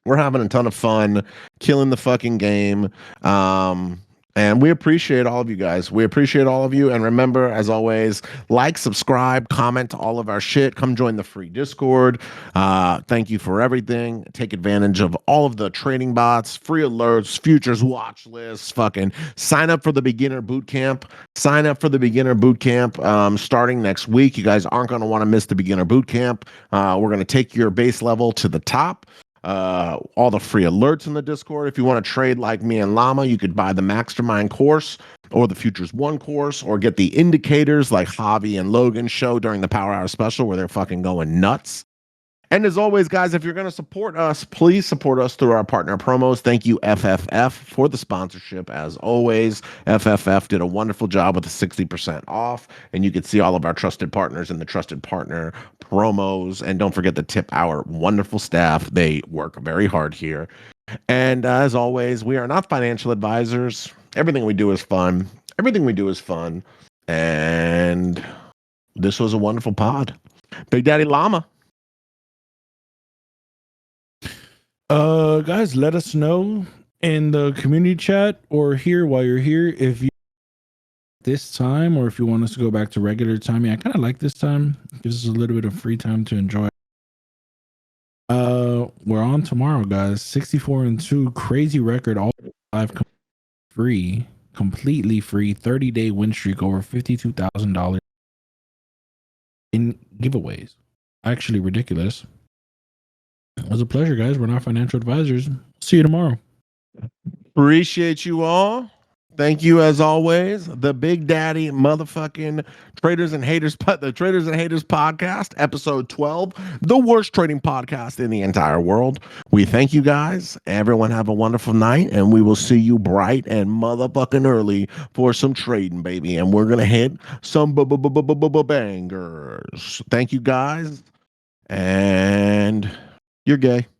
We're having a ton of fun, killing the fucking game. And we appreciate all of you guys. We appreciate all of you. And remember, as always, like, subscribe, comment to all of our shit. Come join the free Discord. Thank you for everything. Take advantage of all of the trading bots, free alerts, futures watch lists. Fucking sign up for the beginner boot camp. Sign up for the beginner boot camp starting next week. You guys aren't going to want to miss the beginner boot camp. We're going to take your base level to the top. All the free alerts in the Discord. If you want to trade like me and Llama, you could buy the Mastermind course or the Futures One course, or get the indicators like Javi and Logan show during the Power Hour special where they're fucking going nuts. And as always, guys, if you're going to support us, please support us through our partner promos. Thank you, FFF, for the sponsorship. As always, FFF did a wonderful job with the 60% off. And you can see all of our trusted partners in the trusted partner promos. And don't forget to tip our wonderful staff. They work very hard here. And as always, we are not financial advisors. Everything we do is fun. Everything we do is fun. And this was a wonderful pod. Big Daddy Llama. Guys, let us know in the community chat or here while you're here if you this time or if you want us to go back to regular time. Yeah, I kind of like this time. It gives us a little bit of free time to enjoy. We're on tomorrow, guys. 64-2, crazy record, all 5 free, completely free, 30-day win streak, over $52,000 in giveaways. Actually ridiculous. It was a pleasure, guys. We're not financial advisors. See you tomorrow. Appreciate you all. Thank you as always. The Big Daddy motherfucking Traders and Haters, the Traders and Haters podcast, episode 12, the worst trading podcast in the entire world. We thank you guys. Everyone have a wonderful night, and we will see you bright and motherfucking early for some trading, baby. And we're gonna hit some bangers. Thank you guys, and you're gay.